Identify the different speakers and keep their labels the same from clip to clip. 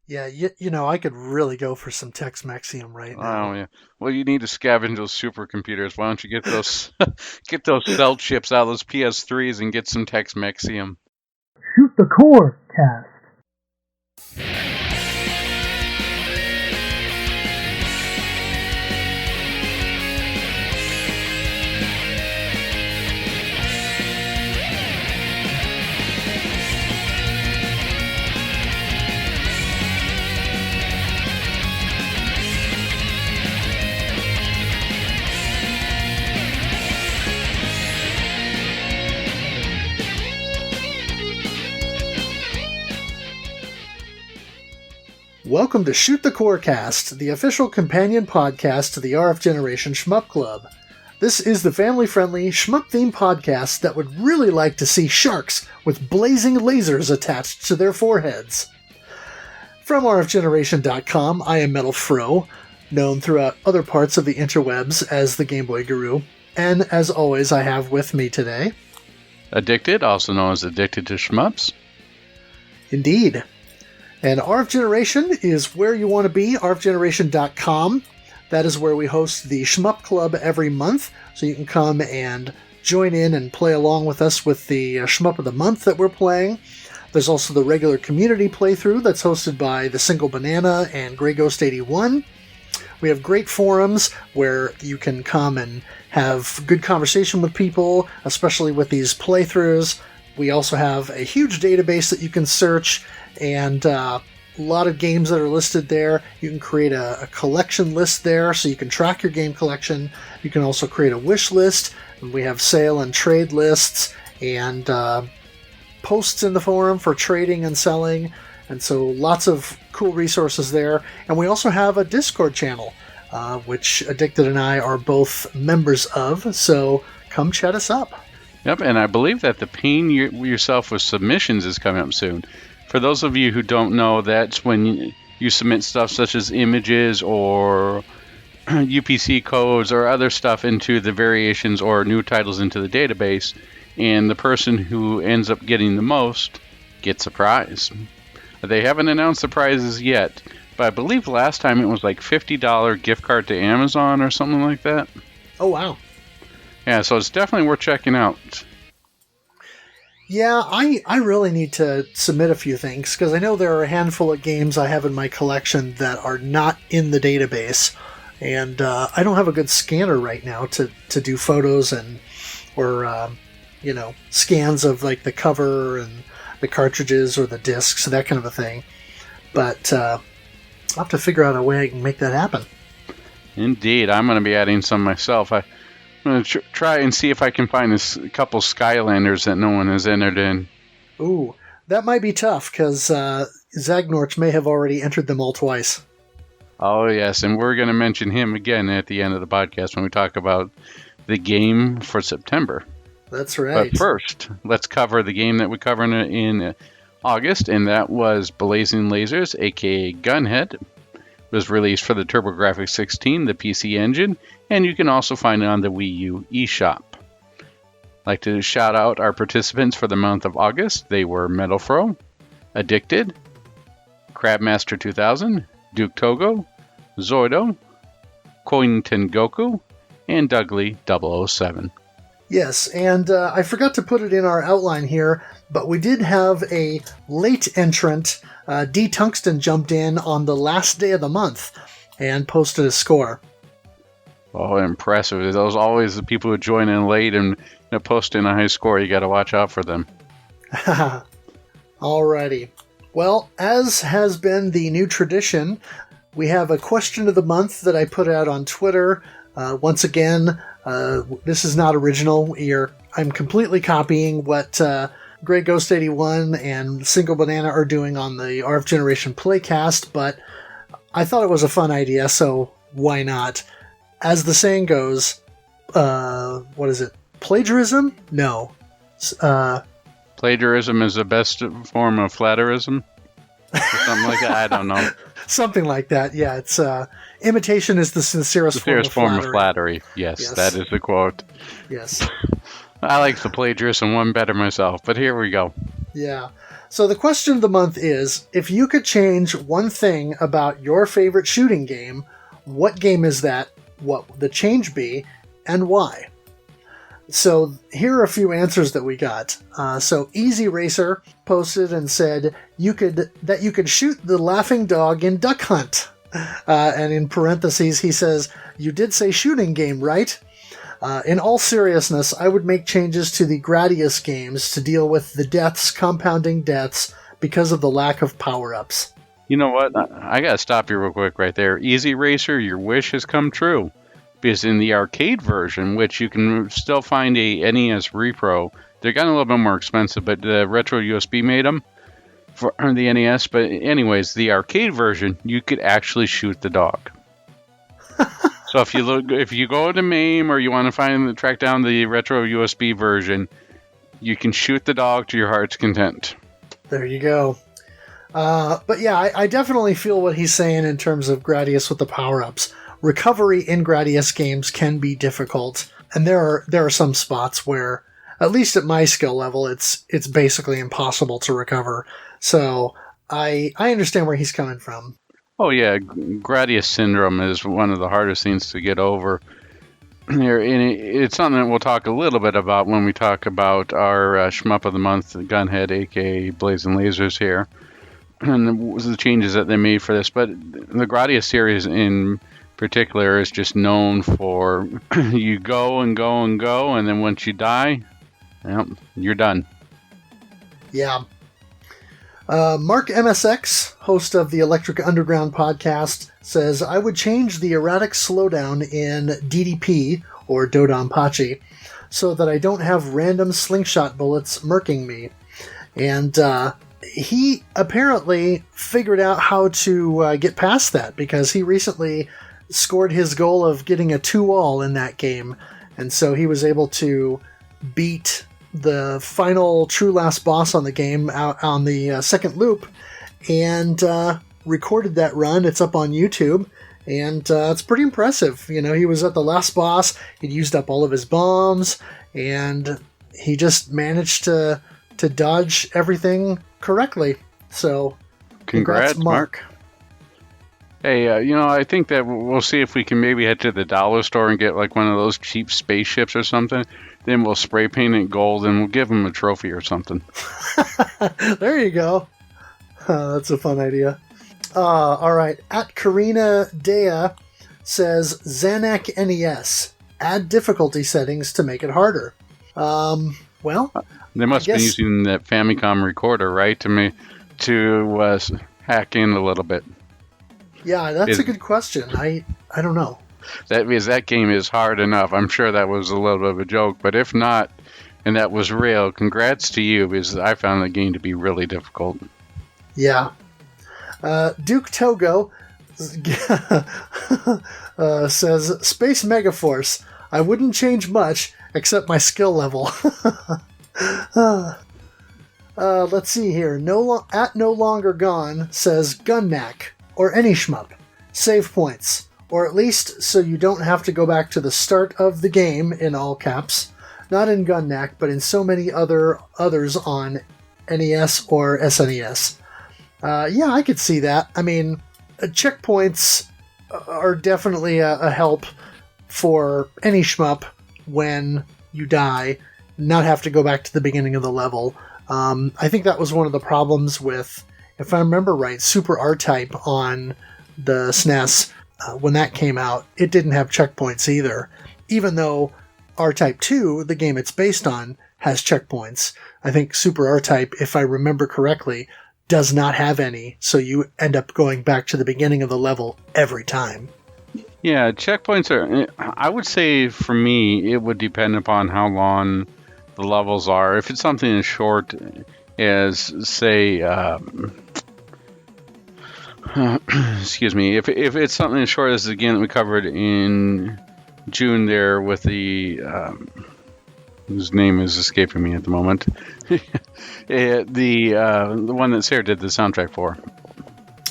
Speaker 1: Yeah, I could really go for some Tex-Mexium right now.
Speaker 2: Oh yeah. Well, you need to scavenge those supercomputers. Why don't you get those get those cell chips out of those PS3s and get some Tex-Mexium?
Speaker 1: Shoot the core, cast. Welcome to Shoot the Corecast, the official companion podcast to the RF Generation Shmup Club. This is the family-friendly, shmup-themed podcast that would really like to see sharks with blazing lasers attached to their foreheads. From rfgeneration.com, I am MetalFRO, known throughout other parts of the interwebs as the Game Boy Guru, and as always I have with me today...
Speaker 2: Addicted, also known as Addicted to Shmups.
Speaker 1: Indeed. And RF Generation is where you want to be, rfgeneration.com. That is where we host the Shmup Club every month, so you can come and join in and play along with us with the Shmup of the Month that we're playing. There's also the regular community playthrough that's hosted by the Single Banana and Grey Ghost 81. We have great forums where you can come and have good conversation with people, especially with these playthroughs. We also have a huge database that you can search, and a lot of games that are listed there. You can create a collection list there so you can track your game collection. You can also create a wish list. We have sale and trade lists and posts in the forum for trading and selling. And so lots of cool resources there. And we also have a Discord channel, which Addicted and I are both members of. So come chat us up.
Speaker 2: Yep, and I believe that the Pain Yourself with Submissions is coming up soon. For those of you who don't know, that's when you submit stuff such as images or UPC codes or other stuff into the variations or new titles into the database, and the person who ends up getting the most gets a prize. They haven't announced the prizes yet, but I believe last time it was like $50 gift card to Amazon or something like that.
Speaker 1: Oh, wow.
Speaker 2: Yeah, so it's definitely worth checking out.
Speaker 1: Yeah, I really need to submit a few things, because I know there are a handful of games I have in my collection that are not in the database, and I don't have a good scanner right now to do photos or scans of like the cover and the cartridges or the discs, that kind of a thing. But I'll have to figure out a way I can make that happen.
Speaker 2: Indeed, I'm going to be adding some myself. I'm going to try and see if I can find a couple Skylanders that no one has entered in.
Speaker 1: Ooh, that might be tough, because Zagnorch may have already entered them all twice.
Speaker 2: Oh, yes, and we're going to mention him again at the end of the podcast when we talk about the game for September.
Speaker 1: That's right.
Speaker 2: But first, let's cover the game that we covered in August, and that was Blazing Lazers, aka Gunhead. It was released for the TurboGrafx 16, the PC Engine, and you can also find it on the Wii U eShop. I'd like to shout out our participants for the month of August. They were MetalFRO, Addicted, Crabmaster 2000, Duke Togo, Zoido, Kointen Goku, and Dougley 007.
Speaker 1: Yes, and I forgot to put it in our outline here, but we did have a late entrant. D. Tungsten jumped in on the last day of the month and posted a score.
Speaker 2: Oh, impressive. Those are always the people who join in late and post in a high score. You got to watch out for them.
Speaker 1: Alrighty. Well, as has been the new tradition, we have a question of the month that I put out on Twitter. Once again, this is not original. I'm completely copying what Grey Ghost 81 and Single Banana are doing on the RF Generation Playcast, but I thought it was a fun idea, so why not? As the saying goes, what is it? Plagiarism? No.
Speaker 2: Plagiarism is the best form of flatterism? Or something like that? I don't know.
Speaker 1: Something like that, yeah. It's imitation is the sincerest
Speaker 2: form of flattery. Yes, that is the quote.
Speaker 1: Yes.
Speaker 2: I like the plagiarism one better myself, but here we go.
Speaker 1: Yeah. So the question of the month is, if you could change one thing about your favorite shooting game, what game is that? What would the change be, and why? So here are a few answers that we got. So Easy Racer posted and said you could shoot the laughing dog in Duck Hunt. And in parentheses, he says, "You did say shooting game, right?" In all seriousness, I would make changes to the Gradius games to deal with the compounding deaths, because of the lack of power-ups.
Speaker 2: You know what? I gotta stop you real quick right there. Easy Racer, your wish has come true. Because in the arcade version, which you can still find a NES repro, they're getting a little bit more expensive, but the retro USB made them for the NES. But anyways, the arcade version, you could actually shoot the dog. So if you go to MAME or you want to track down the retro USB version, you can shoot the dog to your heart's content.
Speaker 1: There you go. But yeah, I definitely feel what he's saying in terms of Gradius with the power-ups. Recovery in Gradius games can be difficult, and there are some spots where, at least at my skill level, it's basically impossible to recover. So I understand where he's coming from.
Speaker 2: Oh yeah, Gradius syndrome is one of the hardest things to get over. It's something that we'll talk a little bit about when we talk about our Shmup of the Month, Gunhead, aka Blazing Lazers here, and the changes that they made for this. But the Gradius series in particular is just known for you go and go and go, and then once you die, well, you're done.
Speaker 1: Yeah. Mark MSX, host of the Electric Underground podcast, says, I would change the erratic slowdown in DDP, or Dodonpachi, so that I don't have random slingshot bullets murking me. And he apparently figured out how to get past that, because he recently scored his goal of getting a 2-all in that game, and so he was able to beat the final true last boss on the game out on the second loop, and recorded that run. It's up on YouTube, and it's pretty impressive. You know, he was at the last boss, he'd used up all of his bombs, and he just managed to dodge everything correctly. So
Speaker 2: congrats, Mark. Hey, I think that we'll see if we can maybe head to the dollar store and get like one of those cheap spaceships or something. Then we'll spray paint it gold and we'll give him a trophy or something.
Speaker 1: There you go. That's a fun idea. All right. At Karina Dea says, Zanac NES. Add difficulty settings to make it harder. Well,
Speaker 2: they must have been using that Famicom recorder, right, to hack in a little bit.
Speaker 1: Yeah, that's a good question. I don't know.
Speaker 2: That game is hard enough. I'm sure that was a little bit of a joke, but if not, and that was real, congrats to you, because I found the game to be really difficult.
Speaker 1: Yeah. Duke Togo says, Space Megaforce. I wouldn't change much, except my skill level. Let's see here. At No Longer Gone says, Gunnack. Or any shmup. Save points. Or at least so you don't have to go back to the start of the game, in all caps. Not in Gunnack, but in so many others on NES or SNES. Yeah, I could see that. I mean, checkpoints are definitely a help for any shmup when you die, not have to go back to the beginning of the level. I think that was one of the problems with, if I remember right, Super R-Type on the SNES, when that came out, it didn't have checkpoints either. Even though R-Type 2, the game it's based on, has checkpoints. I think Super R-Type, if I remember correctly, does not have any, so you end up going back to the beginning of the level every time.
Speaker 2: Yeah, checkpoints are, I would say for me, it would depend upon how long the levels are. If it's something as short as, say, excuse me, if it's something as short as the game that we covered in June there with the, whose name is escaping me at the moment, the one that Sarah did the soundtrack for.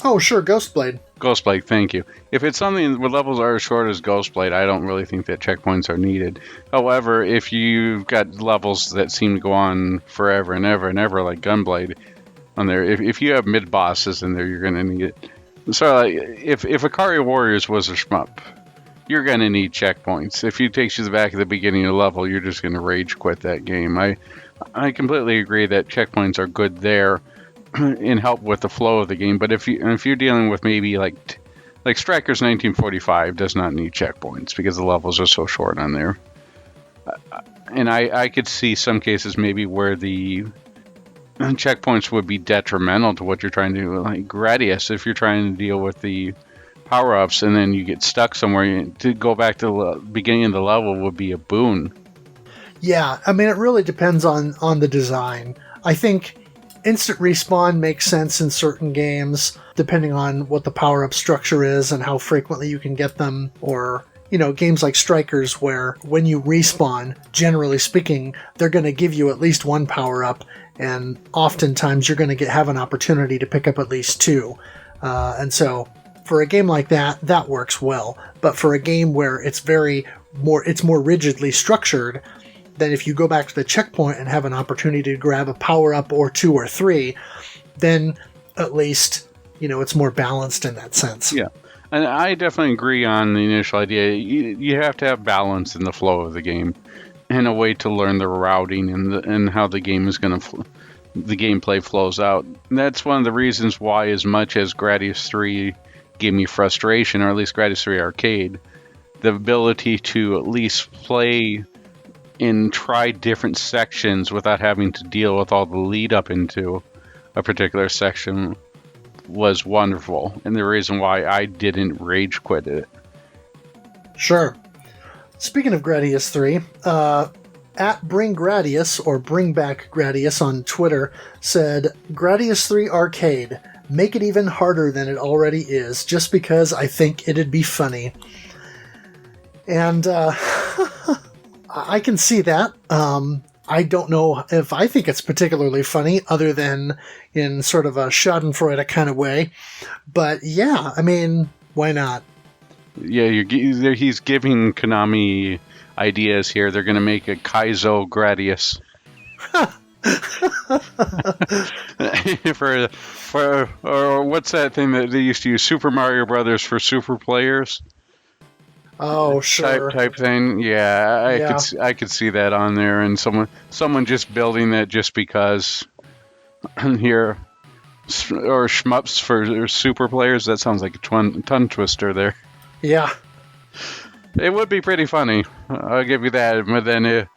Speaker 1: Oh, sure, Ghostblade.
Speaker 2: Ghostblade, thank you. If it's something where levels are as short as Ghostblade, I don't really think that checkpoints are needed. However, if you've got levels that seem to go on forever and ever and ever, like Gunblade, on there. If you have mid bosses in there, you're going to need it. So like, if Ikari Warriors was a shmup, you're going to need checkpoints. If it takes you to the back of the beginning of the level, you're just going to rage quit that game. I completely agree that checkpoints are good there and help with the flow of the game. But if you're dealing with maybe like Strikers 1945 does not need checkpoints because the levels are so short on there. And I could see some cases maybe where the checkpoints would be detrimental to what you're trying to do. Like Gradius, if you're trying to deal with the power-ups and then you get stuck somewhere, to go back to the beginning of the level would be a boon.
Speaker 1: Yeah, I mean, it really depends on the design. I think instant respawn makes sense in certain games, depending on what the power-up structure is and how frequently you can get them, or, you know, games like Strikers where when you respawn, generally speaking, they're going to give you at least one power-up, and oftentimes you're going to have an opportunity to pick up at least two. And so for a game like that, that works well. But for a game where it's more rigidly structured, then if you go back to the checkpoint and have an opportunity to grab a power-up or two or three, then at least, you know, it's more balanced in that sense.
Speaker 2: Yeah. And I definitely agree on the initial idea. You have to have balance in the flow of the game and a way to learn the routing and how the game is going to the gameplay flows out. And that's one of the reasons why, as much as Gradius 3 gave me frustration, or at least Gradius 3 Arcade, the ability to at least play and try different sections without having to deal with all the lead up into a particular section was wonderful, and the reason why I didn't rage quit it.
Speaker 1: Sure. Speaking of Gradius 3, at Bring Gradius, or Bring Back Gradius on Twitter, said, Gradius 3 Arcade, make it even harder than it already is, just because I think it'd be funny. And, I can see that. I don't know if I think it's particularly funny, other than in sort of a schadenfreude kind of way. But yeah, I mean, why not?
Speaker 2: Yeah, he's giving Konami ideas here. They're going to make a Kaizo Gradius. or what's that thing that they used to use? Super Mario Brothers for super players?
Speaker 1: Oh, sure.
Speaker 2: Type thing. Yeah, I could see that on there, and someone just building that just because. Here, or shmups for super players. That sounds like a tongue twister there.
Speaker 1: Yeah,
Speaker 2: it would be pretty funny. I'll give you that. But then,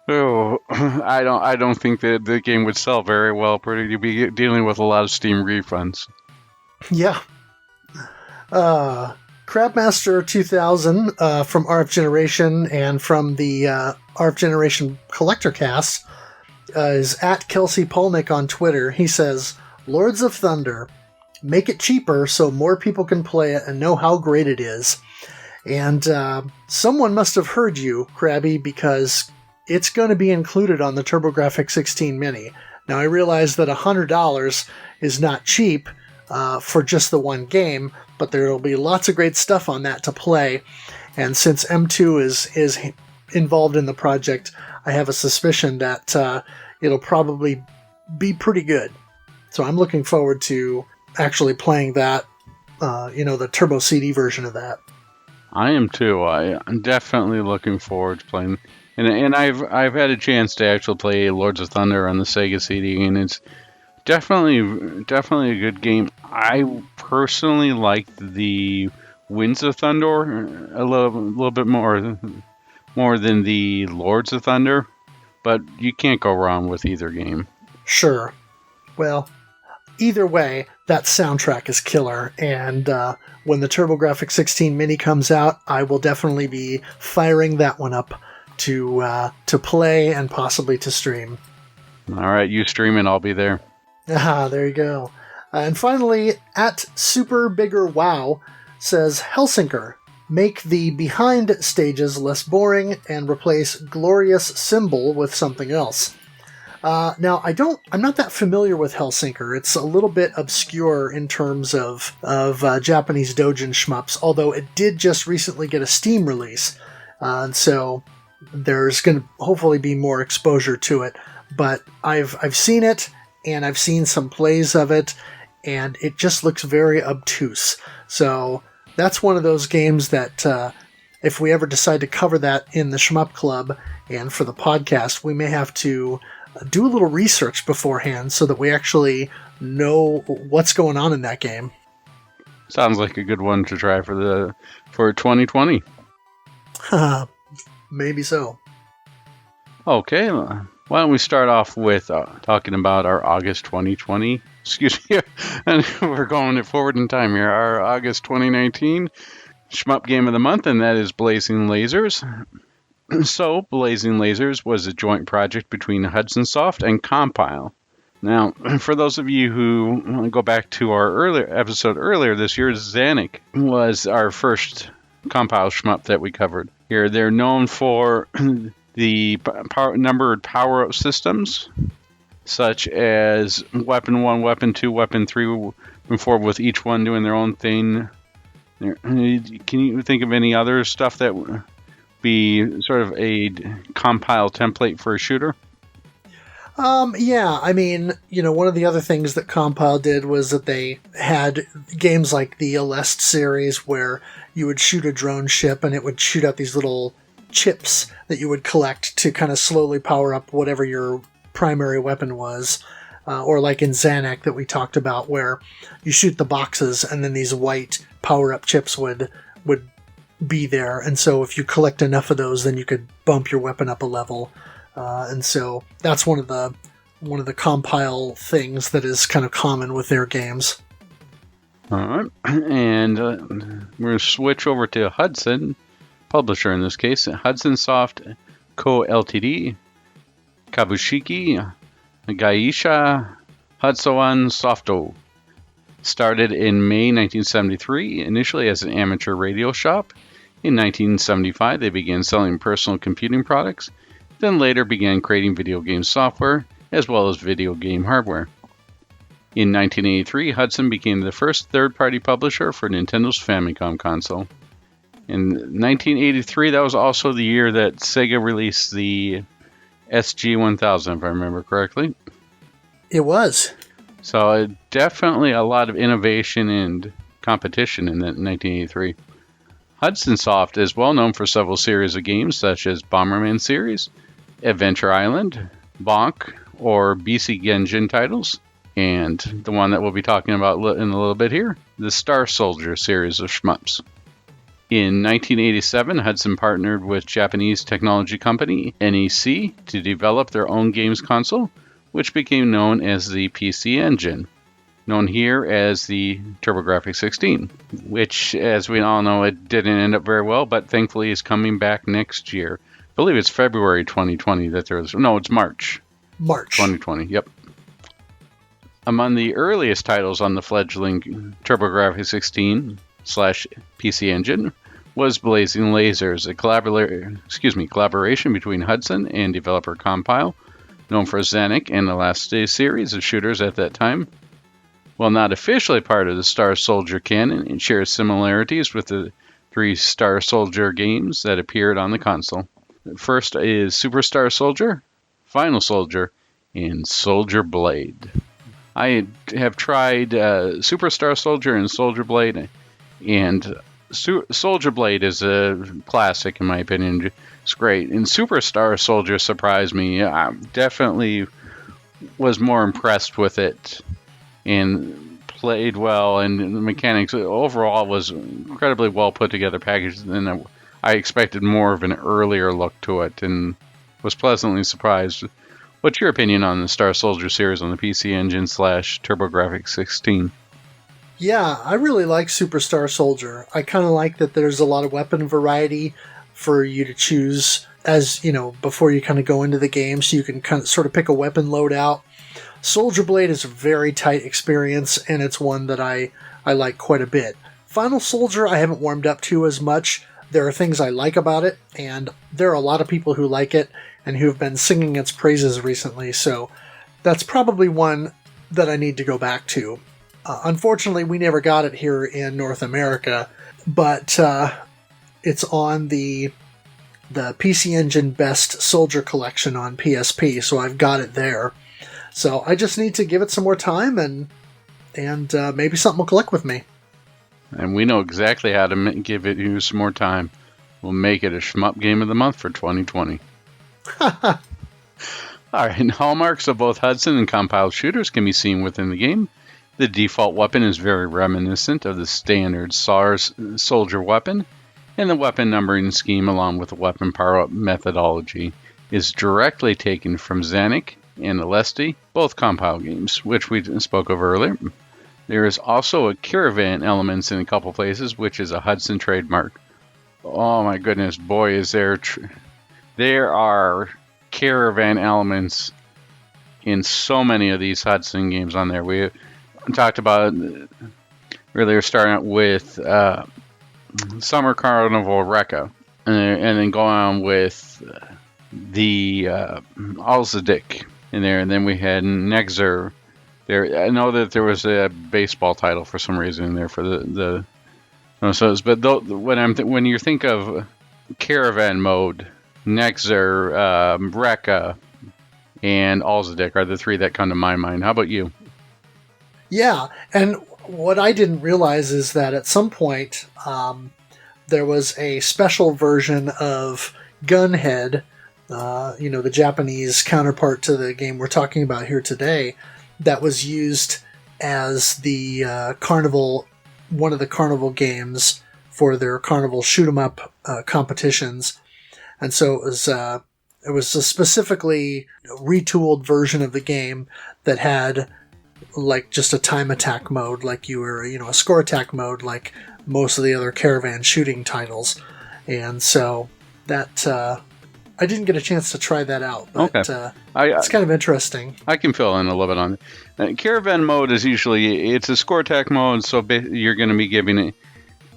Speaker 2: I don't think that the game would sell very well. You'd be dealing with a lot of Steam refunds.
Speaker 1: Yeah. Crabmaster 2000 from RF Generation and from the RF Generation Collector Cast is at Kelsey Polnick on Twitter. He says, Lords of Thunder, make it cheaper so more people can play it and know how great it is. And someone must have heard you, Krabby, because it's going to be included on the TurboGrafx 16 Mini. Now, I realize that $100 is not cheap for just the one game, but there will be lots of great stuff on that to play. And since M2 is involved in the project, I have a suspicion that it'll probably be pretty good. So I'm looking forward to actually playing that, the Turbo CD version of that.
Speaker 2: I am too. I'm definitely looking forward to playing. And I've had a chance to actually play Lords of Thunder on the Sega CD, and it's definitely a good game. I personally liked the Winds of Thunder a little bit more than the Lords of Thunder, but you can't go wrong with either game.
Speaker 1: Sure. Well, either way, that soundtrack is killer, and when the TurboGrafx 16 Mini comes out, I will definitely be firing that one up to play and possibly to stream.
Speaker 2: All right, you stream and I'll be there.
Speaker 1: There you go. And finally, at Super Bigger Wow says, Helsinker, make the behind stages less boring and replace glorious symbol with something else. Now, I'm not that familiar with Helsinker. It's a little bit obscure in terms of Japanese doujin shmups, although it did just recently get a Steam release. And so there's going to hopefully be more exposure to it. But I've seen it, and I've seen some plays of it, and it just looks very obtuse. So that's one of those games that if we ever decide to cover that in the Shmup Club and for the podcast, we may have to do a little research beforehand so that we actually know what's going on in that game.
Speaker 2: Sounds like a good one to try for 2020.
Speaker 1: Maybe so.
Speaker 2: Okay, why don't we start off with talking about our August 2020, excuse me, and we're going it forward in time here, our August 2019 Shmup Game of the Month, and that is Blazing Lazers. So, Blazing Lazers was a joint project between Hudson Soft and Compile. Now, for those of you who want to go back to our episode earlier this year, Zanuck was our first Compile Shmup that we covered. Here, they're known for the numbered power-up systems, such as Weapon 1, Weapon 2, Weapon 3, Weapon 4, with each one doing their own thing. Can you think of any other stuff that would be sort of a Compile template for a shooter?
Speaker 1: Yeah, I mean, one of the other things that Compile did was that they had games like the Aleste series where you would shoot a drone ship and it would shoot out these little chips that you would collect to kind of slowly power up whatever your primary weapon was. Or like in Zanuck that we talked about, where you shoot the boxes and then these white power-up chips would be there. And so if you collect enough of those, then you could bump your weapon up a level. And so that's one of the Compile things that is kind of common with their games.
Speaker 2: All right, and we're going to switch over to Hudson, publisher in this case, Hudson Soft Co. Ltd., Kabushiki, Gaisha Hudson Softo. Started in May 1973, initially as an amateur radio shop. In 1975, they began selling personal computing products, then later began creating video game software, as well as video game hardware. In 1983, Hudson became the first third-party publisher for Nintendo's Famicom console. In 1983, that was also the year that Sega released the SG-1000, if I remember correctly.
Speaker 1: It was.
Speaker 2: So definitely a lot of innovation and competition in 1983. Hudson Soft is well known for several series of games such as Bomberman series, Adventure Island, Bonk, or BC Genjin titles, and the one that we'll be talking about in a little bit here, the Star Soldier series of shmups. In 1987, Hudson partnered with Japanese technology company NEC to develop their own games console, which became known as the PC Engine, known here as the TurboGrafx 16, which, as we all know, it didn't end up very well, but thankfully is coming back next year. I believe it's February 2020 that there was... No, it's March.
Speaker 1: March
Speaker 2: 2020, yep. Among the earliest titles on the fledgling TurboGrafx 16 / PC Engine was Blazing Lazers, a collaboration between Hudson and developer Compile, known for Zanuck and the last series of shooters at that time. While not officially part of the Star Soldier canon, it shares similarities with the 3 Star Soldier games that appeared on the console. First is Super Star Soldier, Final Soldier, and Soldier Blade. I have tried Super Star Soldier and Soldier Blade, and Soldier Blade is a classic in my opinion. It's great. And Super Star Soldier surprised me. I definitely was more impressed with it and played well, and the mechanics overall was incredibly well put together package, and I expected more of an earlier look to it and was pleasantly surprised. What's your opinion on the Star Soldier series on the PC Engine / TurboGrafx 16?
Speaker 1: Yeah, I really like Super Star Soldier. I kind of like that there's a lot of weapon variety for you to choose as, before you kind of go into the game, so you can kind of sort of pick a weapon loadout. Soldier Blade is a very tight experience, and it's one that I like quite a bit. Final Soldier I haven't warmed up to as much. There are things I like about it, and there are a lot of people who like it and who have been singing its praises recently, so that's probably one that I need to go back to. Unfortunately, we never got it here in North America, but it's on the PC Engine Best Soldier Collection on PSP, so I've got it there. So I just need to give it some more time, and maybe something will click with me.
Speaker 2: And we know exactly how to give it you some more time. We'll make it a Shmup Game of the Month for 2020. All right, hallmarks of both Hudson and compiled shooters can be seen within the game. The default weapon is very reminiscent of the standard SARS soldier weapon, and the weapon numbering scheme along with the weapon power-up methodology is directly taken from Xanic and Alesti, both compiled games, which we spoke of earlier. There is also a caravan elements in a couple places, which is a Hudson trademark. Oh my goodness, boy, is there are caravan elements in so many of these Hudson games on there. We talked about earlier, starting out with Summer Carnival Rekka, and then going on with the Alzadik in there, and then we had Nexer there. I know that there was a baseball title for some reason in there for the but when you think of caravan mode, Nexer, Rekka, and Alzadik are the three that come to my mind. How about you?
Speaker 1: Yeah, and what I didn't realize is that at some point there was a special version of Gunhead, the Japanese counterpart to the game we're talking about here today, that was used as the carnival, one of the carnival games for their carnival shoot 'em up competitions, and so it was a specifically retooled version of the game that had like just a time attack mode, like you were, a score attack mode, like most of the other caravan shooting titles, and so that I didn't get a chance to try that out, but
Speaker 2: okay.
Speaker 1: It's kind of interesting.
Speaker 2: I can fill in a little bit on it. Caravan mode is usually it's a score attack mode, so you're going to be giving it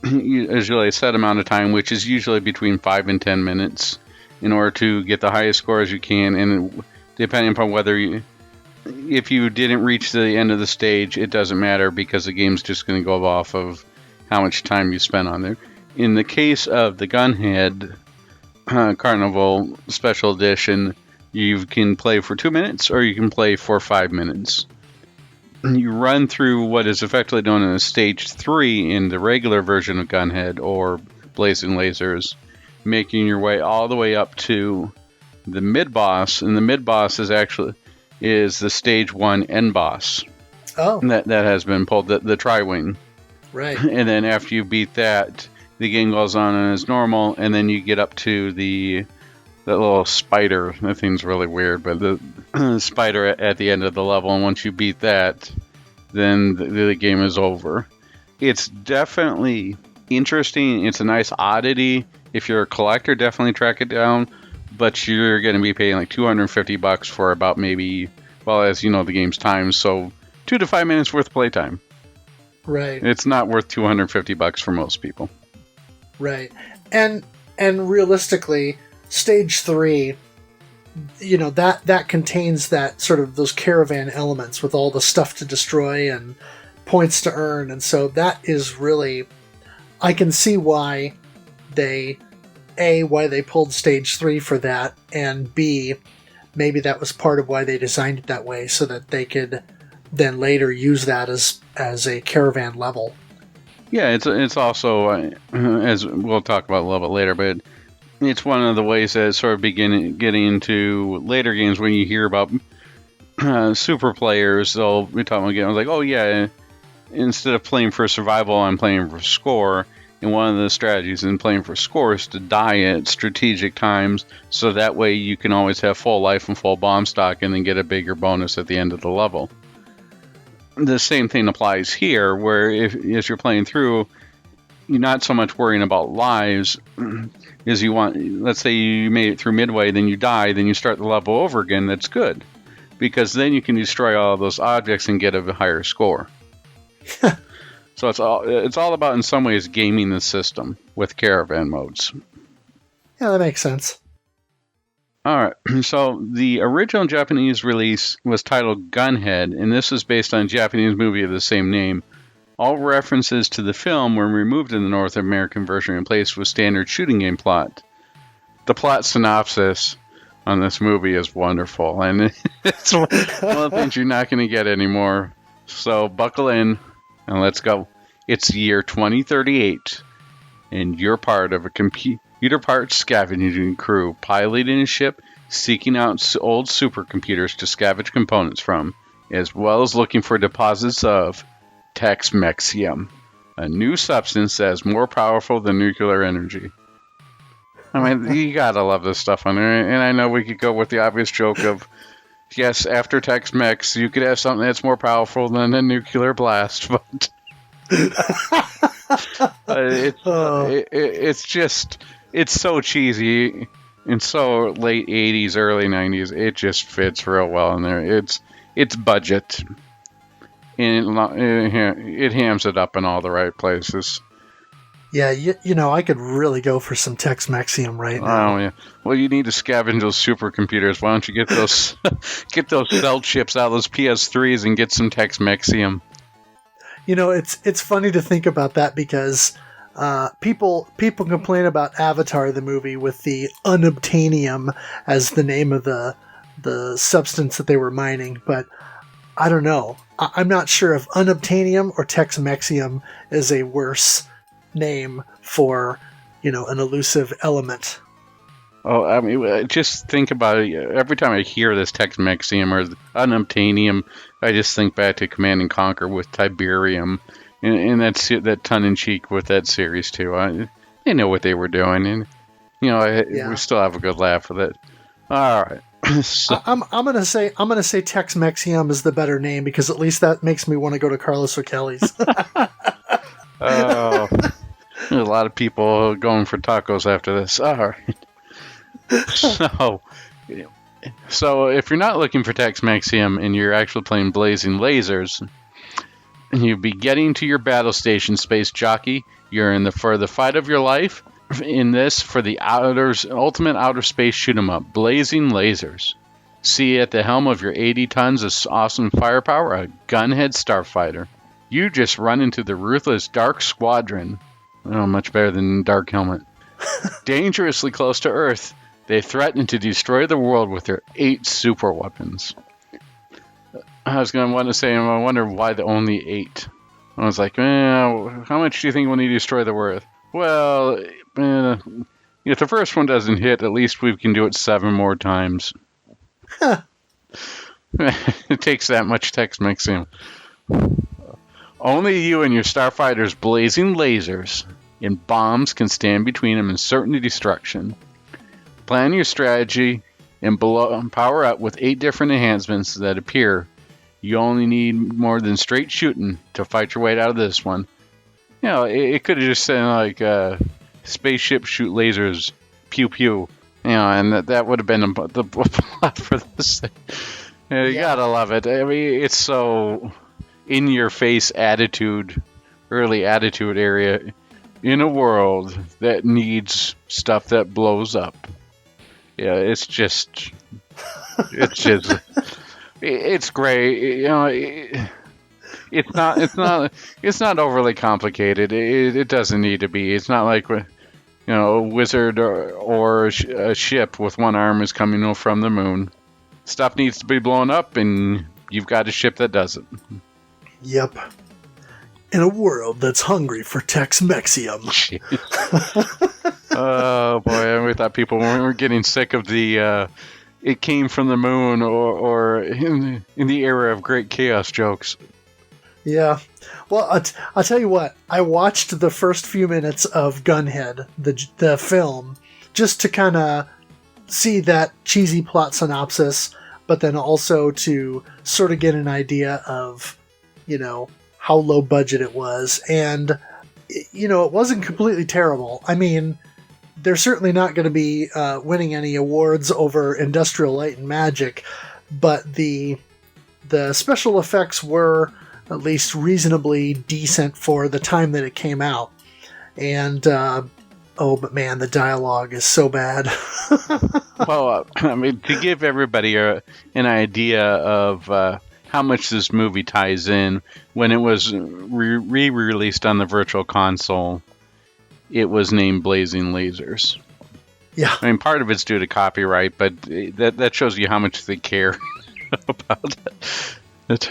Speaker 2: usually a set amount of time, which is usually between 5 and 10 minutes, in order to get the highest score as you can, and depending upon if you didn't reach the end of the stage, it doesn't matter because the game's just going to go off of how much time you spent on there. In the case of the Gunhead Carnival Special Edition, you can play for 2 minutes or you can play for 5 minutes. You run through what is effectively known as Stage 3 in the regular version of Gunhead or Blazing Lazers, making your way all the way up to the mid-boss, and the mid-boss is the Stage 1 end boss.
Speaker 1: Oh.
Speaker 2: That has been pulled, the Tri-Wing.
Speaker 1: Right.
Speaker 2: And then after you beat that, the game goes on as normal, and then you get up to that little spider. That thing's really weird, but the spider at the end of the level, and once you beat that, then the game is over. It's definitely interesting. It's a nice oddity. If you're a collector, definitely track it down, but you're going to be paying like $250 for about maybe, well, as you know, the game's time, so 2 to 5 minutes worth of playtime.
Speaker 1: Right.
Speaker 2: It's not worth $250 for most people.
Speaker 1: Right. And realistically, Stage 3, that contains that sort of those caravan elements with all the stuff to destroy and points to earn, and so that is really, I can see why they pulled Stage 3 for that, and B, maybe that was part of why they designed it that way, so that they could then later use that as a caravan level.
Speaker 2: Yeah, it's also, as we'll talk about a little bit later, but it's one of the ways that it's sort of getting into later games when you hear about super players, they'll be talking about games like, oh yeah, instead of playing for survival, I'm playing for score. And one of the strategies in playing for score is to die at strategic times, so that way you can always have full life and full bomb stock and then get a bigger bonus at the end of the level. The same thing applies here, where as you're playing through, you're not so much worrying about lives as you want. Let's say you made it through midway, then you die, then you start the level over again. That's good, because then you can destroy all those objects and get a higher score. So it's all about, in some ways, gaming the system with caravan modes.
Speaker 1: Yeah, that makes sense.
Speaker 2: All right, so the original Japanese release was titled Gunhead, and this is based on a Japanese movie of the same name. All references to the film were removed in the North American version and replaced with standard shooting game plot. The plot synopsis on this movie is wonderful, and it's one of the things you're not going to get anymore. So buckle in and let's go. It's the year 2038, and you're part of a computer parts scavenging crew piloting a ship seeking out old supercomputers to scavenge components from, as well as looking for deposits of Tex-Mexium, a new substance that is more powerful than nuclear energy. I mean, you gotta love this stuff on there. And I know we could go with the obvious joke of, yes, after Tex-Mex, you could have something that's more powerful than a nuclear blast, but it's just, it's so cheesy and so late 80s, early 90s. It just fits real well in there. It's budget. And it hams it up in all the right places.
Speaker 1: Yeah, you know, I could really go for some Tex-Mexium right now.
Speaker 2: Oh yeah. Well, you need to scavenge those supercomputers. Why don't you get those cell chips out of those PS3s and get some Tex-Mexium?
Speaker 1: You know, it's funny to think about that because people complain about Avatar the movie with the unobtainium as the name of the substance that they were mining, but I don't know. I'm not sure if unobtainium or Tex-Mexium is a worse name for, you know, an elusive element.
Speaker 2: Oh, I mean, just think about it. Every time I hear this Tex-Mexium or unobtainium, I just think back to Command and Conquer with Tiberium, and that's that tongue-in-cheek with that series too. They know what they were doing, and you know, we still have a good laugh with it. All right. So,
Speaker 1: I'm gonna say Tex-Mexium is the better name because at least that makes me want to go to Carlos O'Kelly's.
Speaker 2: Oh, there's a lot of people going for tacos after this. All right. So if you're not looking for Tex-Mexium and you're actually playing Blazing Lazers, you'll be getting to your battle station, Space Jockey. You're for the fight of your life. In this, for the ultimate outer space shoot 'em up, Blazing Lazers. See at the helm of your 80 tons of awesome firepower, a gunhead starfighter. You just run into the ruthless Dark Squadron. Oh, much better than Dark Helmet. Dangerously close to Earth, they threaten to destroy the world with their 8 super weapons. I was going to want to say, I wonder why the only 8. I was like, how much do you think we'll need to destroy the world? Well, if the first one doesn't hit, at least we can do it 7 more times. It takes that much Tex-Mexium. Only you and your starfighters' blazing lasers and bombs can stand between them and certain destruction. Plan your strategy and power up with 8 different enhancements that appear. You only need more than straight shooting to fight your way out of this one. You know, it could have just said like spaceship shoot lasers, pew pew. You know, and that would have been the plot for this thing. You gotta love it. I mean, it's so in your face attitude, early attitude area in a world that needs stuff that blows up. Yeah, it's great. You know, it's not overly complicated. It doesn't need to be. It's not like, you know, a wizard or a ship with one arm is coming from the moon. Stuff needs to be blown up, and you've got a ship that does it.
Speaker 1: Yep. In a world that's hungry for Tex-Mexium.
Speaker 2: Oh boy, we thought people were getting sick of the it came from the moon or in the era of great chaos jokes.
Speaker 1: Yeah. Well, I'll tell you what. I watched the first few minutes of Gunhead, the film, just to kind of see that cheesy plot synopsis, but then also to sort of get an idea of, you know, how low budget it was. And, you know, it wasn't completely terrible. I mean, they're certainly not going to be winning any awards over Industrial Light and Magic, but the special effects were at least reasonably decent for the time that it came out. And, but man, the dialogue is so bad.
Speaker 2: Well, I mean, to give everybody an idea of how much this movie ties in, when it was re-released on the Virtual Console, it was named Blazing Lasers.
Speaker 1: Yeah.
Speaker 2: I mean, part of it's due to copyright, but that shows you how much they care about it.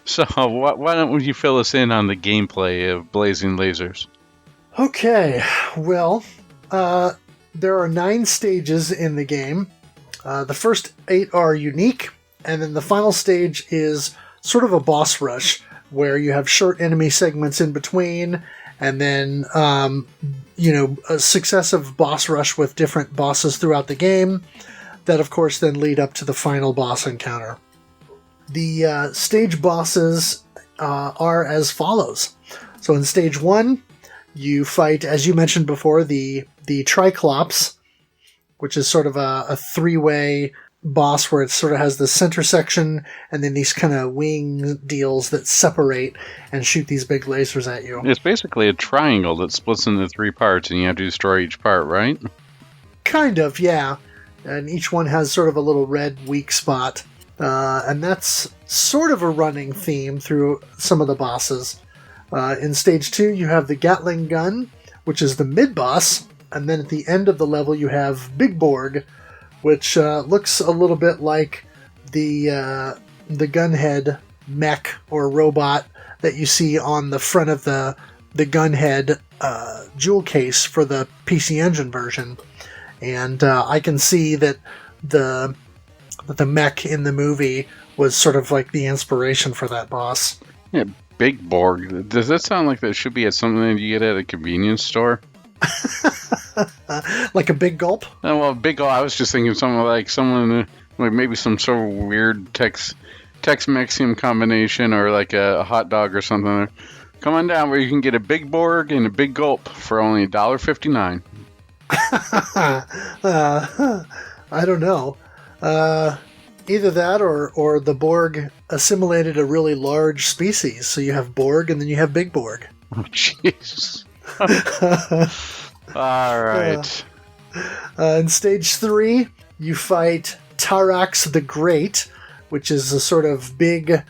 Speaker 2: So, why don't you fill us in on the gameplay of Blazing Lazers?
Speaker 1: Okay, well, there are 9 stages in the game. The first 8 are unique, and then the final stage is sort of a boss rush, where you have short enemy segments in between, and then, a successive boss rush with different bosses throughout the game, that of course then lead up to the final boss encounter. The stage bosses are as follows. So in stage 1, you fight, as you mentioned before, the Triclops, which is sort of a 3-way boss where it sort of has the center section and then these kind of wing deals that separate and shoot these big lasers at you.
Speaker 2: It's basically a triangle that splits into 3 parts, and you have to destroy each part, right?
Speaker 1: Kind of, yeah. And each one has sort of a little red weak spot. And that's sort of a running theme through some of the bosses. In stage 2, you have the Gatling gun, which is the mid-boss, and then at the end of the level you have Big Borg, which looks a little bit like the gunhead mech or robot that you see on the front of the gunhead jewel case for the PC Engine version. And I can see that the mech in the movie was sort of like the inspiration for that boss.
Speaker 2: Yeah, Big Borg. Does that sound like that should be at something that you get at a convenience store?
Speaker 1: Like a big gulp?
Speaker 2: Oh, well, big gulp. I was just thinking someone like maybe some sort of weird Tex-Mexican combination, or like a hot dog or something. Come on down where you can get a Big Borg and a Big Gulp for only $1.59.
Speaker 1: I don't know. Either that or the Borg assimilated a really large species. So you have Borg and then you have Big Borg.
Speaker 2: Oh, jeez. All right.
Speaker 1: In stage 3, you fight Tarax the Great, which is a sort of big,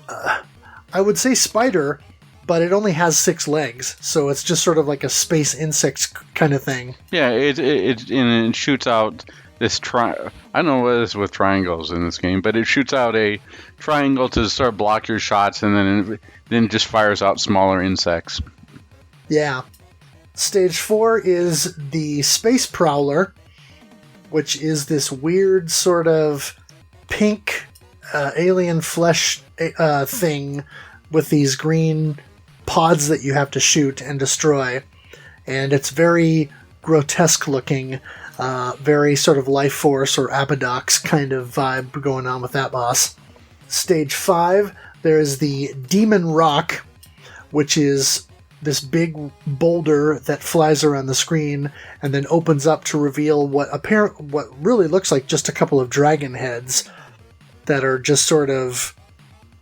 Speaker 1: I would say spider, but it only has 6 legs, so it's just sort of like a space insect kind of thing.
Speaker 2: Yeah, it shoots out this I don't know what it is with triangles in this game, but it shoots out a triangle to sort of block your shots, and then just fires out smaller insects.
Speaker 1: Yeah. Stage 4 is the Space Prowler, which is this weird sort of pink alien flesh thing with these green pods that you have to shoot and destroy. And it's very grotesque looking, very sort of Life Force or Apodox kind of vibe going on with that boss. Stage 5, there is the Demon Rock, which is this big boulder that flies around the screen and then opens up to reveal what really looks like just a couple of dragon heads that are just sort of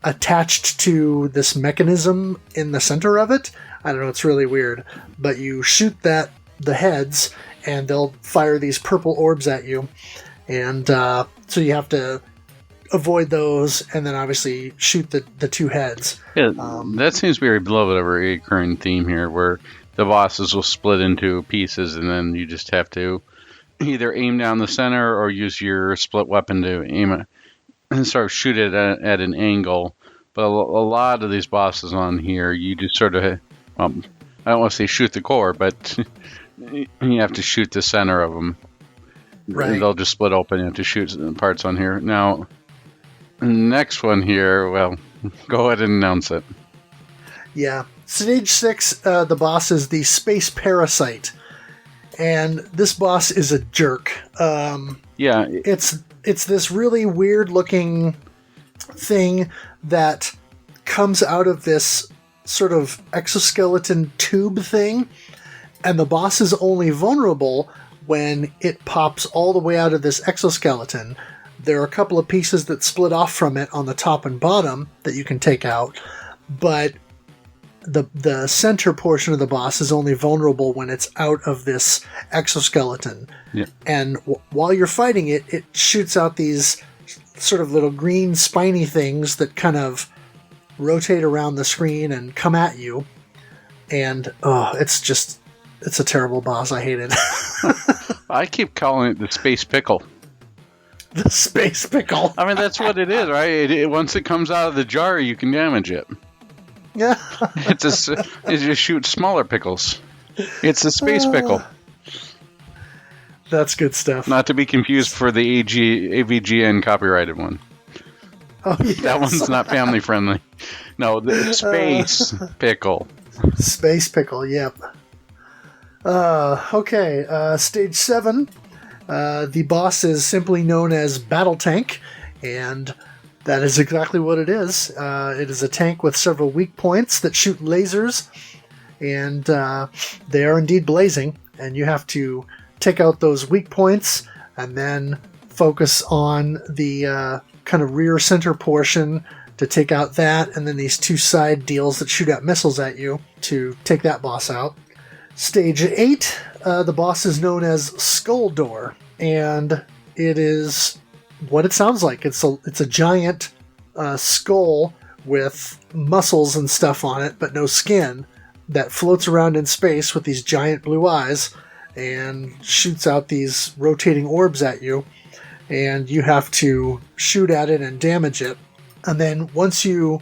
Speaker 1: attached to this mechanism in the center of it. I don't know, it's really weird. But you shoot the heads and they'll fire these purple orbs at you. And so you have to avoid those and then obviously shoot the 2 heads.
Speaker 2: Yeah, that seems to be a little bit of a recurring theme here, where the bosses will split into pieces and then you just have to either aim down the center or use your split weapon to aim it and sort of shoot it at an angle. But a lot of these bosses on here, you just sort of, I don't want to say shoot the core, but you have to shoot the center of them. Right. They'll just split open. You have to shoot parts on here. Now, next one here, well, go ahead and announce it.
Speaker 1: Yeah. Stage 6, the boss is the Space Parasite. And this boss is a jerk.
Speaker 2: Yeah.
Speaker 1: It's this really weird-looking thing that comes out of this sort of exoskeleton tube thing, and the boss is only vulnerable when it pops all the way out of this exoskeleton. There are a couple of pieces that split off from it on the top and bottom that you can take out, but the center portion of the boss is only vulnerable when it's out of this exoskeleton.
Speaker 2: Yeah.
Speaker 1: And while you're fighting it, it shoots out these sort of little green spiny things that kind of rotate around the screen and come at you. And it's just It's a terrible boss. I hate it.
Speaker 2: I keep calling it the Space Pickle.
Speaker 1: The Space Pickle.
Speaker 2: I mean, that's what it is, right? Once it comes out of the jar, you can damage it.
Speaker 1: Yeah.
Speaker 2: It just shoots smaller pickles. It's a Space Pickle.
Speaker 1: That's good stuff.
Speaker 2: Not to be confused for the AVGN copyrighted one.
Speaker 1: Oh, yes.
Speaker 2: That one's not family friendly. No, the Space Pickle.
Speaker 1: Space Pickle, yep. Okay, stage 7. The boss is simply known as Battle Tank, and that is exactly what it is. It is a tank with several weak points that shoot lasers, and they are indeed blazing, and you have to take out those weak points and then focus on the kind of rear center portion to take out that, and then these 2 side deals that shoot out missiles at you to take that boss out. Stage 8, the boss is known as Skull Door, and it is what it sounds like. It's a giant skull with muscles and stuff on it, but no skin, that floats around in space with these giant blue eyes and shoots out these rotating orbs at you, and you have to shoot at it and damage it. And then once you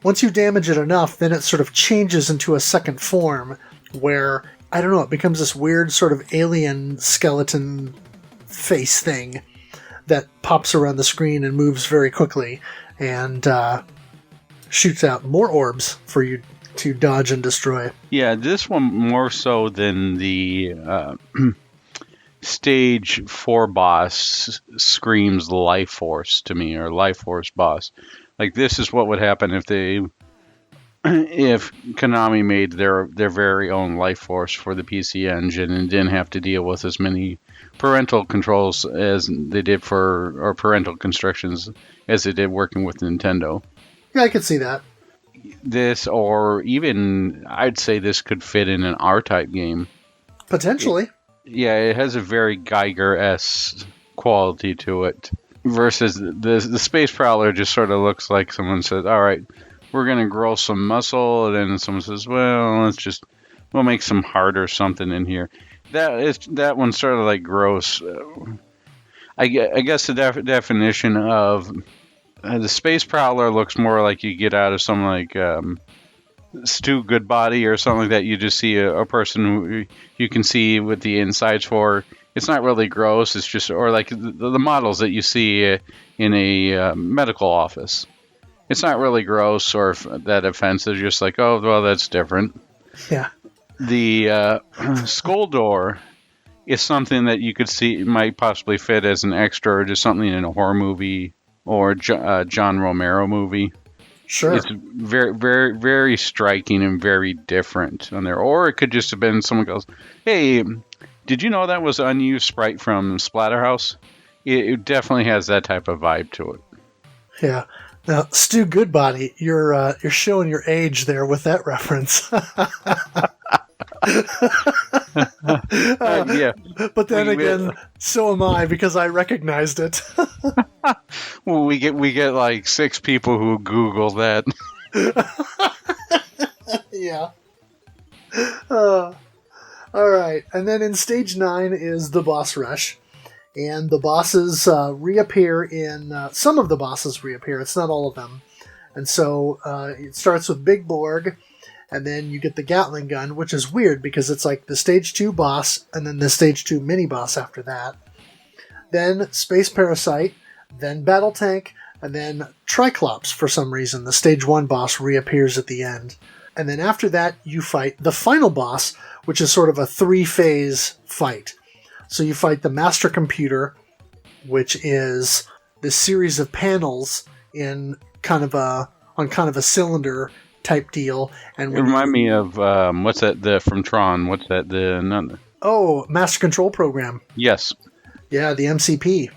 Speaker 1: damage it enough, then it sort of changes into a second form where, I don't know, it becomes this weird sort of alien skeleton face thing that pops around the screen and moves very quickly and shoots out more orbs for you to dodge and destroy.
Speaker 2: Yeah, this one more so than the stage 4 boss screams Life Force to me, or Life Force boss. Like, this is what would happen if Konami made their very own Life Force for the PC Engine and didn't have to deal with as many parental controls as they did or parental constrictions as they did working with Nintendo.
Speaker 1: Yeah, I could see that.
Speaker 2: This, or even, I'd say this could fit in an R-type game.
Speaker 1: Potentially.
Speaker 2: It has a very Geiger-esque quality to it. Versus the Space Prowler just sort of looks like someone said, all right, we're going to grow some muscle, and then someone says, well, we'll make some heart or something in here. That one's sort of like gross. I guess the definition of the Space Prowler looks more like you get out of some like Stu Goodbody or something like that. You just see a person who you can see what the insides for. It's not really gross. It's just, or like the models that you see in a medical office. It's not really gross or that offensive. Just like, oh, well, that's different.
Speaker 1: Yeah.
Speaker 2: The Skull Door is something that you could see might possibly fit as an extra or just something in a horror movie or John Romero movie.
Speaker 1: Sure.
Speaker 2: It's very, very, very striking and very different on there. Or it could just have been someone goes, hey, did you know that was an unused sprite from Splatterhouse? It definitely has that type of vibe to it.
Speaker 1: Yeah. Now, Stu Goodbody, you're showing your age there with that reference.
Speaker 2: Yeah.
Speaker 1: But then again, so am I, because I recognized it.
Speaker 2: Well, we get like 6 people who Google that.
Speaker 1: Yeah. All right. And then in stage 9 is the boss rush. And the bosses reappear in... some of the bosses reappear. It's not all of them. And so it starts with Big Borg, and then you get the Gatling gun, which is weird because it's like the stage 2 boss and then the stage 2 mini-boss after that. Then Space Parasite, then Battle Tank, and then Triclops for some reason. The stage 1 boss reappears at the end. And then after that, you fight the final boss, which is sort of a 3-phase fight. So you fight the Master Computer, which is this series of panels in kind of a cylinder type deal. And
Speaker 2: it remind me of what's that from Tron? What's that
Speaker 1: Oh, Master Control Program.
Speaker 2: Yes.
Speaker 1: Yeah, the MCP.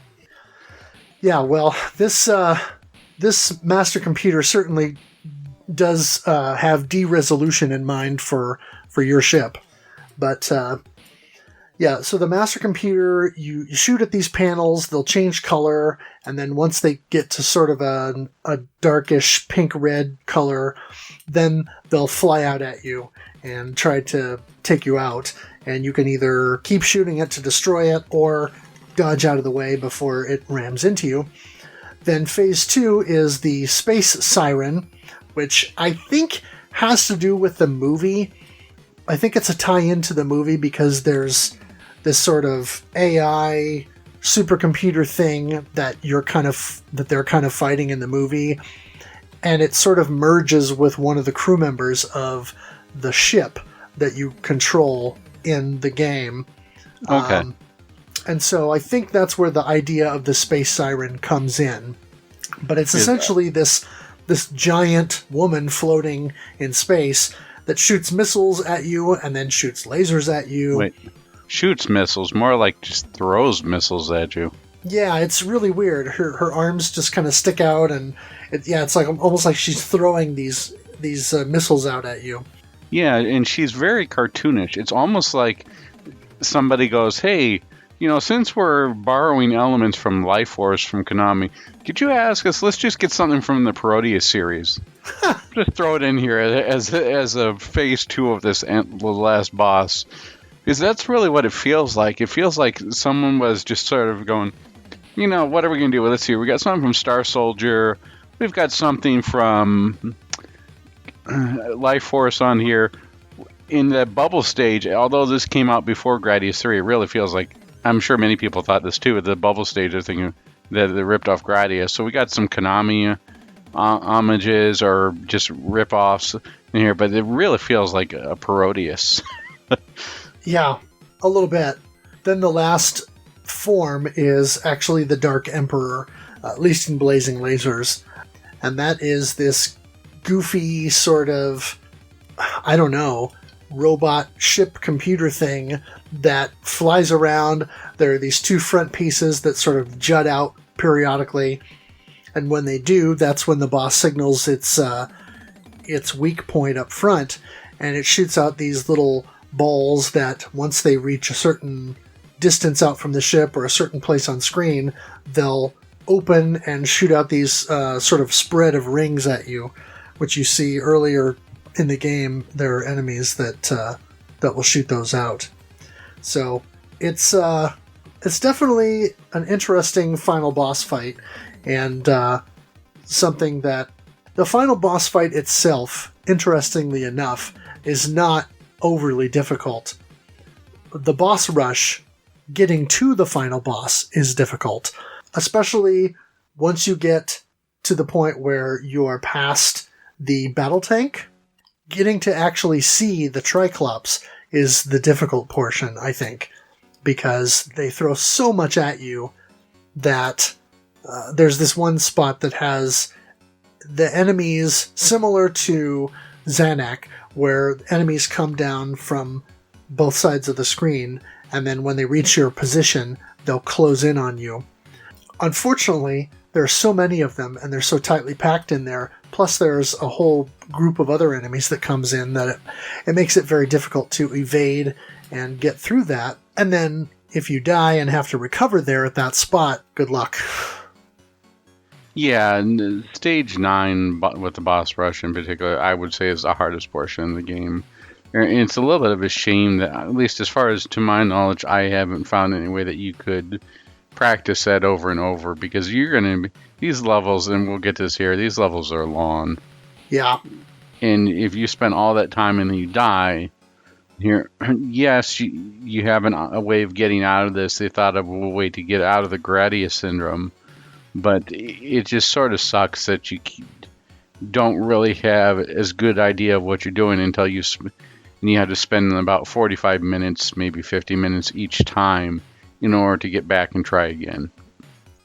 Speaker 1: Yeah, well, this Master Computer certainly does have de-resolution in mind for your ship, but Yeah, so the master computer, you shoot at these panels, they'll change color, and then once they get to sort of a darkish pink-red color, then they'll fly out at you and try to take you out. And you can either keep shooting it to destroy it or dodge out of the way before it rams into you. Then phase 2 is the space siren, which I think has to do with the movie. I think it's a tie-in to the movie because there's this sort of AI supercomputer thing that they're kind of fighting in the movie, and it sort of merges with one of the crew members of the ship that you control in the game.
Speaker 2: Okay.
Speaker 1: And so I think that's where the idea of the space siren comes in. But it's essentially this giant woman floating in space that shoots missiles at you and then shoots lasers at you.
Speaker 2: Wait. Shoots missiles, more like just throws missiles at you.
Speaker 1: Yeah, it's really weird. Her arms just kind of stick out, and it's like almost like she's throwing these missiles out at you.
Speaker 2: Yeah, and she's very cartoonish. It's almost like somebody goes, "Hey, since we're borrowing elements from Life Force from Konami, could you ask us? Let's just get something from the Proteus series. Just throw it in here as a phase 2 of the last boss." Because that's really what it feels like. It feels like someone was just sort of going, what are we going to do? Well, let's see. We got something from Star Soldier. We've got something from Life Force on here. In the bubble stage, although this came out before Gradius 3, it really feels like, I'm sure many people thought this too, the bubble stage, they're thinking that they ripped off Gradius. So we got some Konami homages or just rip-offs in here, but it really feels like a Proteus.
Speaker 1: Yeah, a little bit. Then the last form is actually the Dark Emperor, at least in Blazing Lazers. And that is this goofy sort of, I don't know, robot ship computer thing that flies around. There are these 2 front pieces that sort of jut out periodically. And when they do, that's when the boss signals its weak point up front. And it shoots out these little balls that once they reach a certain distance out from the ship or a certain place on screen, they'll open and shoot out these sort of spread of rings at you, which you see earlier in the game. There are enemies that will shoot those out. So it's definitely an interesting final boss fight, and something that the final boss fight itself, interestingly enough, is not overly difficult. The boss rush, getting to the final boss, is difficult, especially once you get to the point where you are past the battle tank. Getting to actually see the Triclops is the difficult portion, I think, because they throw so much at you that there's this one spot that has the enemies similar to Zanak, where enemies come down from both sides of the screen, and then when they reach your position, they'll close in on you. Unfortunately, there are so many of them, and they're so tightly packed in there, plus there's a whole group of other enemies that comes in, that it makes it very difficult to evade and get through that. And then, if you die and have to recover there at that spot, good luck.
Speaker 2: Yeah, stage 9 with the boss rush in particular, I would say is the hardest portion of the game. And it's a little bit of a shame that, at least as far as to my knowledge, I haven't found any way that you could practice that over and over, because you're going to, these levels, and we'll get to this here, these levels are long.
Speaker 1: Yeah.
Speaker 2: And if you spend all that time and then you die, here, yes, you have a way of getting out of this. They thought of a way to get out of the Gradius syndrome. But it just sort of sucks that you don't really have as good idea of what you're doing until you have to spend about 45 minutes, maybe 50 minutes each time in order to get back and try again.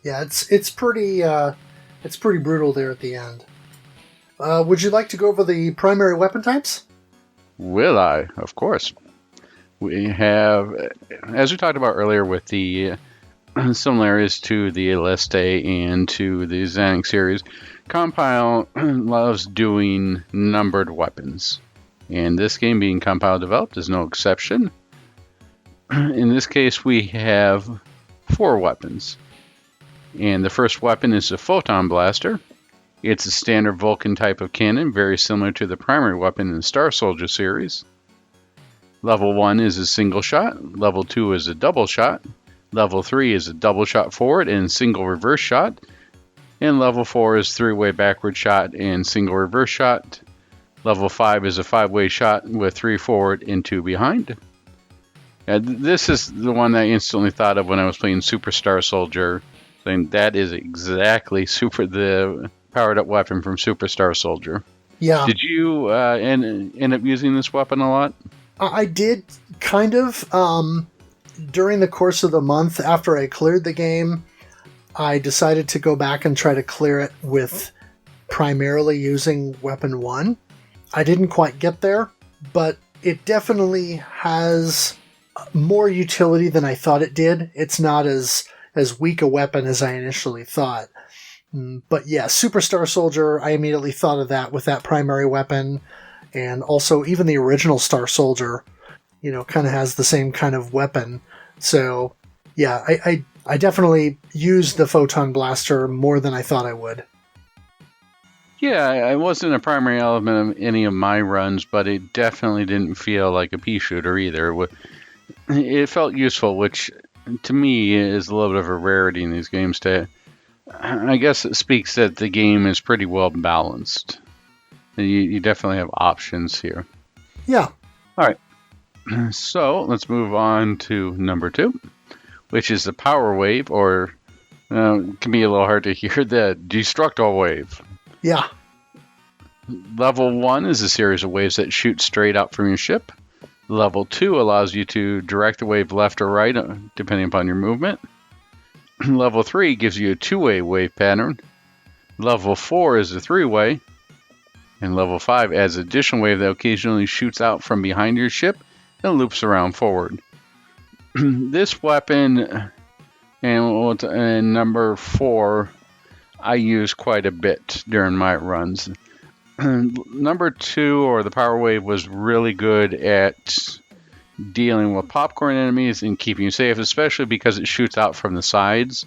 Speaker 1: Yeah, it's pretty brutal there at the end. Would you like to go over the primary weapon types?
Speaker 2: Will I? Of course. We have, as we talked about earlier with the similarities to the Aleste and to the Zanik series, Compile loves doing numbered weapons. And this game, being Compile developed, is no exception. In this case, we have 4 weapons. And the first weapon is a Photon Blaster. It's a standard Vulcan type of cannon, very similar to the primary weapon in the Star Soldier series. Level 1 is a single shot. Level 2 is a double shot. Level 3 is a double shot forward and single reverse shot. And level 4 is 3-way backward shot and single reverse shot. Level 5 is a 5-way shot with 3 forward and 2 behind. This is the one I instantly thought of when I was playing Super Star Soldier. And that is exactly the powered up weapon from Super Star Soldier.
Speaker 1: Yeah.
Speaker 2: Did you end up using this weapon a lot?
Speaker 1: I did, kind of. During the course of the month after I cleared the game, I decided to go back and try to clear it with primarily using Weapon 1. I didn't quite get there, but it definitely has more utility than I thought it did. It's not as weak a weapon as I initially thought. But yeah, Super Star Soldier, I immediately thought of that with that primary weapon. And also even the original Star Soldier, kind of has the same kind of weapon. So yeah, I definitely used the Photon Blaster more than I thought I would.
Speaker 2: Yeah, it wasn't a primary element of any of my runs, but it definitely didn't feel like a pea shooter either. It felt useful, which to me is a little bit of a rarity in these games. I guess it speaks that the game is pretty well balanced. You definitely have options here.
Speaker 1: Yeah.
Speaker 2: All right. So let's move on to number 2, which is the Power Wave, or it can be a little hard to hear, the Destructo Wave.
Speaker 1: Yeah.
Speaker 2: Level 1 is a series of waves that shoot straight out from your ship. Level 2 allows you to direct the wave left or right, depending upon your movement. Level 3 gives you a 2-way wave pattern. Level 4 is a 3-way. And level 5 adds additional wave that occasionally shoots out from behind your ship and loops around forward. This weapon and number 4 I use quite a bit during my runs. Number 2, or the Power Wave, was really good at dealing with popcorn enemies and keeping you safe, especially because it shoots out from the sides.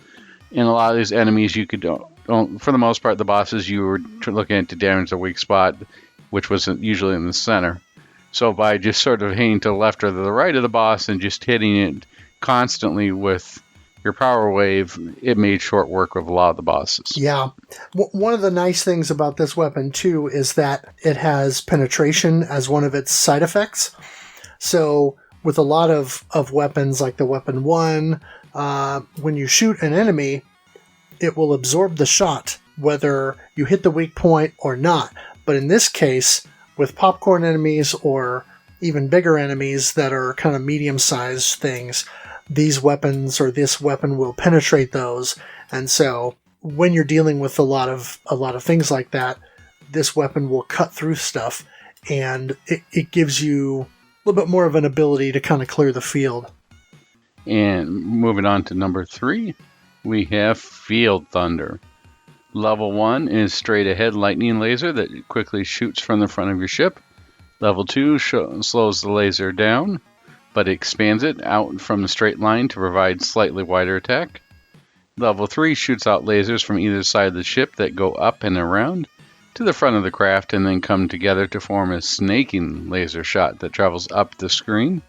Speaker 2: And a lot of these enemies, you could don't, for the most part, the bosses, you were looking at to damage the weak spot, which was usually in the center. So by just sort of hitting to the left or the right of the boss and just hitting it constantly with your Power Wave, it made short work of a lot of the bosses.
Speaker 1: Yeah. One of the nice things about this weapon, too, is that it has penetration as one of its side effects. So with a lot of weapons, like the Weapon 1, when you shoot an enemy, it will absorb the shot, whether you hit the weak point or not. But in this case, with popcorn enemies or even bigger enemies that are kind of medium-sized things, these weapons or this weapon will penetrate those. And so when you're dealing with a lot of things like that, this weapon will cut through stuff, and it gives you a little bit more of an ability to kind of clear the field.
Speaker 2: And moving on to number 3, we have Field Thunder. Level 1 is straight ahead lightning laser that quickly shoots from the front of your ship. Level 2 slows the laser down, but expands it out from the straight line to provide slightly wider attack. Level 3 shoots out lasers from either side of the ship that go up and around to the front of the craft and then come together to form a snaking laser shot that travels up the screen.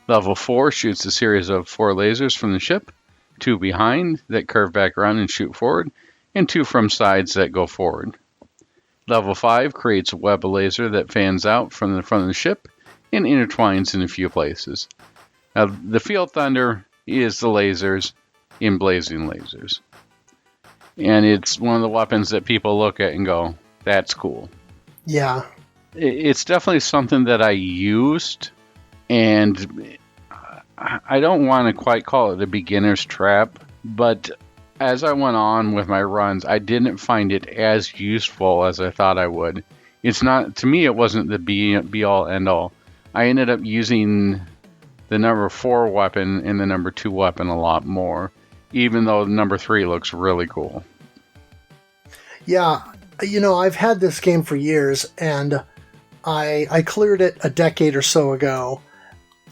Speaker 2: Level 4 shoots a series of 4 lasers from the ship, 2 behind that curve back around and shoot forward, and 2 from sides that go forward. Level 5 creates a web of laser that fans out from the front of the ship and intertwines in a few places. Now, the Field Thunder is the lasers in Blazing Lazers. And it's one of the weapons that people look at and go, that's cool.
Speaker 1: Yeah.
Speaker 2: It's definitely something that I used, and I don't want to quite call it a beginner's trap, but as I went on with my runs, I didn't find it as useful as I thought I would. It's not, to me, it wasn't the be all end all. I ended up using the number 4 weapon and the number 2 weapon a lot more, even though number 3 looks really cool.
Speaker 1: Yeah, I've had this game for years, and I cleared it a decade or so ago,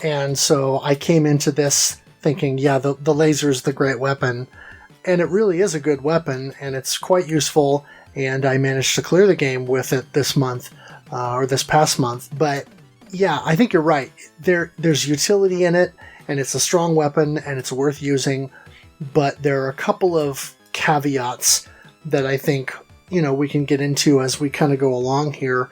Speaker 1: And so I came into this thinking, yeah, the laser is the great weapon. And it really is a good weapon, and it's quite useful, and I managed to clear the game with it this month, or this past month. But yeah, I think you're right. There's utility in it, and it's a strong weapon, and it's worth using, but there are a couple of caveats that I think, we can get into as we kind of go along here.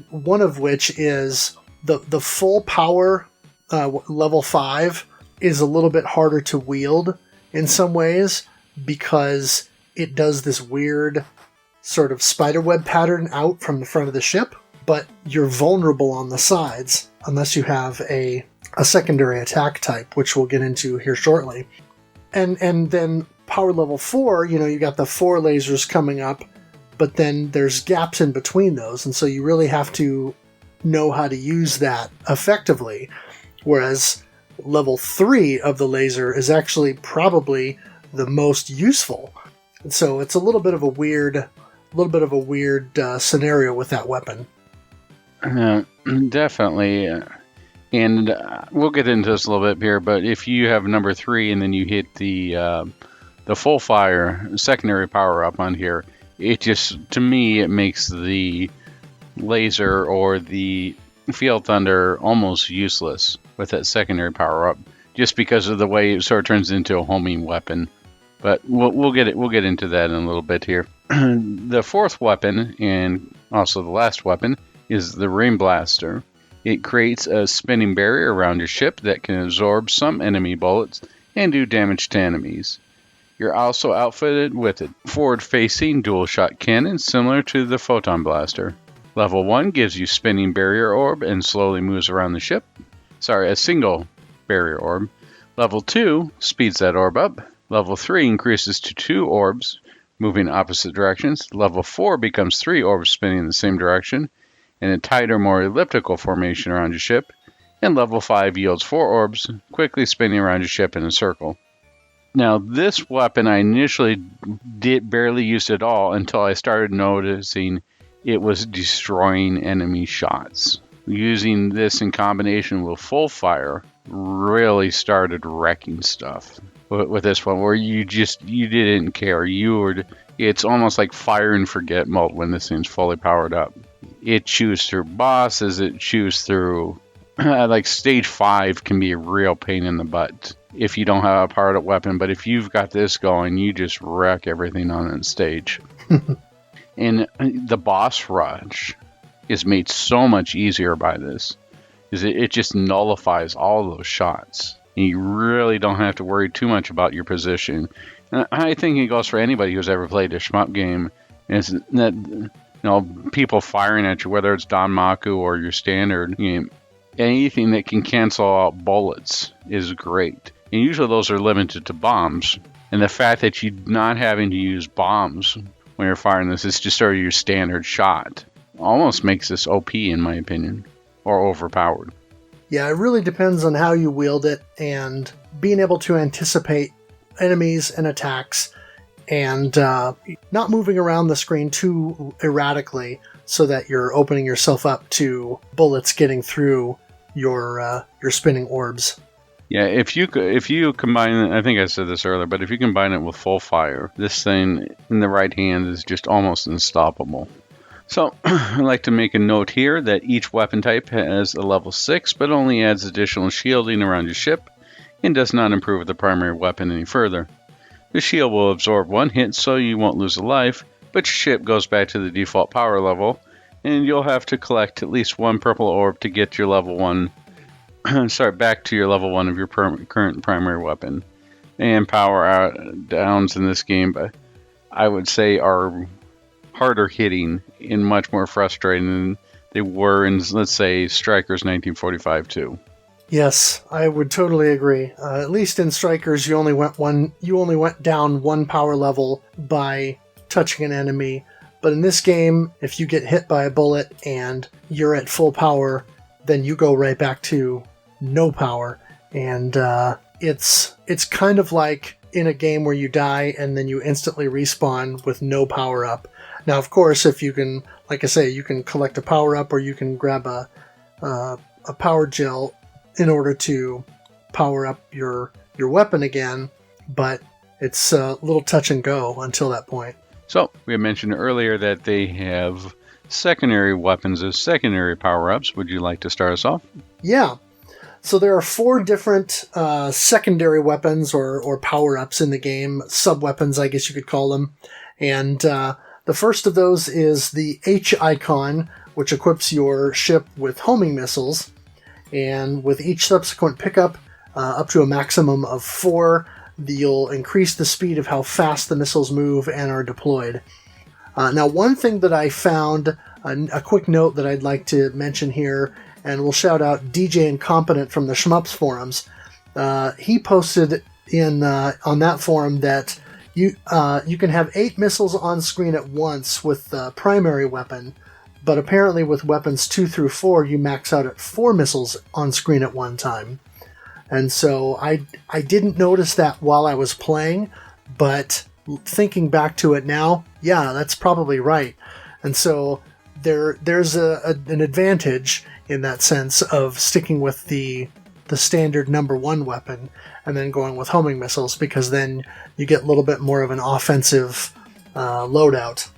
Speaker 1: One of which is the full power level 5 is a little bit harder to wield in some ways, because it does this weird sort of spiderweb pattern out from the front of the ship, but you're vulnerable on the sides unless you have a secondary attack type, which we'll get into here shortly. And then power level 4, you got the 4 lasers coming up, but then there's gaps in between those, and so you really have to know how to use that effectively. Whereas level 3 of the laser is actually probably the most useful. And so it's a little bit of a weird scenario with that weapon.
Speaker 2: Definitely. And we'll get into this a little bit here, but if you have number 3 and then you hit the full fire secondary power up on here, it just, to me, it makes the laser or the field thunder almost useless with that secondary power up, just because of the way it sort of turns into a homing weapon. But we'll get into that in a little bit here. The fourth weapon, and also the last weapon, is the Rain Blaster. It creates a spinning barrier around your ship that can absorb some enemy bullets and do damage to enemies. You're also outfitted with a forward-facing dual-shot cannon similar to the Photon Blaster. Level 1 gives you spinning barrier orb and slowly moves around the ship. A single barrier orb. Level 2 speeds that orb up. Level 3 increases to 2 orbs, moving opposite directions. Level 4 becomes 3 orbs spinning in the same direction, in a tighter, more elliptical formation around your ship. And level 5 yields 4 orbs, quickly spinning around your ship in a circle. Now, this weapon I initially barely used at all until I started noticing it was destroying enemy shots. Using this in combination with full fire really started wrecking stuff with this one, where you didn't care. It's almost like fire and forget mode when this thing's fully powered up. It chews through bosses, it chews through like stage 5 can be a real pain in the butt if you don't have a powered up weapon, but if you've got this going, you just wreck everything on that stage. And the boss rush is made so much easier by this, because it just nullifies all those shots. And you really don't have to worry too much about your position. And I think it goes for anybody who's ever played a shmup game, is that people firing at you, whether it's Danmaku or your standard game, anything that can cancel out bullets is great. And usually those are limited to bombs. And the fact that you're not having to use bombs when you're firing this, it's just sort of your standard shot, almost makes this OP in my opinion, or overpowered.
Speaker 1: Yeah, it really depends on how you wield it, and being able to anticipate enemies and attacks, and not moving around the screen too erratically so that you're opening yourself up to bullets getting through your spinning orbs.
Speaker 2: Yeah, if you combine it, I think I said this earlier, but if you combine it with full fire, this thing in the right hand is just almost unstoppable. So, I'd like to make a note here that each weapon type has a level 6, but only adds additional shielding around your ship, and does not improve the primary weapon any further. The shield will absorb 1 hit, so you won't lose a life, but your ship goes back to the default power level, and you'll have to collect at least 1 purple orb to get your level 1, back to your level 1 of your current primary weapon. And power downs in this game, I would say, are harder hitting and much more frustrating than they were in, let's say, Strikers 1945 2.
Speaker 1: Yes, I would totally agree. At least in Strikers, you only went down 1 power level by touching an enemy. But in this game, if you get hit by a bullet and you're at full power, then you go right back to no power. And it's kind of like in a game where you die and then you instantly respawn with no power up. Now, of course, if you can, like I say, you can collect a power up, or you can grab a power gel in order to power up your weapon again, but it's a little touch and go until that point.
Speaker 2: So, we mentioned earlier that they have secondary weapons as secondary power-ups. Would you like to start us off?
Speaker 1: Yeah. So there are 4 different secondary weapons or power-ups in the game, sub-weapons, I guess you could call them. And the first of those is the H icon, which equips your ship with homing missiles. And with each subsequent pickup, up to a maximum of 4, you'll increase the speed of how fast the missiles move and are deployed. Now, one thing that I found, a quick note that I'd like to mention here, and we'll shout out DJ Incompetent from the Shmups forums. He posted on that forum that you can have 8 missiles on screen at once with the primary weapon, but apparently with weapons 2 through 4, you max out at 4 missiles on screen at one time. And so I didn't notice that while I was playing, but thinking back to it now, yeah, that's probably right. And so there's an advantage in that sense of sticking with the standard number 1 weapon and then going with homing missiles, because then you get a little bit more of an offensive loadout.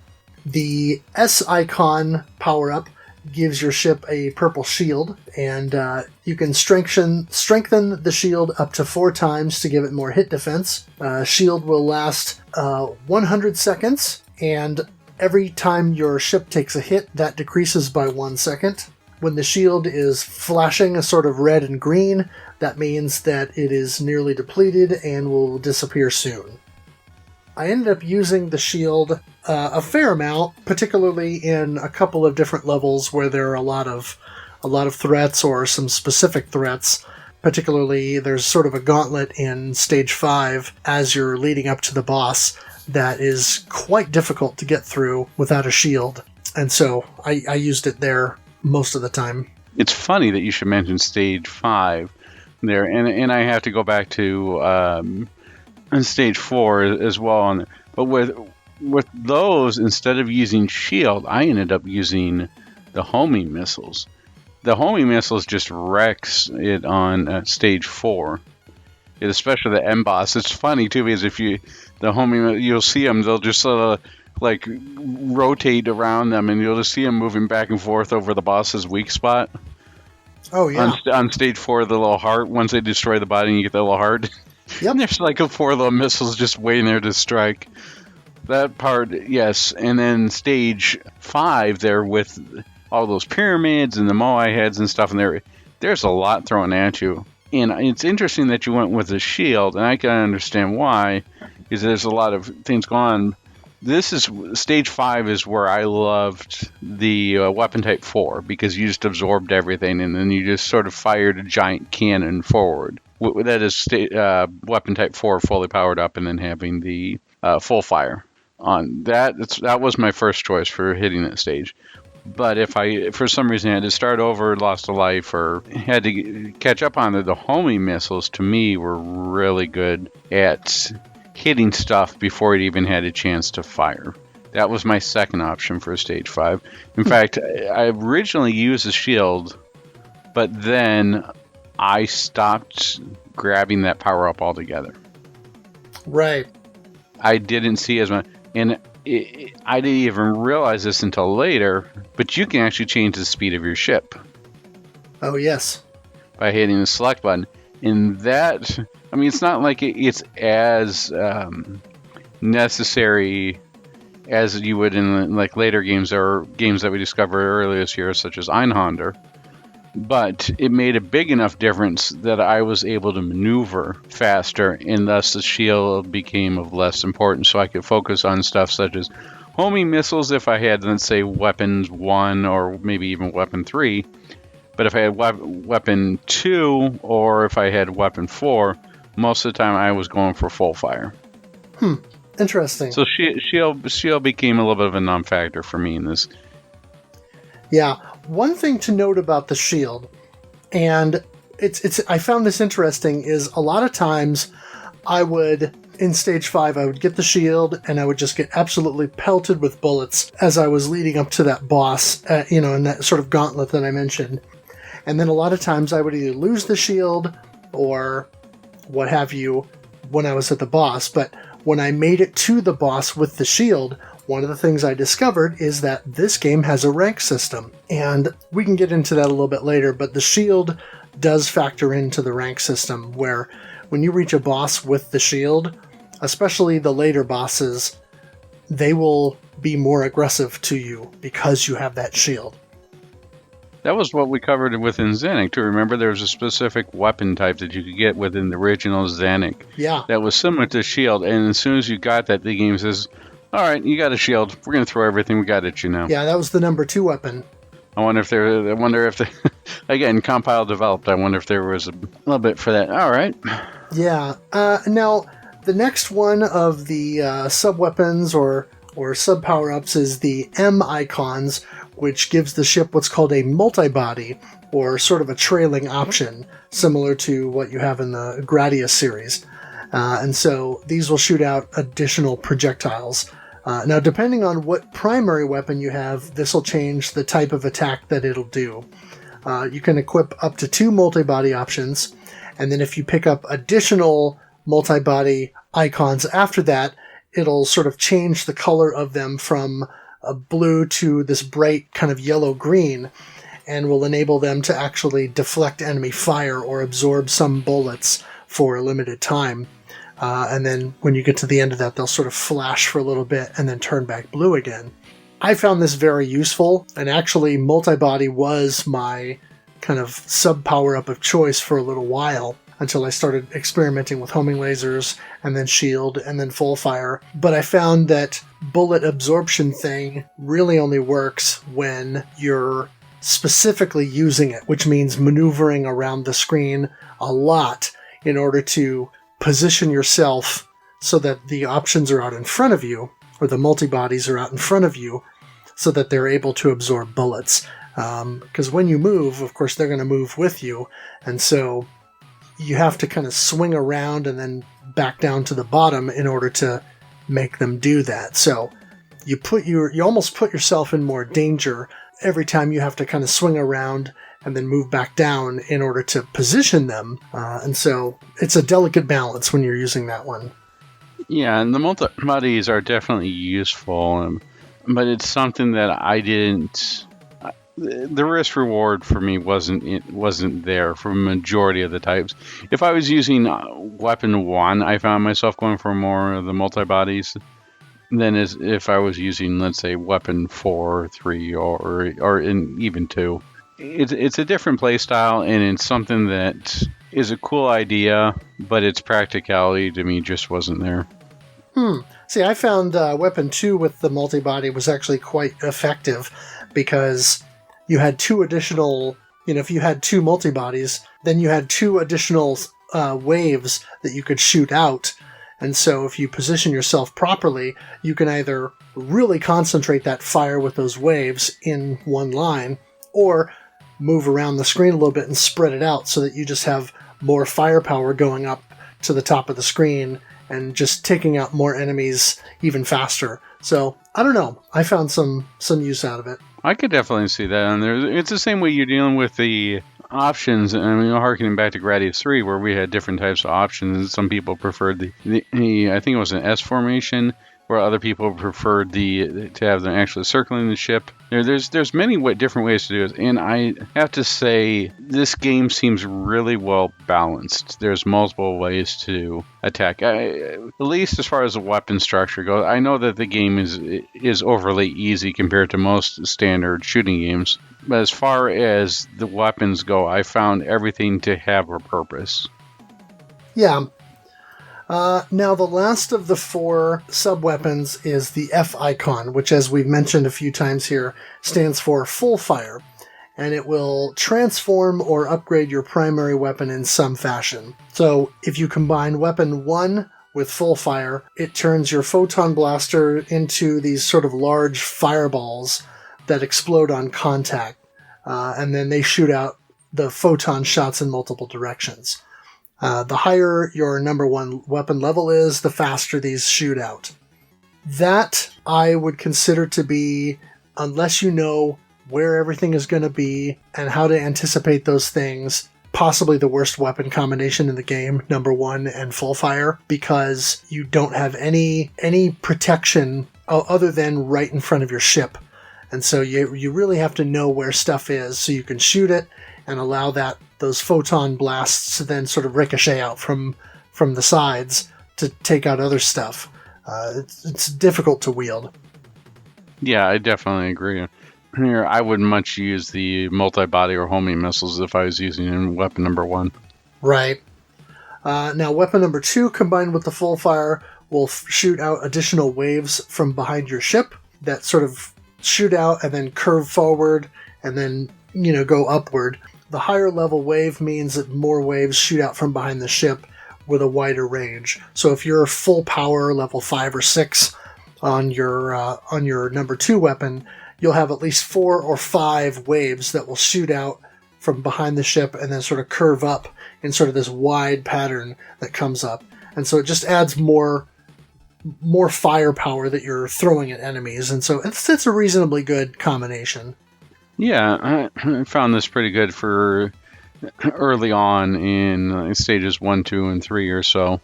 Speaker 1: The S icon power-up gives your ship a purple shield, and you can strengthen the shield up to 4 times to give it more hit defense. Shield will last 100 seconds, and every time your ship takes a hit, that decreases by 1 second. When the shield is flashing a sort of red and green, that means that it is nearly depleted and will disappear soon. I ended up using the shield a fair amount, particularly in a couple of different levels where there are a lot of threats or some specific threats. Particularly, there's sort of a gauntlet in Stage 5 as you're leading up to the boss that is quite difficult to get through without a shield. And so I used it there most of the time.
Speaker 2: It's funny that you should mention Stage 5 there, and I have to go back to Stage 4 as well. But with those, instead of using shield, I ended up using the homing missiles. The homing missiles just wrecks it on Stage 4. Especially the end boss. It's funny too, because if you'll see them, they'll just sort of like rotate around them, and you'll just see them moving back and forth over the boss's weak spot.
Speaker 1: Oh yeah.
Speaker 2: On Stage 4, the little heart. Once they destroy the body, and you get the little heart.
Speaker 1: Yep.
Speaker 2: And there's like 4 little missiles just waiting there to strike. That part, yes. And then Stage 5, there with all those pyramids and the Moai heads and stuff, and there's a lot thrown at you. And it's interesting that you went with the shield, and I can understand why, because there's a lot of things going on. Stage 5 is where I loved the weapon type 4, because you just absorbed everything, and then you just sort of fired a giant cannon forward. That is weapon type 4 fully powered up, and then having the full fire on that. That was my first choice for hitting that stage. But if I, for some reason, had to start over, lost a life, or had to catch up on it, the homing missiles, to me, were really good at hitting stuff before it even had a chance to fire. That was my second option for Stage 5. In fact, I originally used a shield, but then I stopped grabbing that power-up altogether.
Speaker 1: Right.
Speaker 2: I didn't see as much, and I didn't even realize this until later, but you can actually change the speed of your ship.
Speaker 1: Oh, yes.
Speaker 2: By hitting the select button. And that, I mean, it's not like it's as necessary as you would in like later games or games that we discovered earlier this year, such as Einhander. But it made a big enough difference that I was able to maneuver faster, and thus the shield became of less importance, so I could focus on stuff such as homing missiles if I had, let's say, weapons 1 or maybe even weapon 3. But if I had weapon 2 or if I had weapon 4, most of the time I was going for full fire.
Speaker 1: Interesting.
Speaker 2: So shield became a little bit of a non-factor for me in this.
Speaker 1: Yeah. One thing to note about the shield, and I found this interesting, is a lot of times I would, in Stage 5, I would get the shield and I would just get absolutely pelted with bullets as I was leading up to that boss, in that sort of gauntlet that I mentioned. And then a lot of times I would either lose the shield or what have you when I was at the boss. But when I made it to the boss with the shield, one of the things I discovered is that this game has a rank system. And we can get into that a little bit later, but the shield does factor into the rank system, where when you reach a boss with the shield, especially the later bosses, they will be more aggressive to you because you have that shield.
Speaker 2: That was what we covered within Xanic, too. Remember, there was a specific weapon type that you could get within the original Xanic.
Speaker 1: Yeah.
Speaker 2: That was similar to shield, and as soon as you got that, the game says, all right, you got a shield. We're going to throw everything we got at you now.
Speaker 1: Yeah, that was the number 2 weapon.
Speaker 2: I wonder if they again, Compile developed. I wonder if there was a little bit for that. All right.
Speaker 1: Yeah. Now, the next one of the sub-weapons or sub-power-ups is the M icons, which gives the ship what's called a multi-body, or sort of a trailing option, similar to what you have in the Gradius series. And so these will shoot out additional projectiles. Now, depending on what primary weapon you have, this will change the type of attack that it'll do. You can equip up to 2 multi-body options, and then if you pick up additional multi-body icons after that, it'll sort of change the color of them from a blue to this bright kind of yellow-green, and will enable them to actually deflect enemy fire or absorb some bullets for a limited time. And then when you get to the end of that, they'll sort of flash for a little bit and then turn back blue again. I found this very useful, and actually multi-body was my kind of sub-power-up of choice for a little while, until I started experimenting with homing lasers, and then shield, and then full fire. But I found that bullet absorption thing really only works when you're specifically using it, which means maneuvering around the screen a lot in order to position yourself so that the options are out in front of you, or the multi-bodies are out in front of you, so that they're able to absorb bullets. Because when you move, of course, they're going to move with you, and so you have to kind of swing around and then back down to the bottom in order to make them do that. So you almost put yourself in more danger every time you have to kind of swing around and then move back down in order to position them. And so it's a delicate balance when you're using that one.
Speaker 2: Yeah, and the multi-bodies are definitely useful, but it's something that I didn't... The risk reward for me wasn't there for a majority of the types. If I was using weapon 1, I found myself going for more of the multi-bodies than if I was using, let's say, weapon 4, 3, or even 2. It's a different play style, and it's something that is a cool idea, but its practicality to me just wasn't there.
Speaker 1: See, I found weapon 2 with the multi-body was actually quite effective, because you had 2 additional, if you had 2 multi-bodies, then you had 2 additional waves that you could shoot out. And so if you position yourself properly, you can either really concentrate that fire with those waves in one line, or move around the screen a little bit and spread it out so that you just have more firepower going up to the top of the screen and just taking out more enemies even faster. So, I don't know. I found some use out of it.
Speaker 2: I could definitely see that. And it's the same way you're dealing with the options. I mean, harkening back to Gradius 3, where we had different types of options. Some people preferred the I think it was an S formation, where other people preferred to have them actually circling the ship. There's many different ways to do it, and I have to say this game seems really well balanced. There's multiple ways to attack. At least as far as the weapon structure goes, I know that the game is overly easy compared to most standard shooting games, but as far as the weapons go, I found everything to have a purpose.
Speaker 1: Yeah. Now, the last of the 4 sub-weapons is the F icon, which, as we've mentioned a few times here, stands for full fire, and it will transform or upgrade your primary weapon in some fashion. So, if you combine weapon 1 with full fire, it turns your photon blaster into these sort of large fireballs that explode on contact, and then they shoot out the photon shots in multiple directions. The higher your number 1 weapon level is, the faster these shoot out. That I would consider to be, unless you know where everything is going to be and how to anticipate those things. Possibly the worst weapon combination in the game, number 1 and full fire, because you don't have any protection other than right in front of your ship. And so you really have to know where stuff is so you can shoot it and allow those photon blasts to then sort of ricochet out from the sides to take out other stuff. It's difficult to wield.
Speaker 2: Yeah, I definitely agree. Here, I would much use the multi-body or homing missiles if I was using weapon number 1.
Speaker 1: Right. Now, weapon number 2 combined with the full fire will shoot out additional waves from behind your ship that sort of shoot out and then curve forward and then, go upward. The higher level wave means that more waves shoot out from behind the ship with a wider range. So if you're full power, level 5 or 6 on your number 2 weapon, you'll have at least 4 or 5 waves that will shoot out from behind the ship and then sort of curve up in sort of this wide pattern that comes up. And so it just adds more firepower that you're throwing at enemies. And so it's a reasonably good combination.
Speaker 2: Yeah, I found this pretty good for early on in stages 1, 2, and 3 or so.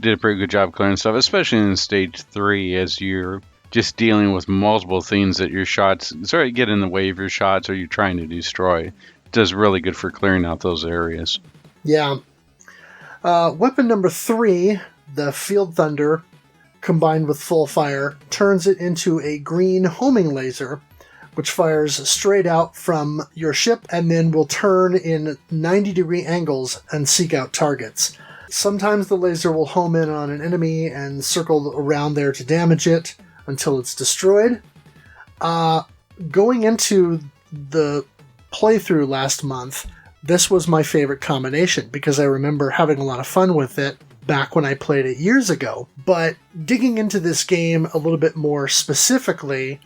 Speaker 2: Did a pretty good job clearing stuff, especially in stage 3 as you're just dealing with multiple things that your shots sort of get in the way of your shots or you're trying to destroy. It does really good for clearing out those areas.
Speaker 1: Yeah. Weapon number 3, the Field Thunder, combined with full fire, turns it into a green homing laser, which fires straight out from your ship and then will turn in 90-degree angles and seek out targets. Sometimes the laser will home in on an enemy and circle around there to damage it until it's destroyed. Going into the playthrough last month, this was my favorite combination because I remember having a lot of fun with it back when I played it years ago. But digging into this game a little bit more specifically,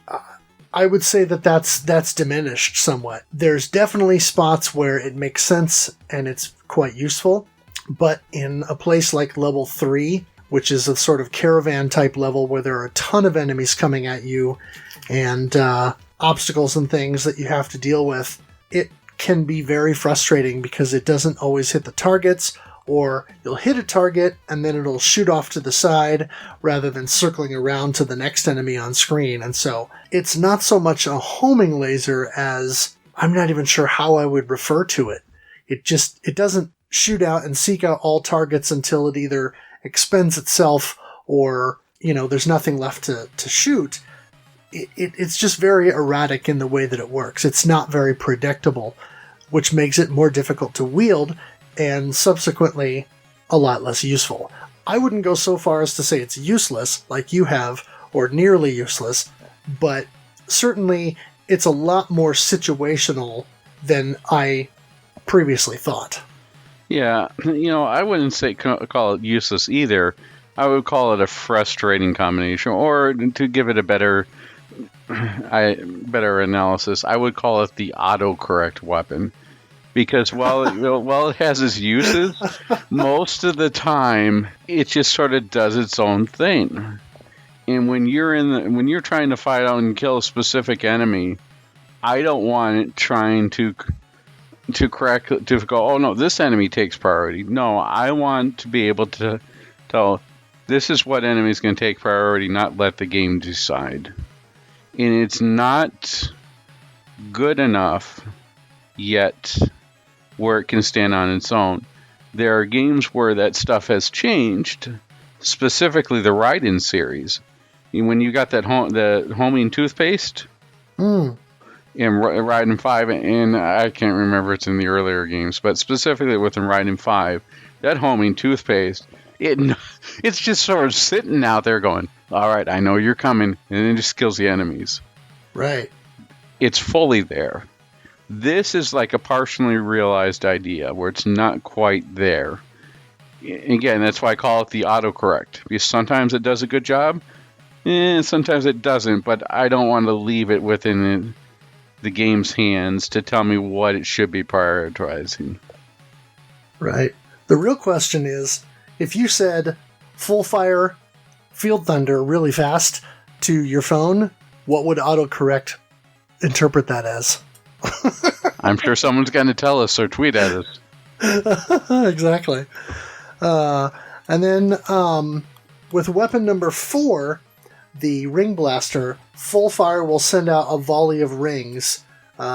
Speaker 1: I would say that's diminished somewhat. There's definitely spots where it makes sense and it's quite useful, but in a place like level 3, which is a sort of caravan type level where there are a ton of enemies coming at you and obstacles and things that you have to deal with, it can be very frustrating because it doesn't always hit the targets, or you'll hit a target and then it'll shoot off to the side rather than circling around to the next enemy on screen. And so it's not so much a homing laser as, I'm not even sure how I would refer to it. It doesn't shoot out and seek out all targets until it either expends itself or, there's nothing left to shoot. It's just very erratic in the way that it works. It's not very predictable, which makes it more difficult to wield and subsequently a lot less useful. I wouldn't go so far as to say it's useless, like you have, or nearly useless, but certainly it's a lot more situational than I previously thought.
Speaker 2: Yeah, I wouldn't say call it useless either. I would call it a frustrating combination, or to give it a better analysis, I would call it the autocorrect weapon. Because while it has its uses, most of the time it just sort of does its own thing. And when you're trying to fight out and kill a specific enemy, I don't want it trying to go, oh no, this enemy takes priority. No, I want to be able to tell this is what enemy is going to take priority, not let the game decide. And it's not good enough yet where it can stand on its own. There are games where that stuff has changed, specifically the Raiden series. When you got that the homing toothpaste in Raiden 5, and I can't remember it's in the earlier games, but specifically within Raiden 5, that homing toothpaste, it's just sort of sitting out there going, all right, I know you're coming, and it just kills the enemies.
Speaker 1: Right.
Speaker 2: It's fully there. This is like a partially realized idea where it's not quite there. Again, that's why I call it the autocorrect. Because sometimes it does a good job, and sometimes it doesn't, but I don't want to leave it within the game's hands to tell me what it should be prioritizing.
Speaker 1: Right. The real question is, if you said full fire Field Thunder really fast to your phone, what would autocorrect interpret that as.
Speaker 2: I'm sure someone's going to tell us or tweet at us.
Speaker 1: Exactly. And then with weapon number 4, the Ring Blaster, full fire will send out a volley of rings,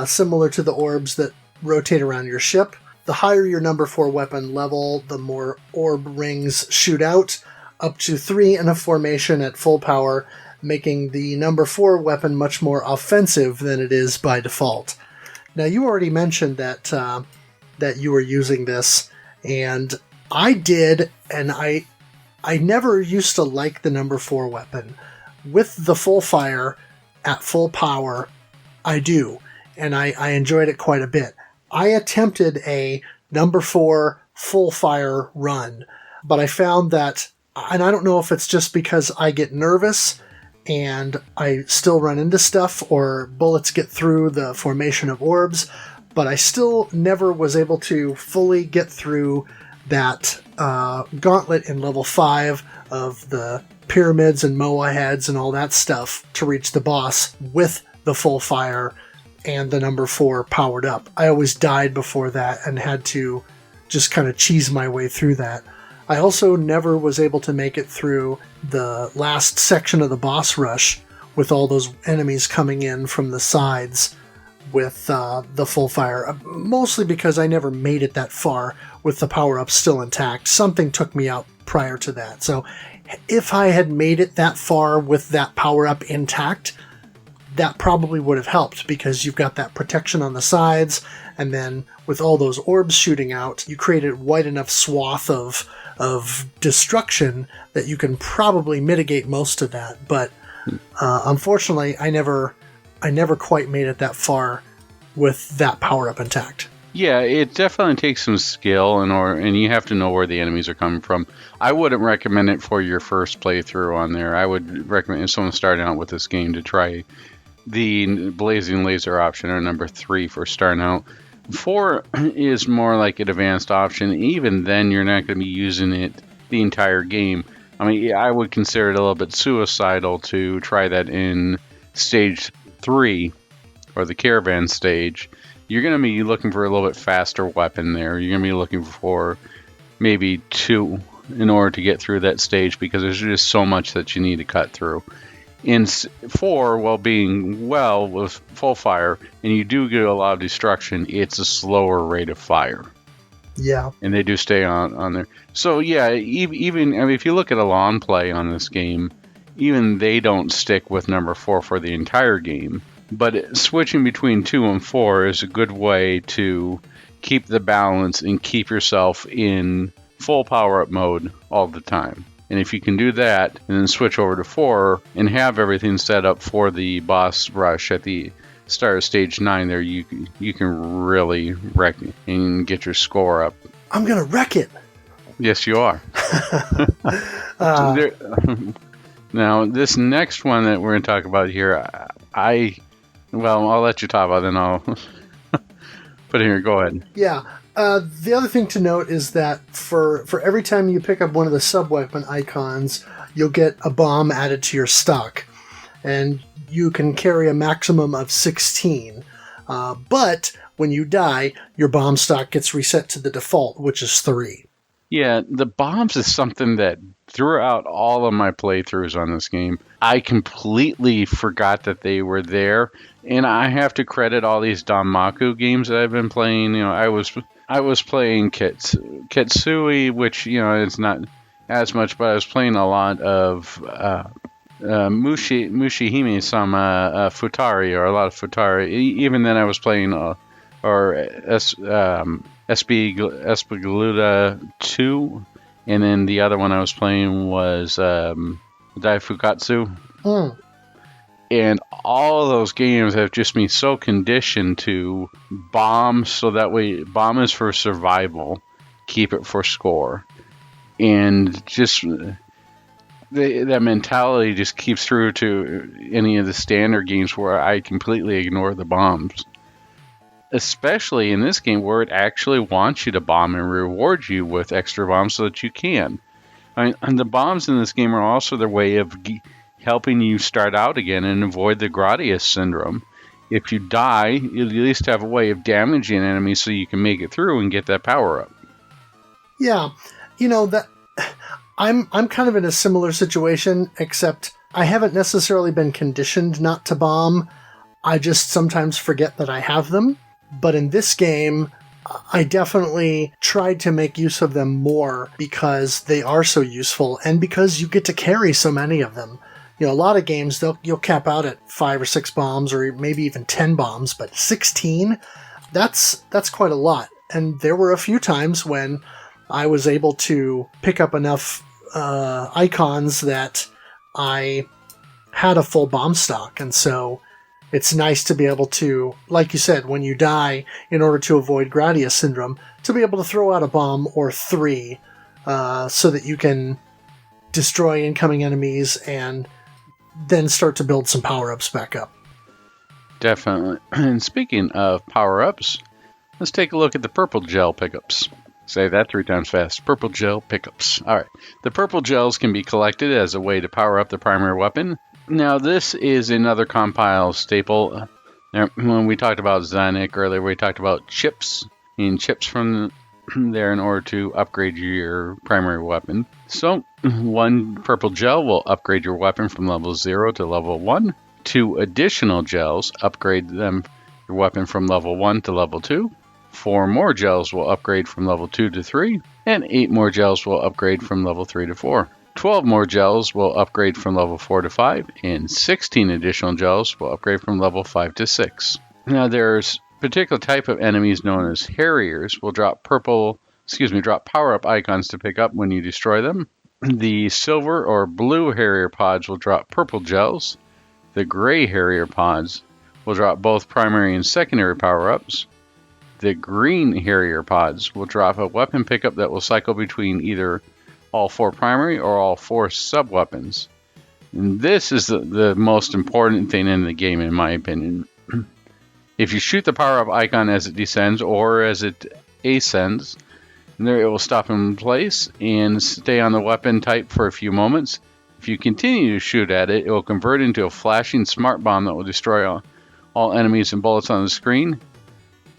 Speaker 1: similar to the orbs that rotate around your ship. The higher your number 4 weapon level, the more orb rings shoot out, up to 3 in a formation at full power, making the number 4 weapon much more offensive than it is by default. Now, you already mentioned that that you were using this, and I did, and I never used to like the number 4 weapon. With the full fire at full power, I do, and I enjoyed it quite a bit. I attempted a number 4 full fire run, but I found that, and I don't know if it's just because I get nervous and I still run into stuff or bullets get through the formation of orbs, but I still never was able to fully get through that gauntlet in level 5 of the pyramids and Moa heads and all that stuff to reach the boss with the full fire and the number 4 powered up. I always died before that and had to just kind of cheese my way through that. I also never was able to make it through the last section of the boss rush with all those enemies coming in from the sides with the full fire, mostly because I never made it that far with the power-up still intact. Something took me out prior to that. So if I had made it that far with that power-up intact, that probably would have helped, because you've got that protection on the sides, and then with all those orbs shooting out, you created a wide enough swath of destruction that you can probably mitigate most of that. But unfortunately, I never quite made it that far with that power-up intact.
Speaker 2: Yeah, it definitely takes some skill, and you have to know where the enemies are coming from. I wouldn't recommend it for your first playthrough on there. I would recommend if someone starting out with this game to try the Blazing Laser option, or number 3 for starting out. 4 is more like an advanced option. Even then, you're not going to be using it the entire game. I mean, I would consider it a little bit suicidal to try that in stage 3, or the caravan stage. You're going to be looking for a little bit faster weapon there. You're going to be looking for maybe 2 in order to get through that stage, because there's just so much that you need to cut through. In 4, while being with full fire, and you do get a lot of destruction, it's a slower rate of fire.
Speaker 1: Yeah.
Speaker 2: And they do stay on there. So yeah, even if you look at a long play on this game, even they don't stick with number 4 for the entire game. But switching between 2 and 4 is a good way to keep the balance and keep yourself in full power-up mode all the time. And if you can do that, and then switch over to 4 and have everything set up for the boss rush at the start of stage 9 there, you can really wreck it and get your score up.
Speaker 1: I'm going to wreck it!
Speaker 2: Yes, you are. Now, this next one that we're going to talk about here, I'll let you talk about it, then I'll put it here. Go ahead.
Speaker 1: Yeah. The other thing to note is that for every time you pick up one of the sub-weapon icons, you'll get a bomb added to your stock. And you can carry a maximum of 16. But when you die, your bomb stock gets reset to the default, which is 3.
Speaker 2: Yeah, the bombs is something that throughout all of my playthroughs on this game, I completely forgot that they were there. And I have to credit all these Danmaku games that I've been playing. You know, I was playing Ketsui, which, it's not as much, but I was playing a lot of Mushihime-sama Futari, or a lot of Futari. Even then I was playing Espigluda 2, and then the other one I was playing was Daifukatsu. And all of those games have just been so conditioned to bomb, so that way bomb is for survival, keep it for score. And just that mentality just keeps through to any of the standard games where I completely ignore the bombs. Especially in this game where it actually wants you to bomb and rewards you with extra bombs so that you can. And the bombs in this game are also their way of helping you start out again and avoid the Gradius syndrome. if you die, you at least have a way of damaging enemies so you can make it through and get that power up.
Speaker 1: Yeah, that I'm kind of in a similar situation, except I haven't necessarily been conditioned not to bomb. I just sometimes forget that I have them. But in this game, I definitely tried to make use of them more because they are so useful and because you get to carry so many of them. A lot of games, you'll cap out at 5 or 6 bombs or maybe even 10 bombs, but 16, that's quite a lot. And there were a few times when I was able to pick up enough icons that I had a full bomb stock. And so it's nice to be able to, like you said, when you die, in order to avoid Gradius syndrome, to be able to throw out a bomb or 3 so that you can destroy incoming enemies and then start to build some power-ups back up.
Speaker 2: Definitely. And speaking of power-ups, let's take a look at the purple gel pickups. Say that 3 times fast. Purple gel pickups. All right. The purple gels can be collected as a way to power up the primary weapon. Now, this is another compile staple. When we talked about Zanuck earlier, we talked about chips. And chips from there in order to upgrade your primary weapon. So, 1 purple gel will upgrade your weapon from level 0 to level 1. 2 additional gels upgrade your weapon from level 1 to level 2. 4 more gels will upgrade from level 2 to 3. And 8 more gels will upgrade from level 3 to 4. 12 more gels will upgrade from level 4 to 5. And 16 additional gels will upgrade from level 5 to 6. Now, there's particular type of enemies known as Harriers will drop power-up icons to pick up when you destroy them. The silver or blue Harrier pods will drop purple gels. The gray Harrier pods will drop both primary and secondary power-ups. The green Harrier pods will drop a weapon pickup that will cycle between either all 4 primary or all 4 sub-weapons. And this is the most important thing in the game, in my opinion. If you shoot the power-up icon as it descends or as it ascends, there it will stop in place and stay on the weapon type for a few moments. If you continue to shoot at it, it will convert into a flashing smart bomb that will destroy all enemies and bullets on the screen.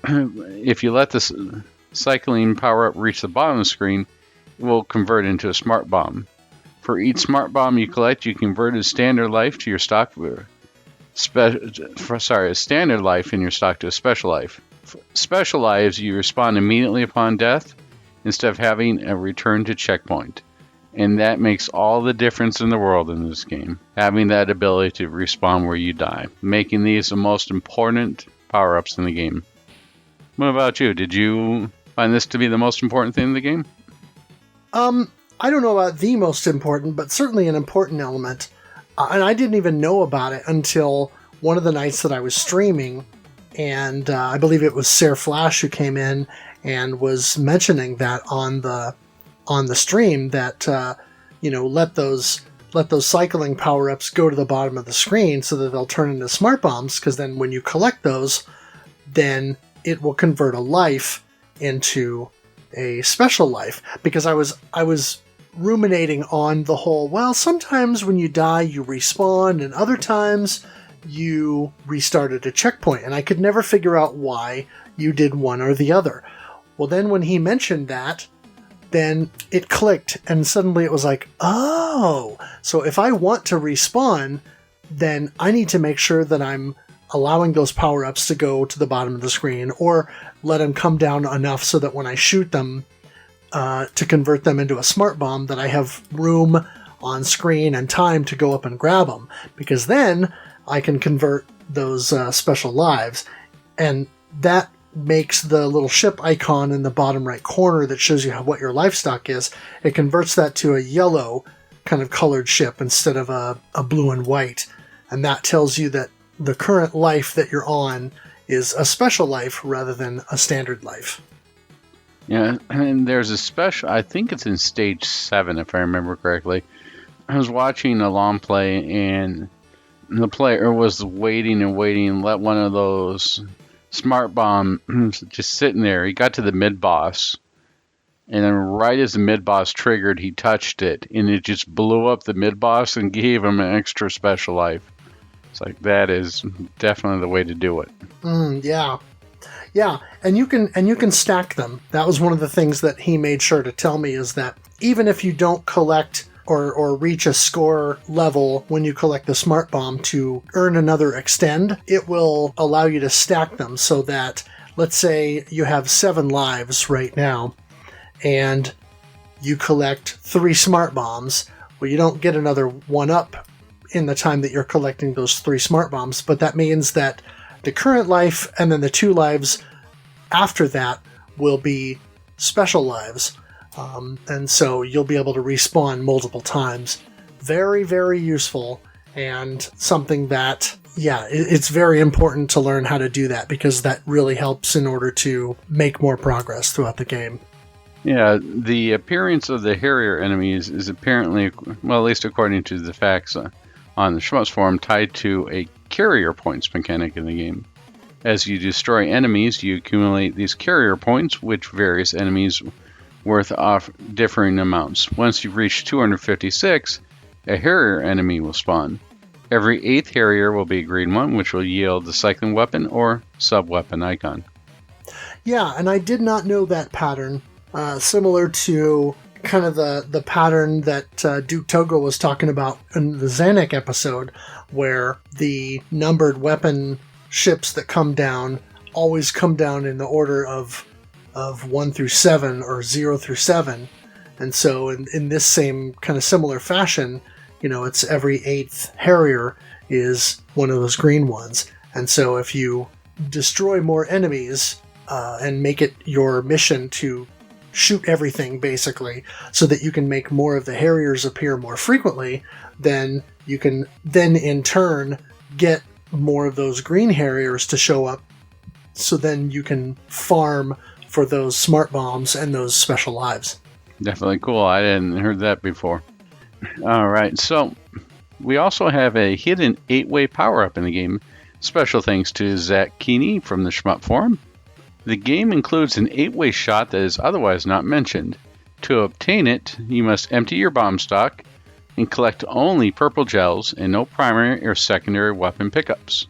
Speaker 2: If you let the cycling power-up reach the bottom of the screen, it will convert into a smart bomb. For each smart bomb you collect, you convert a standard life to your stock. A standard life in your stock to a special life. Special lives, you respawn immediately upon death instead of having a return to checkpoint. And that makes all the difference in the world in this game, having that ability to respawn where you die, making these the most important power-ups in the game. What about you? Did you find this to be the most important thing in the game?
Speaker 1: I don't know about the most important, but certainly an important element. And I didn't even know about it until one of the nights that I was streaming, and I believe it was Sarah Flash who came in and was mentioning that on the stream that let those cycling power-ups go to the bottom of the screen so that they'll turn into smart bombs, because then when you collect those, then it will convert a life into a special life. Because I was ruminating on the whole, well, sometimes when you die you respawn and other times you restart at a checkpoint, and I could never figure out why you did one or the other. Well, then when he mentioned that, then it clicked, and suddenly it was like, oh, so if I want to respawn, then I need to make sure that I'm allowing those power-ups to go to the bottom of the screen, or let them come down enough so that when I shoot them to convert them into a smart bomb, that I have room on screen and time to go up and grab them, because then I can convert those special lives. And that makes the little ship icon in the bottom right corner that shows you what your life stock is, it converts that to a yellow kind of colored ship instead of a blue and white. And that tells you that the current life that you're on is a special life rather than a standard life.
Speaker 2: Yeah, and there's a special, I think it's in stage 7 if I remember correctly. I was watching a long play and the player was waiting and waiting, let one of those smart bombs just sitting there. He got to the mid-boss, and then right as the mid-boss triggered, he touched it, and it just blew up the mid-boss and gave him an extra special life. It's like that is definitely the way to do it.
Speaker 1: Yeah, and you can stack them. That was one of the things that he made sure to tell me, is that even if you don't collect or reach a score level when you collect the smart bomb to earn another extend, it will allow you to stack them so that, let's say you have 7 lives right now, and you collect 3 smart bombs. Well, you don't get another 1-up in the time that you're collecting those 3 smart bombs, but that means that the current life and then the 2 lives after that will be special lives. And so you'll be able to respawn multiple times. Very, very useful, and something that, it's very important to learn how to do that, because that really helps in order to make more progress throughout the game.
Speaker 2: Yeah, the appearance of the Harrier enemies is apparently, well, at least according to the facts on the Shmups forum, tied to a carrier points mechanic in the game. As you destroy enemies, you accumulate these carrier points, which various enemies worth off differing amounts. Once you've reached 256, a Harrier enemy will spawn. Every 8th Harrier will be a green one, which will yield the cycling weapon or sub-weapon icon.
Speaker 1: Yeah, and I did not know that pattern. Similar to kind of the pattern that Duke Togo was talking about in the Zanuck episode, where the numbered weapon ships that come down always come down in the order of 1 through 7 or 0 through 7. And so in this same kind of similar fashion, it's every 8th Harrier is one of those green ones. And so if you destroy more enemies and make it your mission to shoot everything, basically, so that you can make more of the Harriers appear more frequently, then you can then in turn get more of those green Harriers to show up, so then you can farm for those smart bombs and those special lives.
Speaker 2: Definitely cool. I hadn't heard that before. All right, so we also have a hidden 8-way power-up in the game. Special thanks to Zach Keeney from the Shmup forum. The game includes an 8-way shot that is otherwise not mentioned. To obtain it, you must empty your bomb stock and collect only purple gels and no primary or secondary weapon pickups.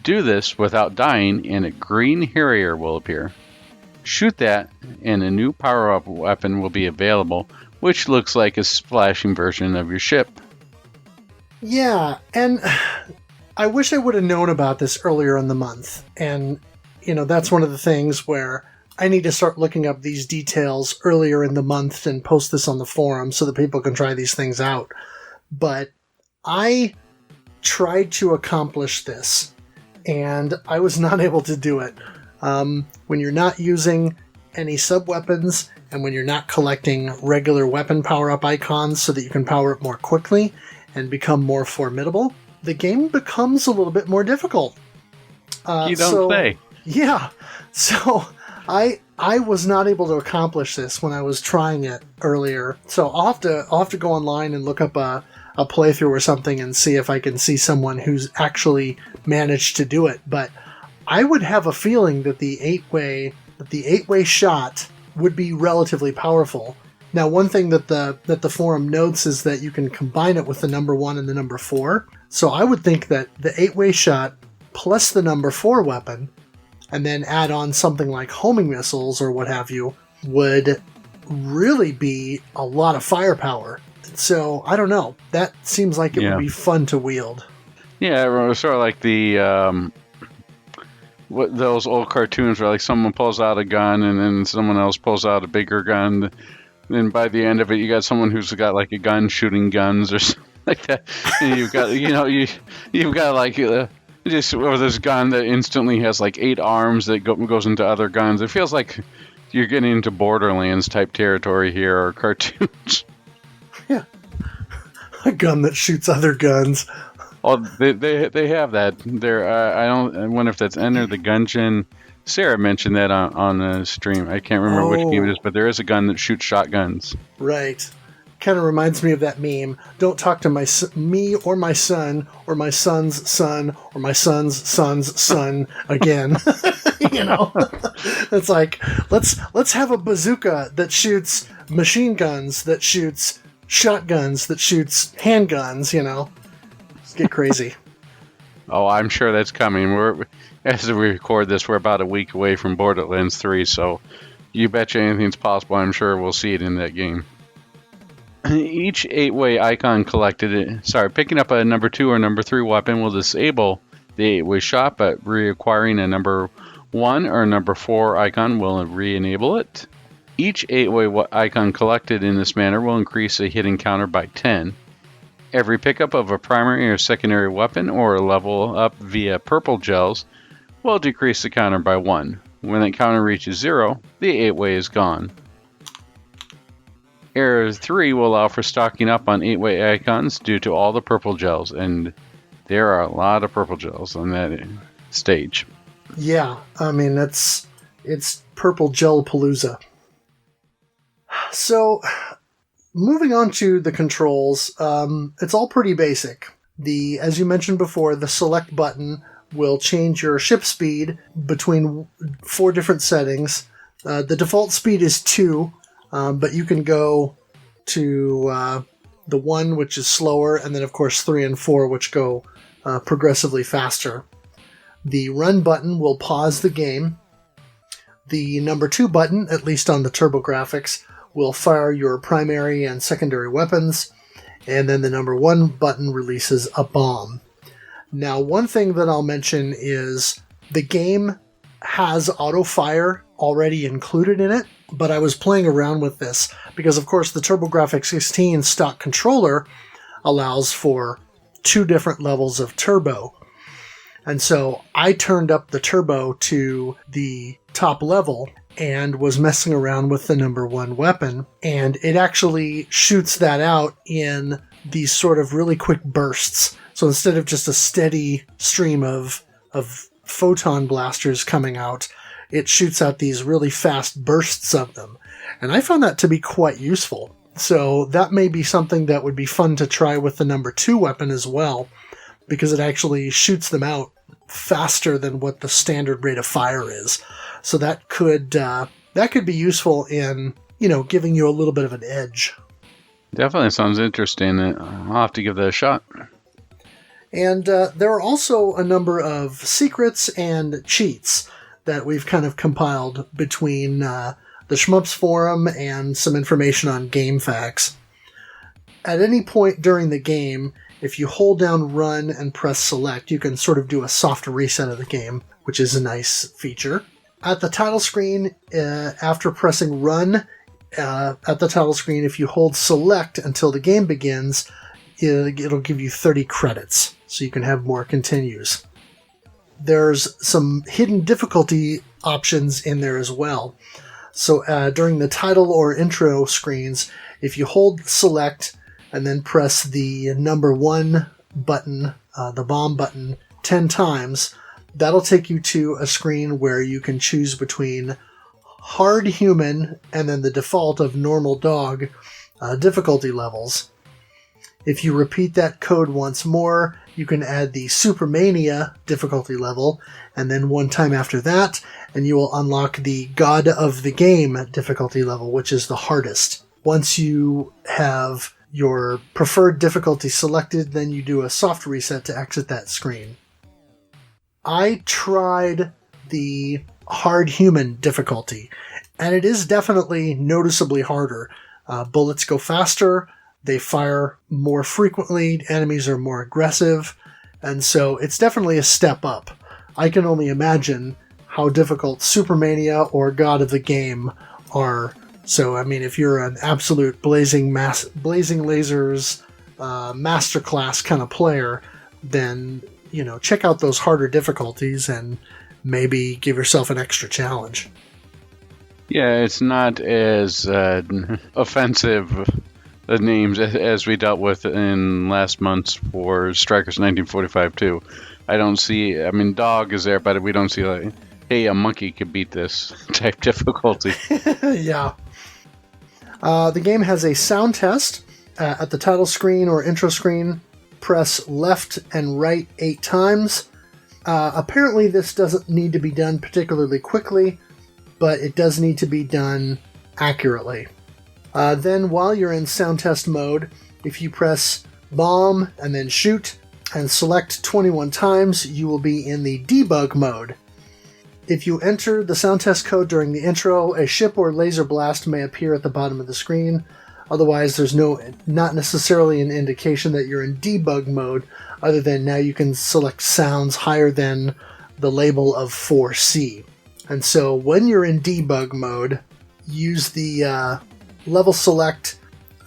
Speaker 2: Do this without dying and a green Harrier will appear. Shoot that and a new power-up weapon will be available, which looks like a splashing version of your ship.
Speaker 1: Yeah, and I wish I would have known about this earlier in the month, and that's one of the things where I need to start looking up these details earlier in the month and post this on the forum so that people can try these things out. But I tried to accomplish this, and I was not able to do it. When you're not using any sub-weapons, and when you're not collecting regular weapon power-up icons so that you can power up more quickly and become more formidable, the game becomes a little bit more difficult.
Speaker 2: You don't say.
Speaker 1: Yeah, so I was not able to accomplish this when I was trying it earlier. So I'll have to go online and look up a playthrough or something and see if I can see someone who's actually managed to do it. But I would have a feeling that the 8-way shot would be relatively powerful. Now, one thing that the forum notes is that you can combine it with the number 1 and the number 4. So I would think that the 8-way shot plus the number 4 weapon, and then add on something like homing missiles or what have you, would really be a lot of firepower. So, I don't know. That seems like it would be fun to wield.
Speaker 2: Yeah, it was sort of like the those old cartoons where like someone pulls out a gun and then someone else pulls out a bigger gun. Then by the end of it, you got someone who's got like a gun shooting guns or something like that. And you've got you've got like just this gun that instantly has like 8 arms that goes into other guns. It feels like you're getting into Borderlands type territory here, or cartoons.
Speaker 1: Yeah, a gun that shoots other guns.
Speaker 2: Oh, they have that. I wonder if that's Enter the Gungeon. Sarah mentioned that on the stream. I can't remember which game it is, but there is a gun that shoots shotguns.
Speaker 1: Right. Kind of reminds me of that meme. Don't talk to me or my son or my son's son or my son's son's son again. It's like let's have a bazooka that shoots machine guns, that shoots shotguns, that shoots handguns. Let's get crazy.
Speaker 2: Oh, I'm sure that's coming. As we record this, we're about a week away from Borderlands 3, so you betcha anything's possible. I'm sure we'll see it in that game. Each 8-way icon collected, picking up a number 2 or number 3 weapon will disable the 8-way shot, but reacquiring a number 1 or number 4 icon will re-enable it. Each 8-way icon collected in this manner will increase a hit counter by 10. Every pickup of a primary or secondary weapon or a level up via purple gels will decrease the counter by 1. When that counter reaches 0, the 8-way is gone. Error 3 will allow for stocking up on 8-way icons due to all the purple gels, and there are a lot of purple gels on that stage.
Speaker 1: Yeah, I mean, it's purple gel palooza. So, moving on to the controls, it's all pretty basic. As you mentioned before, the select button will change your ship speed between 4 different settings. The default speed is 2, but you can go to the 1, which is slower, and then, of course, 3 and 4, which go progressively faster. The run button will pause the game. The number 2 button, at least on the TurboGrafx, will fire your primary and secondary weapons, and then the number 1 button releases a bomb. Now, one thing that I'll mention is the game has auto-fire already included in it, but I was playing around with this because, of course, the TurboGrafx 16 stock controller allows for 2 different levels of turbo. And so I turned up the turbo to the top level and was messing around with the number 1 weapon, and it actually shoots that out in these sort of really quick bursts. So instead of just a steady stream of photon blasters coming out, it shoots out these really fast bursts of them. And I found that to be quite useful. So that may be something that would be fun to try with the number 2 weapon as well, because it actually shoots them out faster than what the standard rate of fire is. So that could be useful in, giving you a little bit of an edge.
Speaker 2: Definitely sounds interesting. I'll have to give that a shot.
Speaker 1: And there are also a number of secrets and cheats that we've kind of compiled between the Shmups forum and some information on GameFAQs. At any point during the game, if you hold down run and press select, you can sort of do a soft reset of the game, which is a nice feature. At the title screen, after pressing run at the title screen, if you hold select until the game begins, it'll give you 30 credits, so you can have more continues. There's some hidden difficulty options in there as well. So during the title or intro screens, if you hold select and then press the number 1 button, the bomb button, 10 times, that'll take you to a screen where you can choose between hard human and then the default of normal dog difficulty levels. If you repeat that code once more, you can add the Supermania difficulty level, and then one time after that, and you will unlock the God of the Game difficulty level, which is the hardest. Once you have your preferred difficulty selected, then you do a soft reset to exit that screen. I tried the hard human difficulty, and it is definitely noticeably harder. Bullets go faster, they fire more frequently, enemies are more aggressive, and so it's definitely a step up. I can only imagine how difficult Supermania or God of the Game are. So, I mean, if you're an absolute Blazing Lazers masterclass kind of player, then, check out those harder difficulties and maybe give yourself an extra challenge.
Speaker 2: Yeah, it's not as offensive names as we dealt with in last month's for Strikers 1945 too. Dog is there, but we don't see like, hey, a monkey could beat this type difficulty.
Speaker 1: Yeah. The game has a sound test. At the title screen or intro screen, press left and right 8 times. Apparently this doesn't need to be done particularly quickly, but it does need to be done accurately. Then while you're in sound test mode, if you press bomb and then shoot, and select 21 times, you will be in the debug mode. If you enter the sound test code during the intro, a ship or laser blast may appear at the bottom of the screen. Otherwise, there's not necessarily an indication that you're in debug mode, other than now you can select sounds higher than the label of 4C. And so when you're in debug mode, use the level select,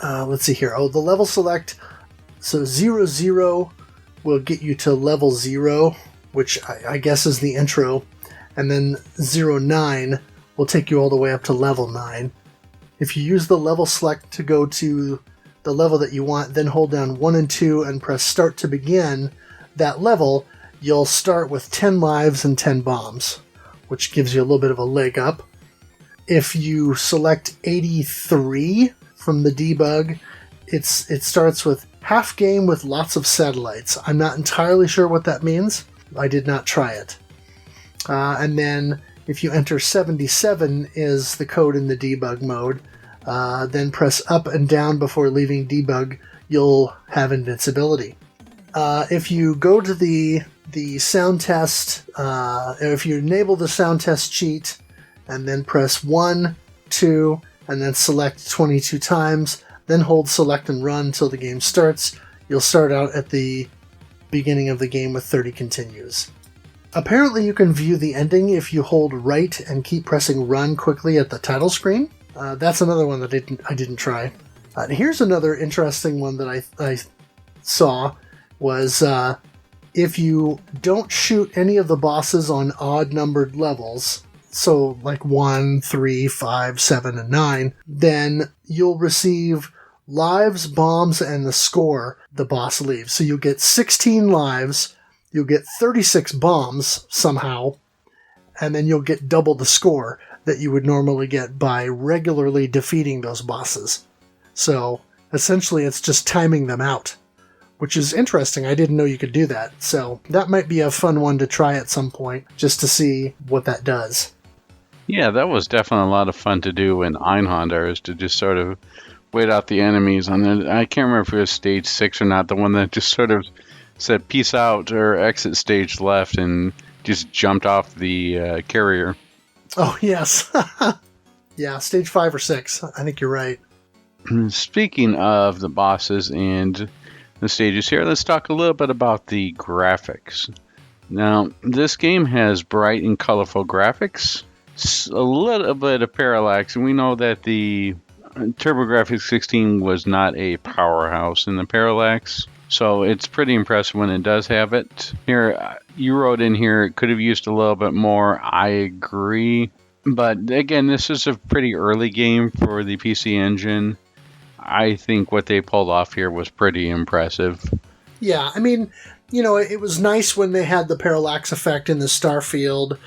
Speaker 1: let's see here, the level select, so 00 will get you to level 0, which I guess is the intro, and then 09 will take you all the way up to level 9. If you use the level select to go to the level that you want, then hold down 1 and 2 and press start to begin that level, you'll start with 10 lives and 10 bombs, which gives you a little bit of a leg up. If you select 83 from the debug, it starts with half game with lots of satellites. I'm not entirely sure what that means. I did not try it. And then if you enter 77 is the code in the debug mode, then press up and down before leaving debug, you'll have invincibility. If you go to the sound test, if you enable the sound test cheat, and then press 1, 2, and then select 22 times, then hold select and run until the game starts, you'll start out at the beginning of the game with 30 continues. Apparently you can view the ending if you hold right and keep pressing run quickly at the title screen. That's another one that I didn't try. Here's another interesting one that I saw was if you don't shoot any of the bosses on odd numbered levels, so like 1, 3, 5, 7, and 9, then you'll receive lives, bombs, and the score the boss leaves. So you'll get 16 lives, you'll get 36 bombs somehow, and then you'll get double the score that you would normally get by regularly defeating those bosses. So essentially it's just timing them out, which is interesting. I didn't know you could do that. So that might be a fun one to try at some point, just to see what that does.
Speaker 2: Yeah, that was definitely a lot of fun to do in Einhander, is to just sort of wait out the enemies. I can't remember if it was stage 6 or not, the one that just sort of said peace out or exit stage left and just jumped off the carrier.
Speaker 1: Oh, yes. Yeah, stage 5 or 6. I think you're right.
Speaker 2: Speaking of the bosses and the stages here, let's talk a little bit about the graphics. Now, this game has bright and colorful graphics, a little bit of parallax, and we know that the TurboGrafx 16 was not a powerhouse in the parallax, so it's pretty impressive when it does have it. Here, you wrote in here it could have used a little bit more. I agree, but again, this is a pretty early game for the PC Engine. I think what they pulled off here was pretty impressive.
Speaker 1: Yeah, I mean, it was nice when they had the parallax effect in the star field,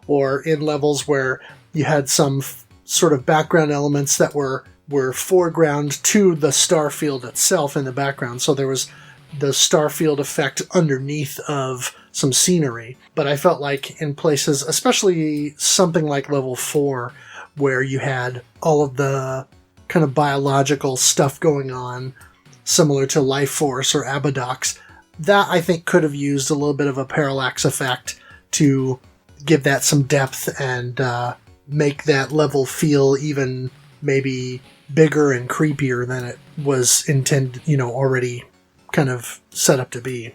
Speaker 1: or in levels where you had some sort of background elements that were foreground to the star field itself in the background. So there was the star field effect underneath of some scenery. But I felt like in places, especially something like level 4, where you had all of the kind of biological stuff going on, similar to Life Force or Abadox, that I think could have used a little bit of a parallax effect to give that some depth and make that level feel even maybe bigger and creepier than it was intended, already kind of set up to be.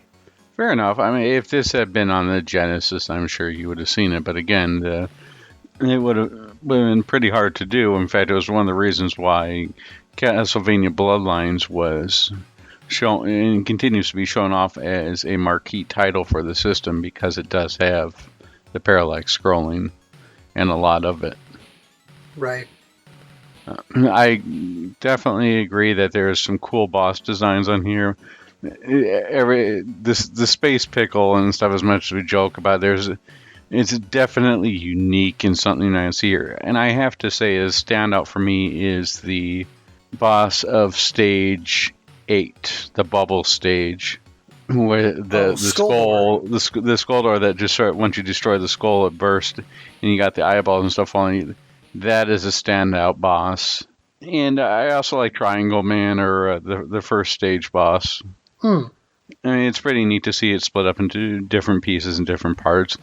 Speaker 2: Fair enough. I mean, if this had been on the Genesis, I'm sure you would have seen it. But again, it would have been pretty hard to do. In fact, it was one of the reasons why Castlevania Bloodlines was shown and continues to be shown off as a marquee title for the system, because it does have the parallax scrolling and a lot of it.
Speaker 1: Right.
Speaker 2: I definitely agree that there's some cool boss designs on here. The space pickle and stuff, as much as we joke about, it's definitely unique and something I see here. And I have to say, a standout for me is the boss of stage 8, the bubble stage, where the skull door that just once you destroy the skull, it bursts, and you got the eyeballs and stuff falling. That is a standout boss. And I also like Triangle Man, or the first stage boss. I mean, it's pretty neat to see it split up into different pieces and different parts.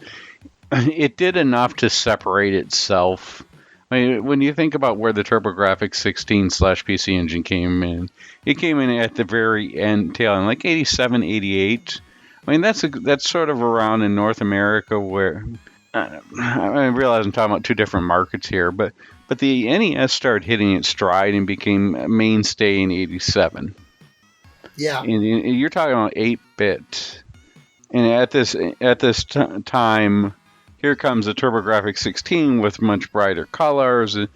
Speaker 2: It did enough to separate itself. I mean, when you think about where the TurboGrafx 16/PC Engine came in, it came in at the very end, tail end, like 87, 88. I mean, that's sort of around in North America where I realize I'm talking about two different markets here, but the NES started hitting its stride and became a mainstay in 87.
Speaker 1: Yeah.
Speaker 2: And you're talking about 8-bit. And at this time, here comes the TurboGrafx 16 with much brighter colors, and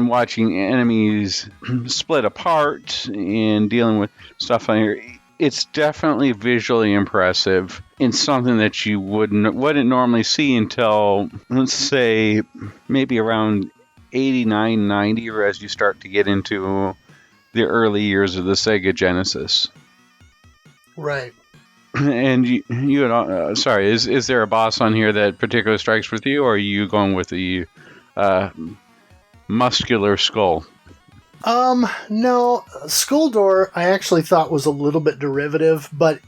Speaker 2: watching enemies split apart and dealing with stuff on here. It's definitely visually impressive and something that you wouldn't normally see until, let's say, maybe around 89, 90, or as you start to get into the early years of the Sega Genesis.
Speaker 1: Right.
Speaker 2: And is there a boss on here that particularly strikes with you, or are you going with the muscular skull?
Speaker 1: No, Skull Door I actually thought was a little bit derivative, but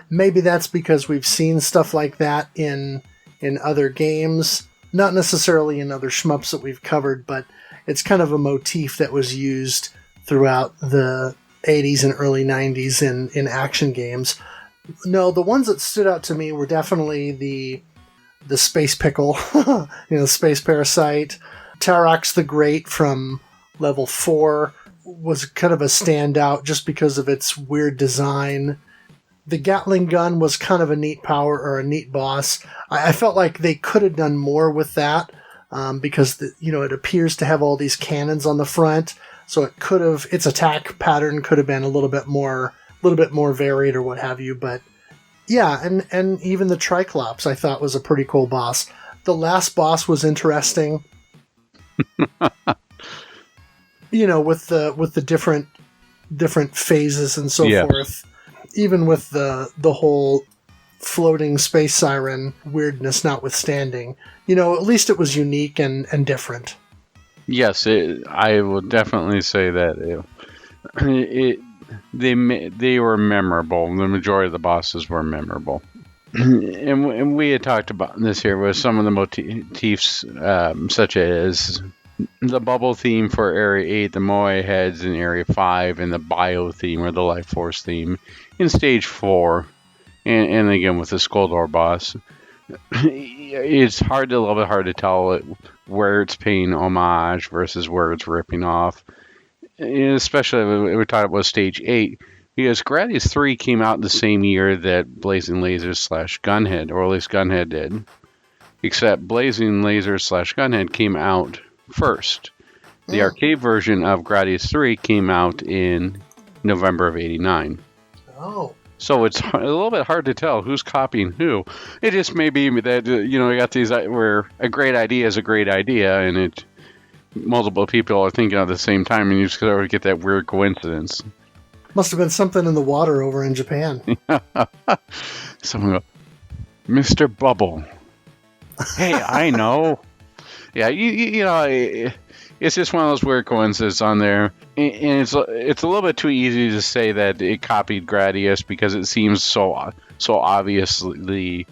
Speaker 1: maybe that's because we've seen stuff like that in other games, not necessarily in other shmups that we've covered, but it's kind of a motif that was used throughout the 80s and early 90s in action games. No, the ones that stood out to me were definitely the Space Pickle, Space Parasite. Tarox the Great from level 4 was kind of a standout just because of its weird design. The Gatling gun was kind of a neat power or a neat boss. I felt like they could have done more with that because it appears to have all these cannons on the front, so its attack pattern could have been a little bit more varied or what have you. But yeah, and even the Triclops I thought was a pretty cool boss. The last boss was interesting. With the different phases and so forth. Even with the whole floating space siren weirdness notwithstanding, at least it was unique and different.
Speaker 2: Yes, I will definitely say that they were memorable. The majority of the bosses were memorable. And we had talked about this here with some of the motifs, such as the bubble theme for Area 8, the Moai heads in Area 5, and the bio theme or the Life Force theme in Stage 4, and again with the Skull Door boss. It's a little bit hard to tell where it's paying homage versus where it's ripping off, especially when we talked about Stage 8, because Gradius 3 came out the same year that Blazing Lazers / Gunhead, or at least Gunhead did, except Blazing Lazers / Gunhead came out first. The arcade version of Gradius 3 came out in November of 89.
Speaker 1: Oh.
Speaker 2: So it's a little bit hard to tell who's copying who. It just may be that, we got these where a great idea is a great idea, and multiple people are thinking at the same time, and you just sort of get that weird coincidence.
Speaker 1: Must have been something in the water over in Japan.
Speaker 2: Someone go, Mr. Bubble. Hey, I know. Yeah, it's just one of those weird coincidences on there, and it's a little bit too easy to say that it copied Gradius because it seems so obviously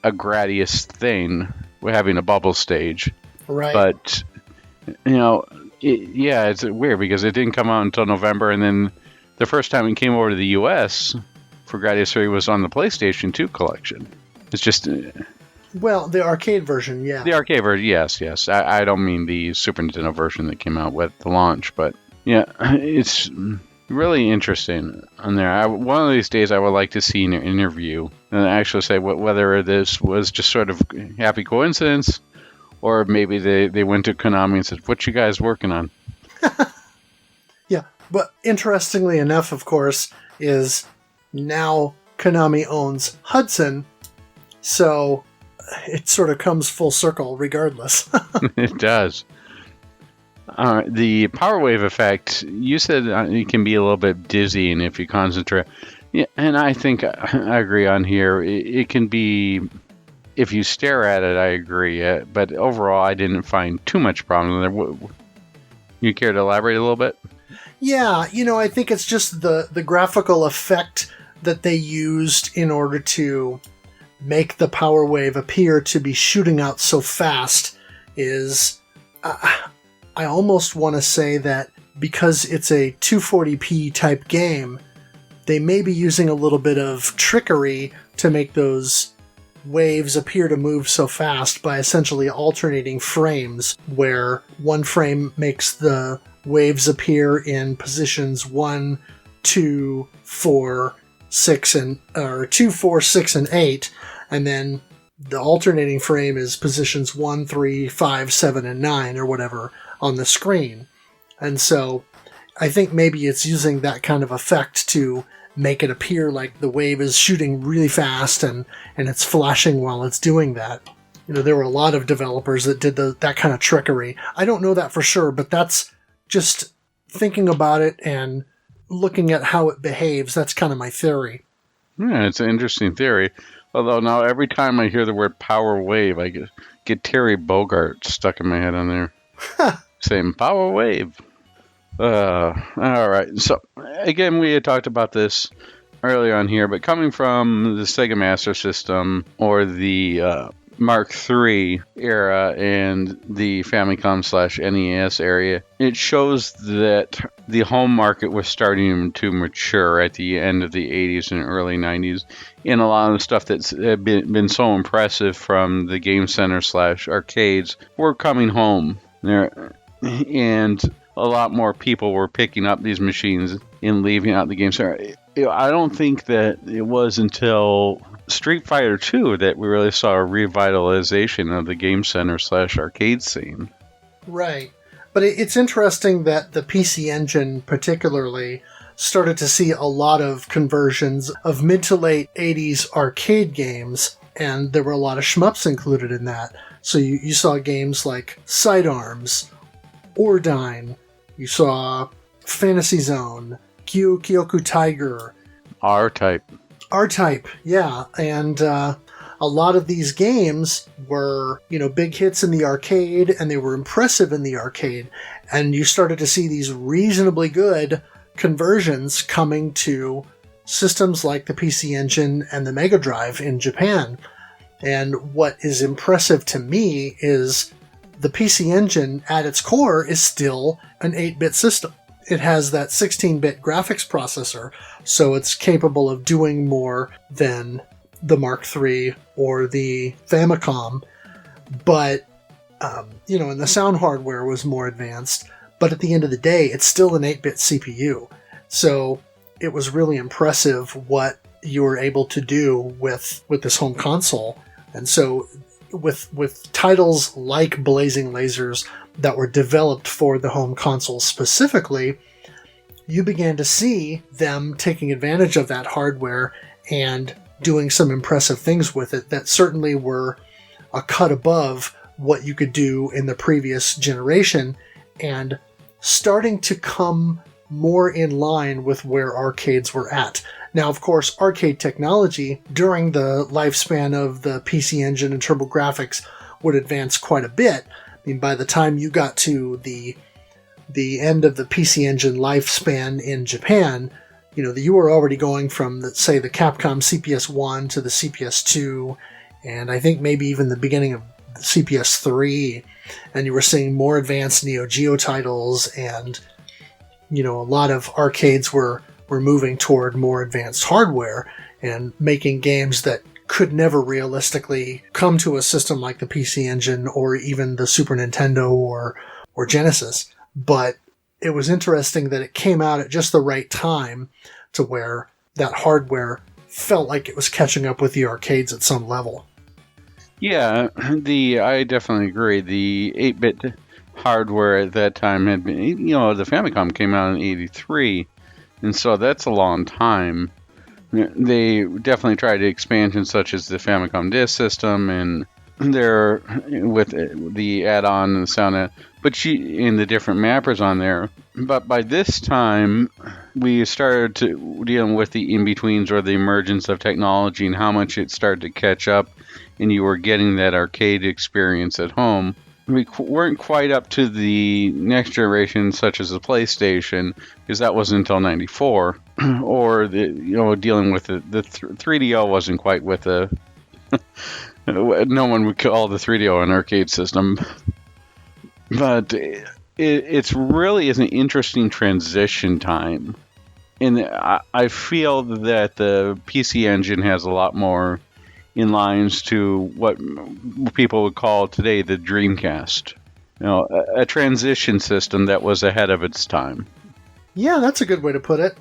Speaker 2: a Gradius thing with having a bubble stage.
Speaker 1: Right.
Speaker 2: But it's weird because it didn't come out until November, and then the first time it came over to the U.S. for Gradius 3 was on the PlayStation 2 collection. It's just.
Speaker 1: Well, the arcade version, yeah.
Speaker 2: The arcade version, yes. I don't mean the Super Nintendo version that came out with the launch, but yeah, it's really interesting on there. One of these days I would like to see an interview and actually say whether this was just sort of happy coincidence or maybe they went to Konami and said, what you guys working on?
Speaker 1: Yeah, but interestingly enough, of course, is now Konami owns Hudson, so it sort of comes full circle regardless.
Speaker 2: It does. The power wave effect, you said it can be a little bit dizzying if you concentrate. Yeah, and I think I agree on here. It can be, if you stare at it, I agree. But overall, I didn't find too much problem there. You care to elaborate a little bit?
Speaker 1: Yeah, I think it's just the graphical effect that they used in order to make the power wave appear to be shooting out so fast is, I almost want to say that because it's a 240p type game, they may be using a little bit of trickery to make those waves appear to move so fast by essentially alternating frames, where one frame makes the waves appear in positions 1, 2, 4, 6, or 2, 4, 6, and 8, and then the alternating frame is positions 1, 3, 5, 7, and 9, or whatever, on the screen. And so I think maybe it's using that kind of effect to make it appear like the wave is shooting really fast and it's flashing while it's doing that. There were a lot of developers that did that kind of trickery. I don't know that for sure, but that's just thinking about it and looking at how it behaves. That's kind of my theory.
Speaker 2: Yeah, it's an interesting theory. Although now every time I hear the word power wave, I get Terry Bogard stuck in my head on there. Saying power wave. All right. So, again, we had talked about this earlier on here, but coming from the Sega Master System or the Mark III era and the Famicom/NES area, it shows that the home market was starting to mature at the end of the 80s and early 90s. And a lot of the stuff that's been so impressive from the Game Center/arcades were coming home. And a lot more people were picking up these machines and leaving out the Game Center. I don't think that it was until Street Fighter II that we really saw a revitalization of the Game Center/arcade scene.
Speaker 1: Right. But it's interesting that the PC Engine particularly started to see a lot of conversions of mid to late 80s arcade games, and there were a lot of shmups included in that. So you saw games like Sidearms, Ordyne, you saw Fantasy Zone, Kyoku Tiger,
Speaker 2: R-Type.
Speaker 1: R-Type, yeah. And a lot of these games were, big hits in the arcade, and they were impressive in the arcade. And you started to see these reasonably good conversions coming to systems like the PC Engine and the Mega Drive in Japan. And what is impressive to me is the PC Engine, at its core, is still an 8-bit system. It has that 16-bit graphics processor, so it's capable of doing more than the Mark III or the Famicom. But, and the sound hardware was more advanced. But at the end of the day, it's still an 8-bit CPU. So it was really impressive what you were able to do with this home console. And so with titles like Blazing Lazers that were developed for the home console specifically, you began to see them taking advantage of that hardware and doing some impressive things with it that certainly were a cut above what you could do in the previous generation, and starting to come more in line with where arcades were at. Now, of course, arcade technology during the lifespan of the PC Engine and TurboGrafx would advance quite a bit. I mean, by the time you got to the end of the PC Engine lifespan in Japan, you were already going from, say, the Capcom CPS-1 to the CPS-2, and I think maybe even the beginning of the CPS-3, and you were seeing more advanced Neo Geo titles, and, a lot of arcades were moving toward more advanced hardware and making games that could never realistically come to a system like the PC Engine or even the Super Nintendo or Genesis. But it was interesting that it came out at just the right time to where that hardware felt like it was catching up with the arcades at some level.
Speaker 2: Yeah, I definitely agree. The 8-bit hardware at that time had been, the Famicom came out in 83, and so that's a long time. They definitely tried expansions such as the Famicom Disk System, and there with the add-on and the sound, in the different mappers on there. But by this time, we started to dealing with the in-betweens or the emergence of technology and how much it started to catch up, and you were getting that arcade experience at home. we weren't quite up to the next generation, such as the PlayStation, because that wasn't until '94, or dealing with the 3DO wasn't quite with the. No one would call the 3DO an arcade system, but it's really is an interesting transition time, and I feel that the PC Engine has a lot more in lines to what people would call today the Dreamcast. A transition system that was ahead of its time.
Speaker 1: Yeah, that's a good way to put it.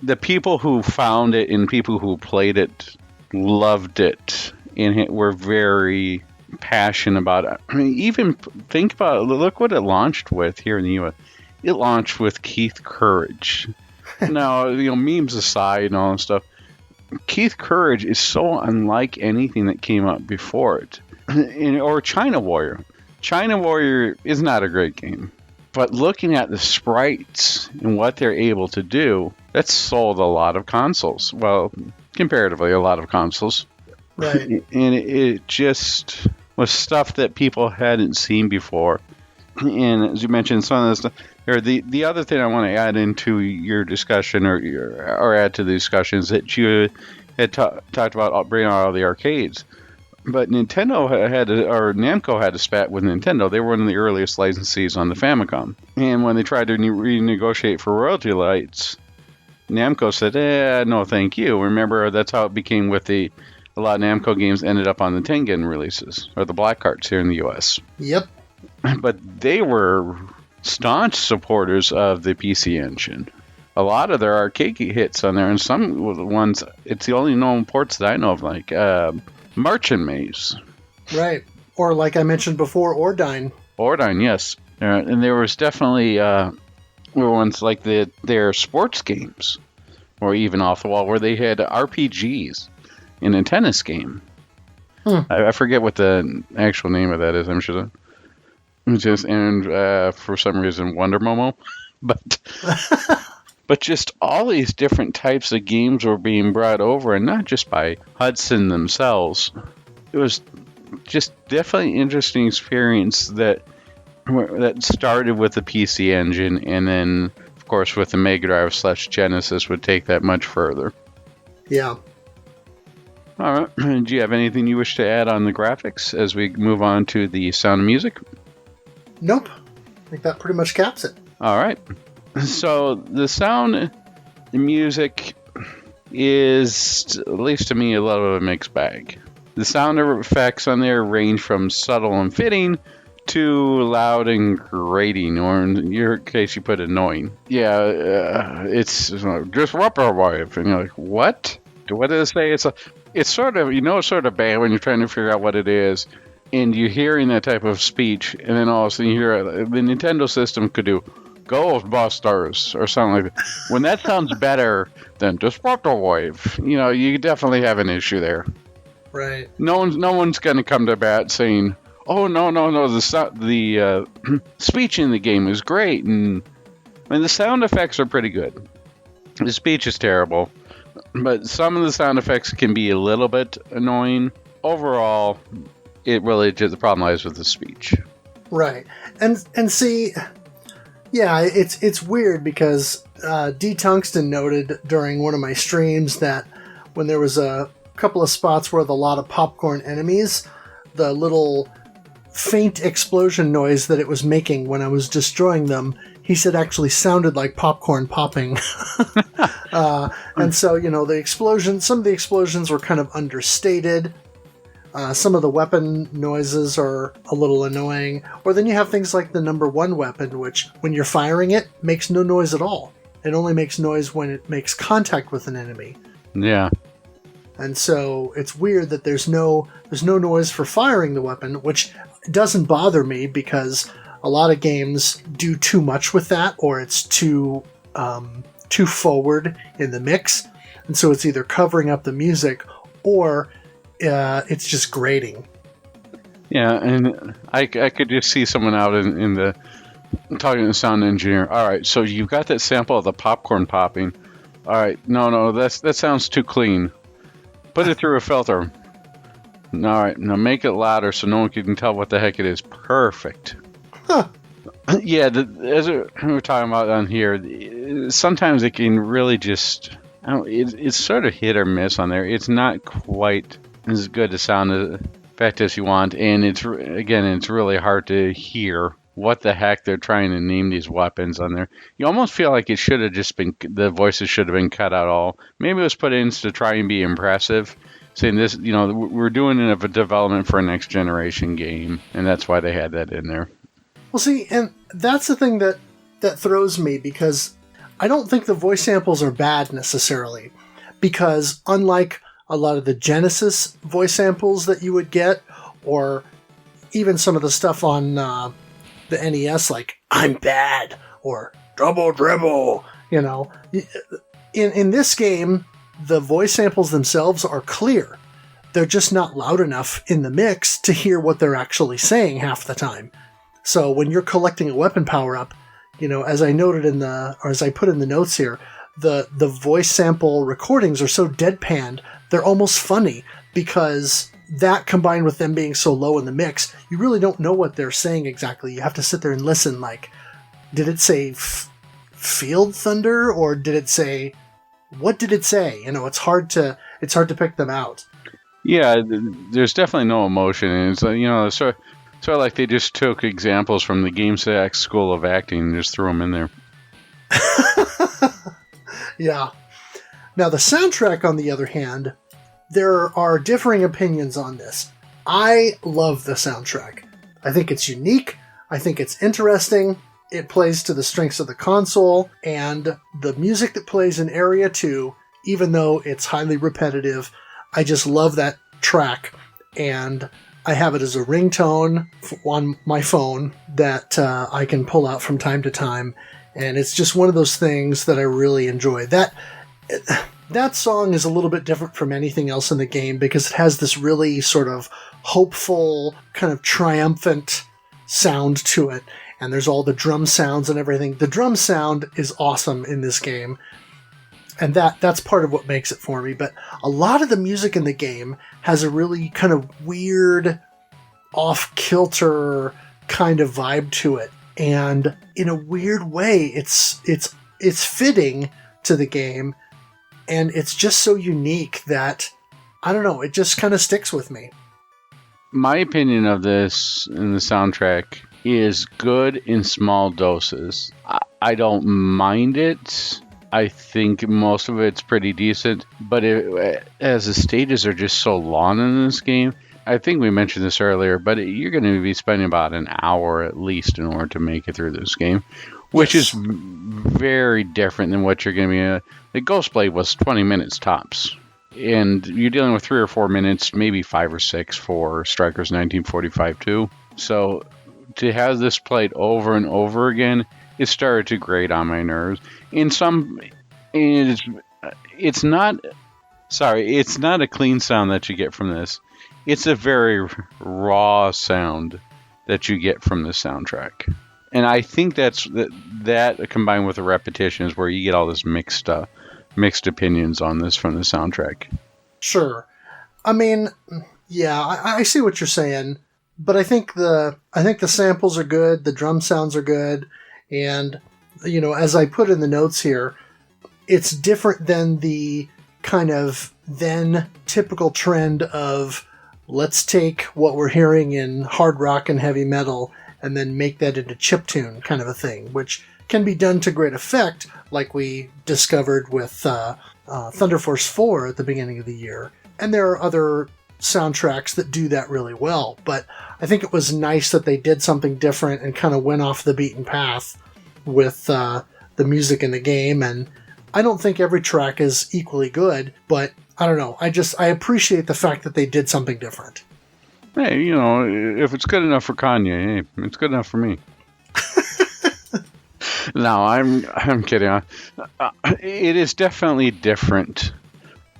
Speaker 2: The people who found it and people who played it loved it and were very passionate about it. I mean, even think about it. Look what it launched with here in the U.S. It launched with Keith Courage. Now, memes aside and all that stuff, Keith Courage is so unlike anything that came up before it. Or China Warrior. China Warrior is not a great game. But looking at the sprites and what they're able to do, that's sold a lot of consoles. Well, comparatively, a lot of consoles.
Speaker 1: Right.
Speaker 2: And it just was stuff that people hadn't seen before. And as you mentioned, some of this stuff. Or the other thing I want to add into your discussion or add to the discussion is that you had talked about bringing out all the arcades. But Namco had a spat with Nintendo. They were one of the earliest licensees on the Famicom. And when they tried to renegotiate for royalty rights, Namco said, no, thank you. Remember, that's how it became with a lot of Namco games ended up on the Tengen releases, or the Black Carts here in the U.S.
Speaker 1: Yep.
Speaker 2: But they were staunch supporters of the PC Engine. A lot of their arcade hits on there, and some ones, it's the only known ports that I know of, like Merchant Maze.
Speaker 1: Right. Or like I mentioned before, Ordyne.
Speaker 2: Ordyne, yes. And there was definitely ones like their sports games, or even off the wall, where they had RPGs in a tennis game. I forget what the actual name of that is. I'm sure. For some reason, Wonder Momo. But just all these different types of games were being brought over, and not just by Hudson themselves. It was just definitely an interesting experience that started with the PC Engine, and then, of course, with the Mega Drive / Genesis would take that much further.
Speaker 1: Yeah.
Speaker 2: All right. Do you have anything you wish to add on the graphics as we move on to the sound and music?
Speaker 1: Nope. I think that pretty much caps it.
Speaker 2: All right. So the sound and music is, at least to me, a little bit of a mixed bag. The sound effects on there range from subtle and fitting to loud and grating, or in your case, you put annoying. Yeah, it's just wave, and you're like, what? What did it say? It's sort of bad when you're trying to figure out what it is, and you're hearing that type of speech, and then all of a sudden you hear the Nintendo system could do Ghostbusters or something like that. When that sounds better than just wave, you definitely have an issue there.
Speaker 1: Right.
Speaker 2: No one's going to come to bat saying, "Oh no, the speech in the game is great," and the sound effects are pretty good. The speech is terrible, but some of the sound effects can be a little bit annoying. Overall, it really just the problem lies with the speech.
Speaker 1: Right, and see, yeah, it's weird because D Tungsten noted during one of my streams that when there was a couple of spots where a lot of popcorn enemies, the little faint explosion noise that it was making when I was destroying them, he said actually sounded like popcorn popping. And so, some of the explosions were kind of understated. Some of the weapon noises are a little annoying. Or then you have things like the number 1 weapon, which when you're firing it, makes no noise at all. It only makes noise when it makes contact with an enemy.
Speaker 2: Yeah.
Speaker 1: And so it's weird that there's no noise for firing the weapon, which doesn't bother me because a lot of games do too much with that, or it's too forward in the mix, and so it's either covering up the music or it's just grating.
Speaker 2: Yeah, and I could just see someone out in the talking to the sound engineer. All right, so you've got that sample of the popcorn popping. All right, no, that sounds too clean. Put it through a filter. All right, now make it louder so no one can tell what the heck it is. Perfect.
Speaker 1: Huh.
Speaker 2: Yeah, as we're talking about on here, sometimes it can really just... it's sort of hit or miss on there. It's not quite as good a sound effect as you want, and it's really hard to hear what the heck they're trying to name these weapons on there. You almost feel like it should have just been, the voices should have been cut out all. Maybe it was put in to try and be impressive, saying this, we're doing a development for a next generation game, and that's why they had that in there.
Speaker 1: Well, see, and that's the thing that throws me, because I don't think the voice samples are bad necessarily, because unlike a lot of the Genesis voice samples that you would get, or even some of the stuff on the NES, like "I'm bad" or "Double Dribble," in this game, the voice samples themselves are clear. They're just not loud enough in the mix to hear what they're actually saying half the time. So when you're collecting a weapon power-up, as I noted as I put in the notes here, the voice sample recordings are so deadpanned, they're almost funny, because that combined with them being so low in the mix, you really don't know what they're saying exactly. You have to sit there and listen, like, did it say Field Thunder, or did it say, what did it say? It's hard to pick them out.
Speaker 2: Yeah, there's definitely no emotion, and it's sort of like they just took examples from the GameSack School of Acting and just threw them in there.
Speaker 1: Yeah. Now, the soundtrack, on the other hand, there are differing opinions on this. I love the soundtrack. I think it's unique. I think it's interesting. It plays to the strengths of the console, and the music that plays in Area 2, even though it's highly repetitive, I just love that track, and I have it as a ringtone on my phone that I can pull out from time to time, and it's just one of those things that I really enjoy. That song is a little bit different from anything else in the game, because it has this really sort of hopeful, kind of triumphant sound to it, and there's all the drum sounds and everything. The drum sound is awesome in this game, and that's part of what makes it for me. But a lot of the music in the game has a really kind of weird, off-kilter kind of vibe to it, and in a weird way, it's fitting to the game, and it's just so unique that, I don't know, it just kind of sticks with me.
Speaker 2: My opinion of this in the soundtrack is good in small doses. I don't mind it. I think most of it's pretty decent, but as the stages are just so long in this game, I think we mentioned this earlier, but you're going to be spending about an hour at least in order to make it through this game, which is very different than what you're going to be... The Ghostblade was 20 minutes tops, and you're dealing with 3 or 4 minutes, maybe 5 or 6 for Strikers 1945 too. So to have this played over and over again, it started to grate on my nerves. It's not a clean sound that you get from this. It's a very raw sound that you get from this soundtrack. And I think that combined with the repetition is where you get all this mixed opinions on this from the soundtrack. Sure.
Speaker 1: I mean, yeah, I see what you're saying, but I think the samples are good, the drum sounds are good, and as I put in the notes here, it's different than the kind of then typical trend of let's take what we're hearing in hard rock and heavy metal and then make that into chiptune kind of a thing, which can be done to great effect, like we discovered with Thunder Force 4 at the beginning of the year. And there are other soundtracks that do that really well, but I think it was nice that they did something different and kind of went off the beaten path with the music in the game. And I don't think every track is equally good, but I don't know. I appreciate the fact that they did something different.
Speaker 2: Hey, if it's good enough for Kanye, hey, it's good enough for me. No, I'm kidding. It is definitely different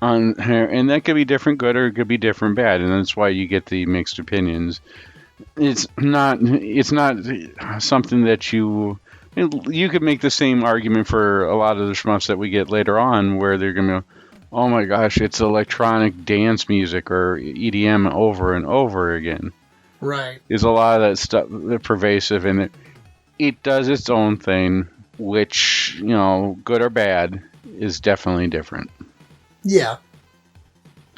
Speaker 2: on here, and that could be different good or it could be different bad, and that's why you get the mixed opinions. It's not something that you could make the same argument for a lot of the shmups that we get later on, where they're gonna Oh my gosh, it's electronic dance music or EDM over and over again.
Speaker 1: Right.
Speaker 2: There's a lot of that stuff pervasive, and it does its own thing, which, good or bad, is definitely different.
Speaker 1: Yeah.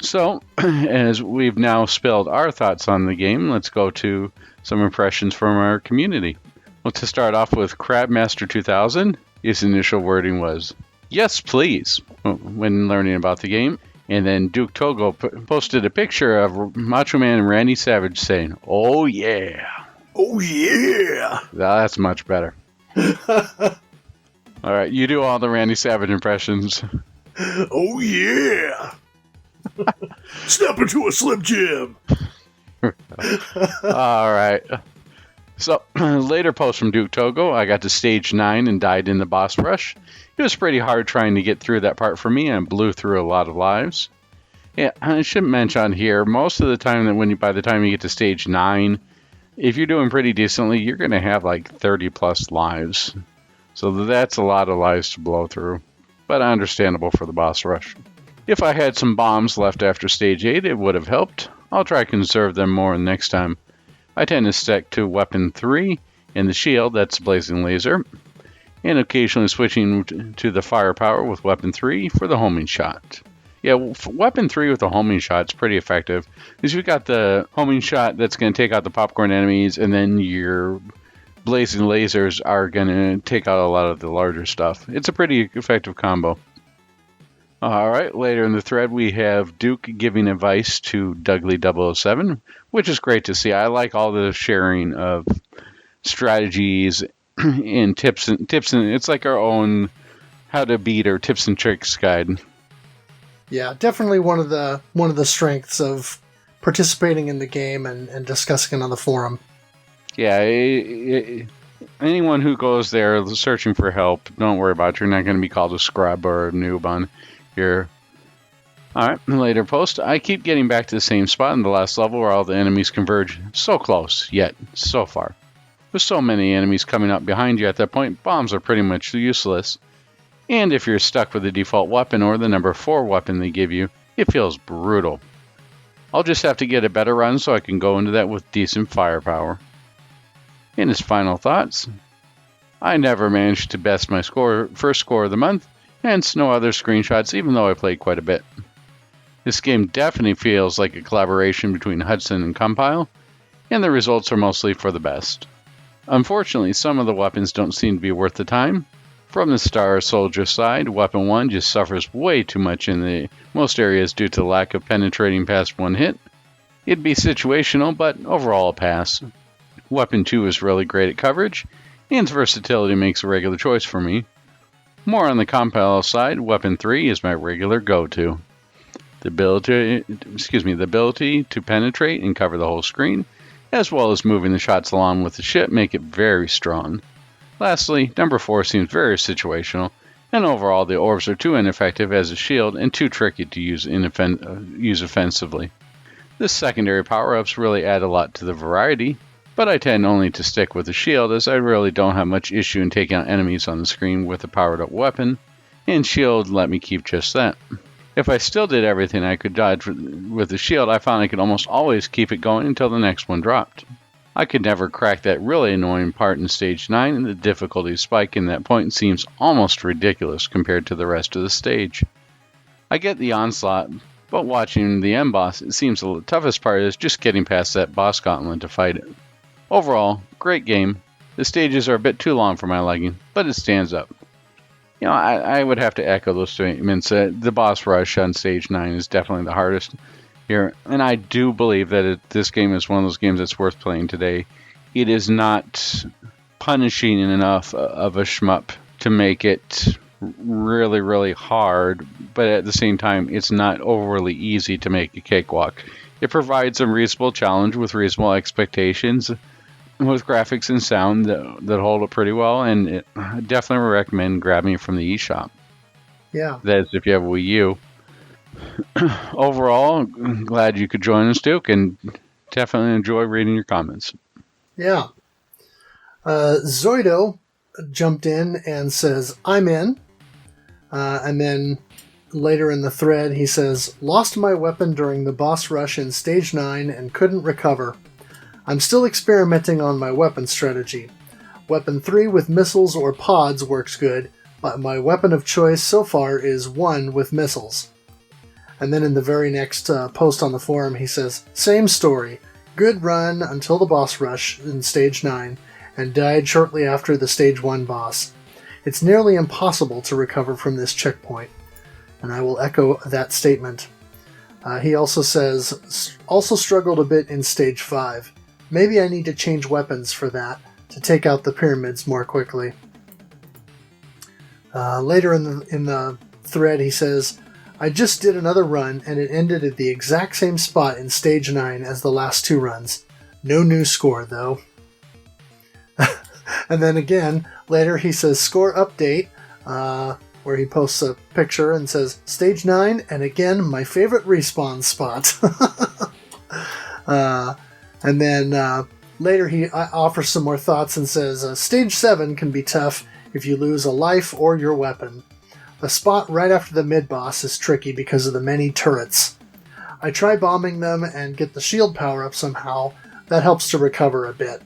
Speaker 2: So, as we've now spilled our thoughts on the game, let's go to some impressions from our community. Well, to start off with Crabmaster 2000, his initial wording was, "Yes, please," when learning about the game. And then Duke Togo posted a picture of Macho Man and Randy Savage saying, "Oh yeah."
Speaker 1: Oh yeah.
Speaker 2: That's much better. All right, you do all the Randy Savage impressions.
Speaker 1: Oh yeah. Step into a Slim Jim.
Speaker 2: All right. So, later post from Duke Togo, I got to stage 9 and died in the boss rush. It was pretty hard trying to get through that part for me and blew through a lot of lives. Yeah, I should mention here, most of the time that by the time you get to stage 9, if you're doing pretty decently, you're going to have like 30 plus lives. So that's a lot of lives to blow through, but understandable for the boss rush. If I had some bombs left after stage 8, it would have helped. I'll try to conserve them more next time. I tend to stick to weapon 3 and the shield, that's Blazing Laser, and occasionally switching to the firepower with weapon 3 for the homing shot. Yeah, weapon 3 with the homing shot is pretty effective, because you've got the homing shot that's going to take out the popcorn enemies, and then your Blazing Lasers are going to take out a lot of the larger stuff. It's a pretty effective combo. Alright, later in the thread we have Duke giving advice to Dougley007, which is great to see. I like all the sharing of strategies and tips, and it's like our own how to beat or tips and tricks guide.
Speaker 1: Yeah, definitely one of the strengths of participating in the game and discussing it on the forum.
Speaker 2: Yeah, anyone who goes there searching for help, don't worry about it. You're not going to be called a scrub or a noob on here. Alright, later post. I keep getting back to the same spot in the last level where all the enemies converge. So close, yet so far. With so many enemies coming up behind you at that point, bombs are pretty much useless. And if you're stuck with the default weapon or the number 4 weapon they give you, it feels brutal. I'll just have to get a better run so I can go into that with decent firepower. In his final thoughts, I never managed to best my first score of the month, hence no other screenshots even though I played quite a bit. This game definitely feels like a collaboration between Hudson and Compile, and the results are mostly for the best. Unfortunately, some of the weapons don't seem to be worth the time. From the Star Soldier side, Weapon 1 just suffers way too much in most areas due to lack of penetrating past one hit. It'd be situational, but overall a pass. Weapon 2 is really great at coverage, and its versatility makes a regular choice for me. More on the Compile side, Weapon 3 is my regular go-to. The ability to penetrate and cover the whole screen, as well as moving the shots along with the ship, make it very strong. Lastly, number 4 seems very situational, and overall the orbs are too ineffective as a shield and too tricky to use offensively. The secondary power-ups really add a lot to the variety, but I tend only to stick with the shield as I really don't have much issue in taking out enemies on the screen with a powered-up weapon, and shield let me keep just that. If I still did everything I could dodge with the shield, I found I could almost always keep it going until the next one dropped. I could never crack that really annoying part in Stage 9, and the difficulty spike in that point seems almost ridiculous compared to the rest of the stage. I get the onslaught, but watching the end boss, it seems the toughest part is just getting past that boss gauntlet to fight it. Overall, great game. The stages are a bit too long for my liking, but it stands up. I would have to echo those statements. The boss rush on Stage 9 is definitely the hardest here, and I do believe that this game is one of those games that's worth playing today. It is not punishing enough of a shmup to make it really, really hard, but at the same time, it's not overly easy to make a cakewalk. It provides a reasonable challenge with reasonable expectations, with graphics and sound that hold up pretty well, and I definitely recommend grabbing it from the eShop.
Speaker 1: Yeah.
Speaker 2: That is if you have a Wii U. Overall, I'm glad you could join us, Duke, and definitely enjoy reading your comments.
Speaker 1: Yeah. Zoido jumped in and says, I'm in. And then later in the thread, he says, "Lost my weapon during the boss rush in Stage 9 and couldn't recover. I'm still experimenting on my weapon strategy. Weapon 3 with missiles or pods works good, but my weapon of choice so far is 1 with missiles." And then in the very next post on the forum, he says, "Same story. Good run until the boss rush in Stage 9, and died shortly after the Stage 1 boss. It's nearly impossible to recover from this checkpoint." And I will echo that statement. He also says, "Also struggled a bit in Stage 5. Maybe I need to change weapons for that, to take out the pyramids more quickly." Later in the thread, he says, "I just did another run, and it ended at the exact same spot in Stage 9 as the last 2 runs. No new score, though." And then again, later he says, "Score update," where he posts a picture and says, "Stage 9, and again, my favorite respawn spot." And then later he offers some more thoughts and says, "Stage 7 can be tough if you lose a life or your weapon. The spot right after the mid-boss is tricky because of the many turrets. I try bombing them and get the shield power up somehow. That helps to recover a bit.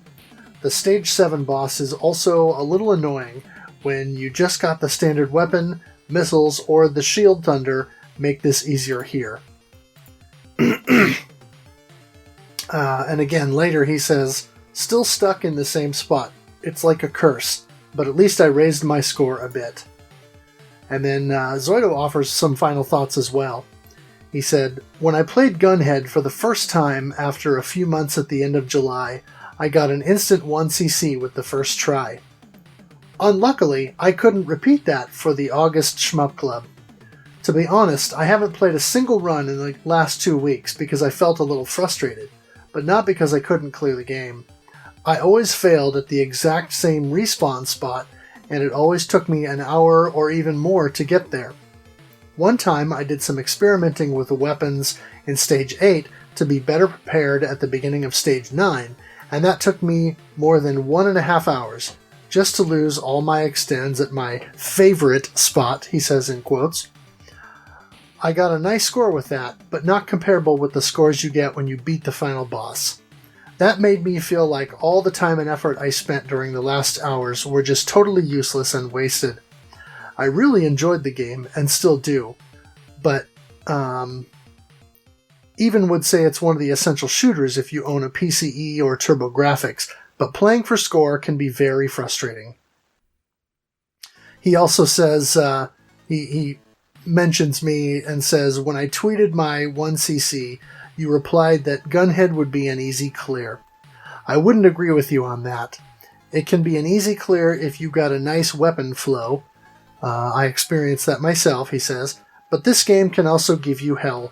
Speaker 1: The Stage 7 boss is also a little annoying. When you just got the standard weapon, missiles, or the shield thunder make this easier here." And again, later he says, "Still stuck in the same spot. It's like a curse, but at least I raised my score a bit." And then Zoido offers some final thoughts as well. He said, "When I played Gunhead for the first time after a few months at the end of July, I got an instant 1cc with the first try. Unluckily, I couldn't repeat that for the August Shmup Club. To be honest, I haven't played a single run in the last 2 weeks because I felt a little frustrated, but not because I couldn't clear the game. I always failed at the exact same respawn spot, and it always took me an hour or even more to get there. One time I did some experimenting with the weapons in Stage 8 to be better prepared at the beginning of Stage 9, and that took me more than 1.5 hours, just to lose all my extends at my favorite spot," he says in quotes. "I got a nice score with that, but not comparable with the scores you get when you beat the final boss. That made me feel like all the time and effort I spent during the last hours were just totally useless and wasted. I really enjoyed the game, and still do, but even would say it's one of the essential shooters if you own a PCE or TurboGrafx, but playing for score can be very frustrating." He also says, he mentions me and says, "When I tweeted my 1cc, you replied that Gunhead would be an easy clear. I wouldn't agree with you on that. It can be an easy clear if you got a nice weapon flow. I experienced that myself," he says, "but this game can also give you hell.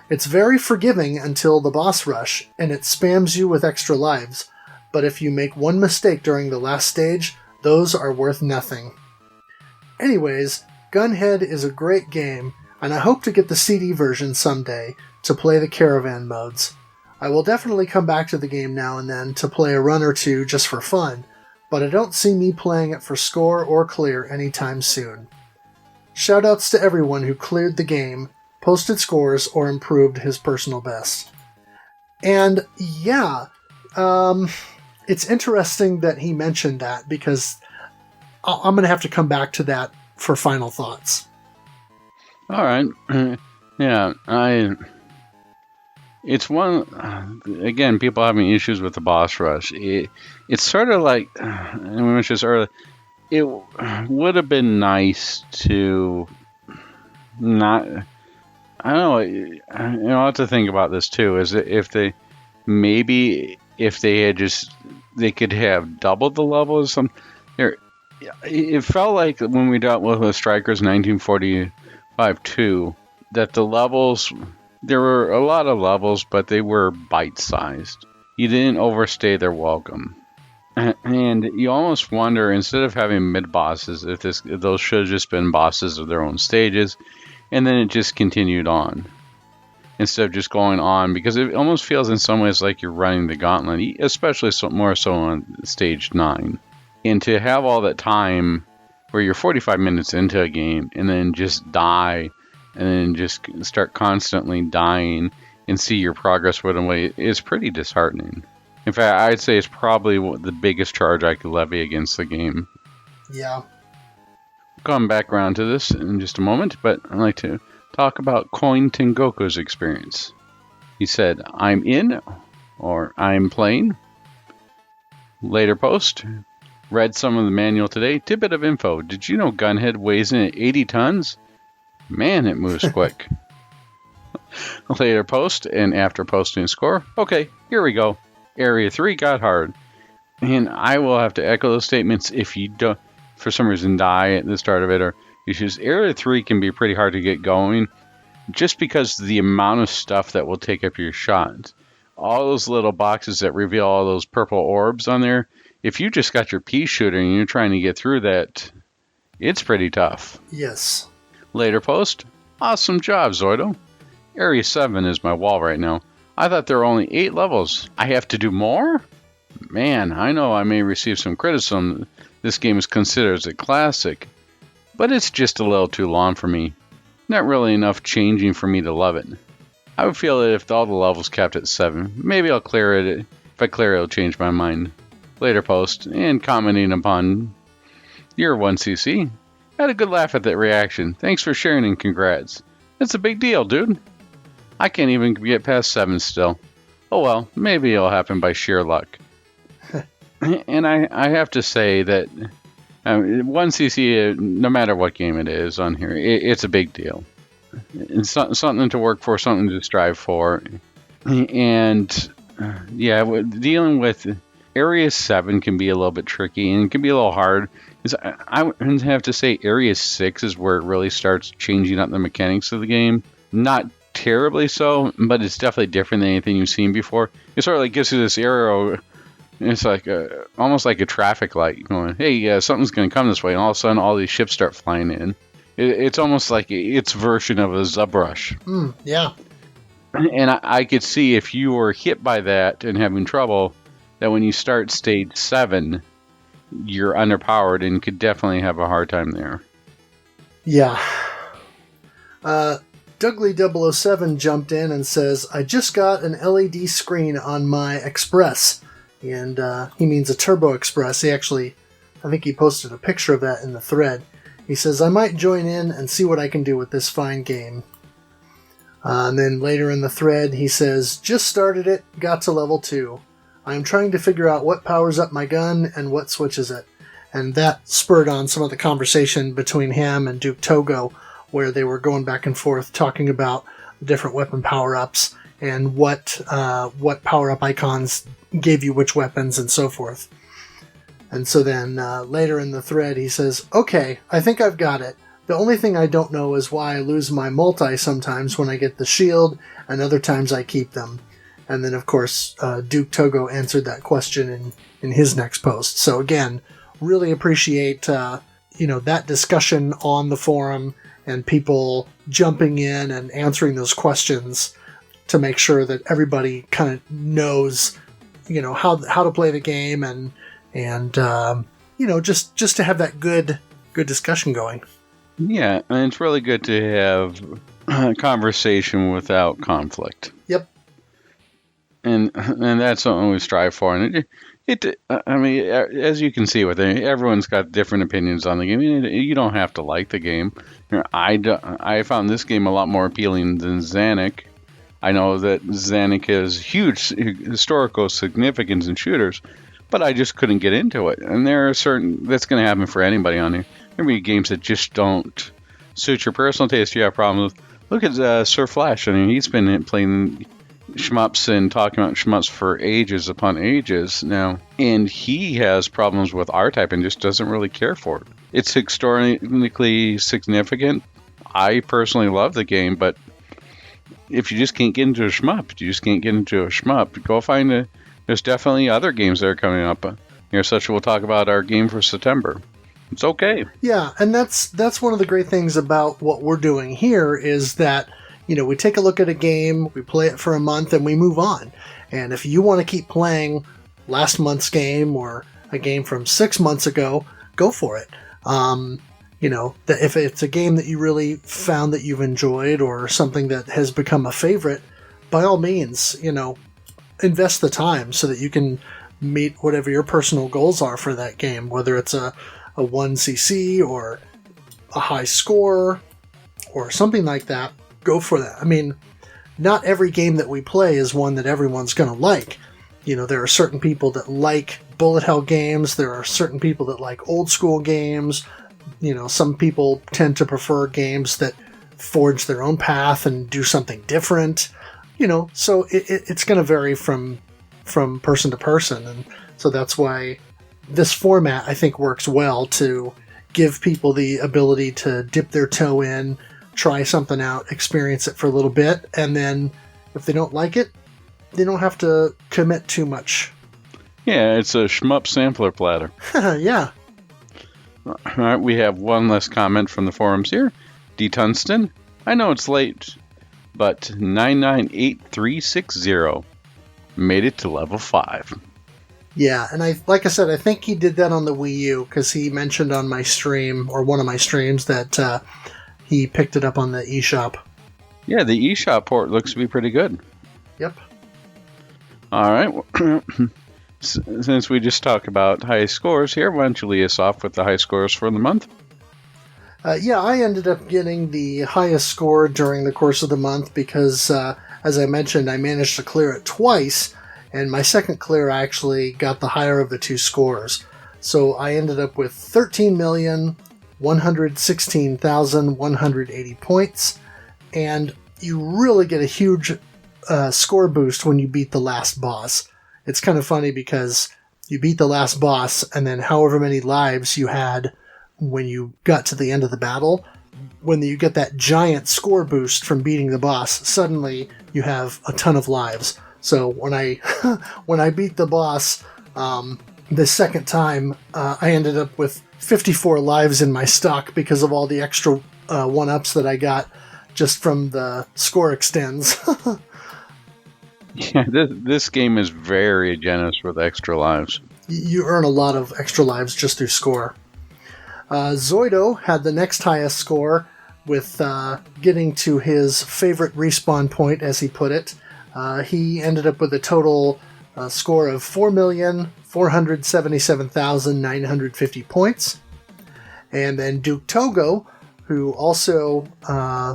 Speaker 1: It's very forgiving until the boss rush, and it spams you with extra lives, but if you make one mistake during the last stage, those are worth nothing. Anyways, Gunhead is a great game, and I hope to get the CD version someday to play the caravan modes. I will definitely come back to the game now and then to play a run or two just for fun, but I don't see me playing it for score or clear anytime soon. Shoutouts to everyone who cleared the game, posted scores, or improved his personal best." And yeah, it's interesting that he mentioned that, because I'm going to have to come back to that for final thoughts.
Speaker 2: All right. Yeah, it's one, again, people having issues with the boss rush. It's sort of like, and we mentioned this earlier, it would have been nice to not, I don't know, I'll have to think about this too, is that if they had just, they could have doubled the levels. It felt like when we dealt with Strikers 1945 2, that the levels, there were a lot of levels, but they were bite-sized. You didn't overstay their welcome. And you almost wonder, instead of having mid-bosses, if those should have just been bosses of their own stages, and then it just continued on, instead of just going on, because it almost feels in some ways like you're running the gauntlet, especially more so on Stage 9. And to have all that time where you're 45 minutes into a game and then just die and then just start constantly dying and see your progress within away is pretty disheartening. In fact, I'd say it's probably the biggest charge I could levy against the game.
Speaker 1: Yeah.
Speaker 2: Come back around to this in just a moment, but I'd like to talk about Koin Tengoku's experience. He said, I'm in, or I'm playing. Later post, read some of the manual today. Tidbit of info. Did you know Gunhead weighs in at 80 tons? Man, it moves quick. Later post, and after posting a score. Okay, here we go. Area 3 got hard. And I will have to echo those statements if you don't, for some reason, die at the start of it or issues. Area 3 can be pretty hard to get going just because of the amount of stuff that will take up your shots. All those little boxes that reveal all those purple orbs on there, if you just got your pea shooter and you're trying to get through that, it's pretty tough.
Speaker 1: Yes.
Speaker 2: Later post, awesome job, Zoido. Area 7 is my wall right now. I thought there were only 8 levels. I have to do more? Man, I know I may receive some criticism. This game is considered as a classic, but it's just a little too long for me. Not really enough changing for me to love it. I would feel that if all the levels capped at 7, maybe I'll clear it. If I clear it, it'll change my mind. Later post, and commenting upon your 1cc. I had a good laugh at that reaction. Thanks for sharing and congrats. It's a big deal, dude. I can't even get past 7 still. Oh well, maybe it'll happen by sheer luck. And I have to say that 1cc, no matter what game it is on here, it's a big deal. It's something to work for, something to strive for. And yeah, dealing with Area 7 can be a little bit tricky and it can be a little hard. I have to say Area 6 is where it really starts changing up the mechanics of the game. Not terribly so, but it's definitely different than anything you've seen before. It sort of like gives you this arrow. It's like almost like a traffic light going, hey, something's going to come this way, and all of a sudden all these ships start flying in. It's almost like its version of a ZBrush.
Speaker 1: Yeah.
Speaker 2: And I could see if you were hit by that and having trouble, that when you start stage 7, you're underpowered and could definitely have a hard time there.
Speaker 1: Yeah. Dougly007 jumped in and says, I just got an LED screen on my Express. And he means a Turbo Express. I think he posted a picture of that in the thread. He says, I might join in and see what I can do with this fine game. And then later in the thread, he says, just started it, got to level 2. I am trying to figure out what powers up my gun and what switches it. And that spurred on some of the conversation between him and Duke Togo, where they were going back and forth talking about the different weapon power-ups and what power-up icons gave you which weapons and so forth. And so then later in the thread he says, okay, I think I've got it. The only thing I don't know is why I lose my multi sometimes when I get the shield, and other times I keep them. And then, of course, Duke Togo answered that question in his next post. So again, really appreciate that discussion on the forum and people jumping in and answering those questions to make sure that everybody kind of knows, how to play the game and just to have that good discussion going.
Speaker 2: Yeah, and it's really good to have a conversation without conflict.
Speaker 1: Yep.
Speaker 2: And that's something we strive for. And as you can see with it, everyone's got different opinions on the game. You don't have to like the game. I found this game a lot more appealing than Xanic. I know that Xanic has huge historical significance in shooters, but I just couldn't get into it. And there are that's going to happen for anybody on here. There will be games that just don't suit your personal taste. You have problems with. Look at Sir Flash. I mean, he's been playing shmups and talking about shmups for ages upon ages now, and he has problems with R-Type and just doesn't really care for it. It's historically significant. I personally love the game, but if you just can't get into a shmup, you just can't get into a shmup. Go find there's definitely other games that are coming up. Such we'll talk about our game for September. It's okay. Yeah,
Speaker 1: and that's one of the great things about what we're doing here is that, we take a look at a game, we play it for a month, and we move on. And if you want to keep playing last month's game or a game from 6 months ago, go for it. that if it's a game that you really found that you've enjoyed or something that has become a favorite, by all means, invest the time so that you can meet whatever your personal goals are for that game, whether it's a 1cc or a high score or something like that. Go for that. I mean, not every game that we play is one that everyone's going to like. There are certain people that like bullet hell games. There are certain people that like old school games. Some people tend to prefer games that forge their own path and do something different. So it's going to vary from person to person. And so that's why this format, I think, works well to give people the ability to dip their toe in, try something out, experience it for a little bit, and then if they don't like it, they don't have to commit too much.
Speaker 2: Yeah, it's a shmup sampler platter.
Speaker 1: Yeah.
Speaker 2: All right, we have one less comment from the forums here. D. Tunston, I know it's late, but 998360 made it to level 5.
Speaker 1: Yeah, and like I said, I think he did that on the Wii U, because he mentioned on my stream, or one of my streams, that he picked it up on the eShop.
Speaker 2: Yeah, the eShop port looks to be pretty good.
Speaker 1: Yep.
Speaker 2: All right. Since we just talked about high scores here, why don't you lead us off with the high scores for the month?
Speaker 1: Yeah, I ended up getting the highest score during the course of the month because, as I mentioned, I managed to clear it twice, and my second clear I actually got the higher of the two scores. So I ended up with 13,116,180 points, and you really get a huge score boost when you beat the last boss. It's kind of funny because you beat the last boss, and then however many lives you had when you got to the end of the battle, when you get that giant score boost from beating the boss, suddenly you have a ton of lives. So when I when I beat the boss the second time, I ended up with 54 lives in my stock because of all the extra 1-ups that I got just from the score extends.
Speaker 2: Yeah, this game is very generous with extra lives.
Speaker 1: You earn a lot of extra lives just through score. Zoido had the next highest score with getting to his favorite respawn point, as he put it. He ended up with a total score of 4,477,950 points. And then Duke Togo, who also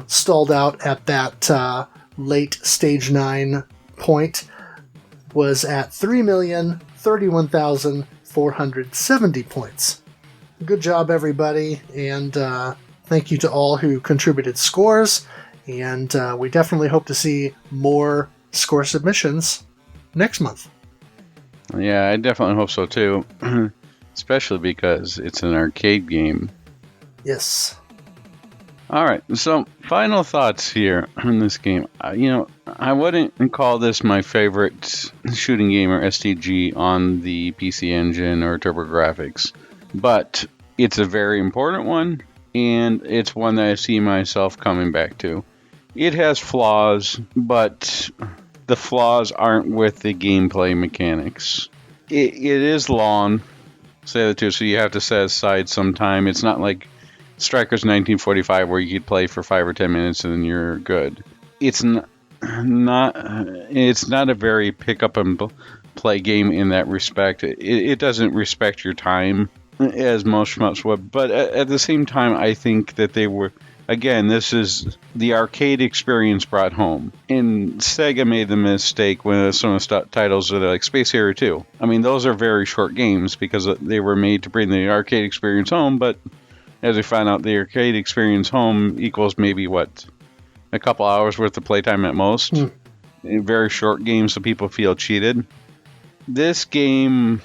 Speaker 1: stalled out at that late Stage 9 point, was at 3,031,470 points. Good job, everybody, and thank you to all who contributed scores, and we definitely hope to see more score submissions next month.
Speaker 2: Yeah, I definitely hope so too, especially because it's an arcade game.
Speaker 1: Yes.
Speaker 2: All right, so final thoughts here on this game. I wouldn't call this my favorite shooting game or STG on the PC Engine or TurboGrafx, but it's a very important one, and it's one that I see myself coming back to. It has flaws, but the flaws aren't with the gameplay mechanics. It is long, say that too, so you have to set aside some time. It's not like Strikers 1945 where you could play for 5 or 10 minutes and then you're good. It's not a very pick up and play game in that respect. It doesn't respect your time as most shmups would, but at the same time, I think that they were, again, this is the arcade experience brought home. And Sega made the mistake when some of the titles are like Space Harrier 2. I mean, those are very short games because they were made to bring the arcade experience home, but as we find out, the arcade experience home equals maybe, a couple hours worth of playtime at most. Very short games, so people feel cheated. This game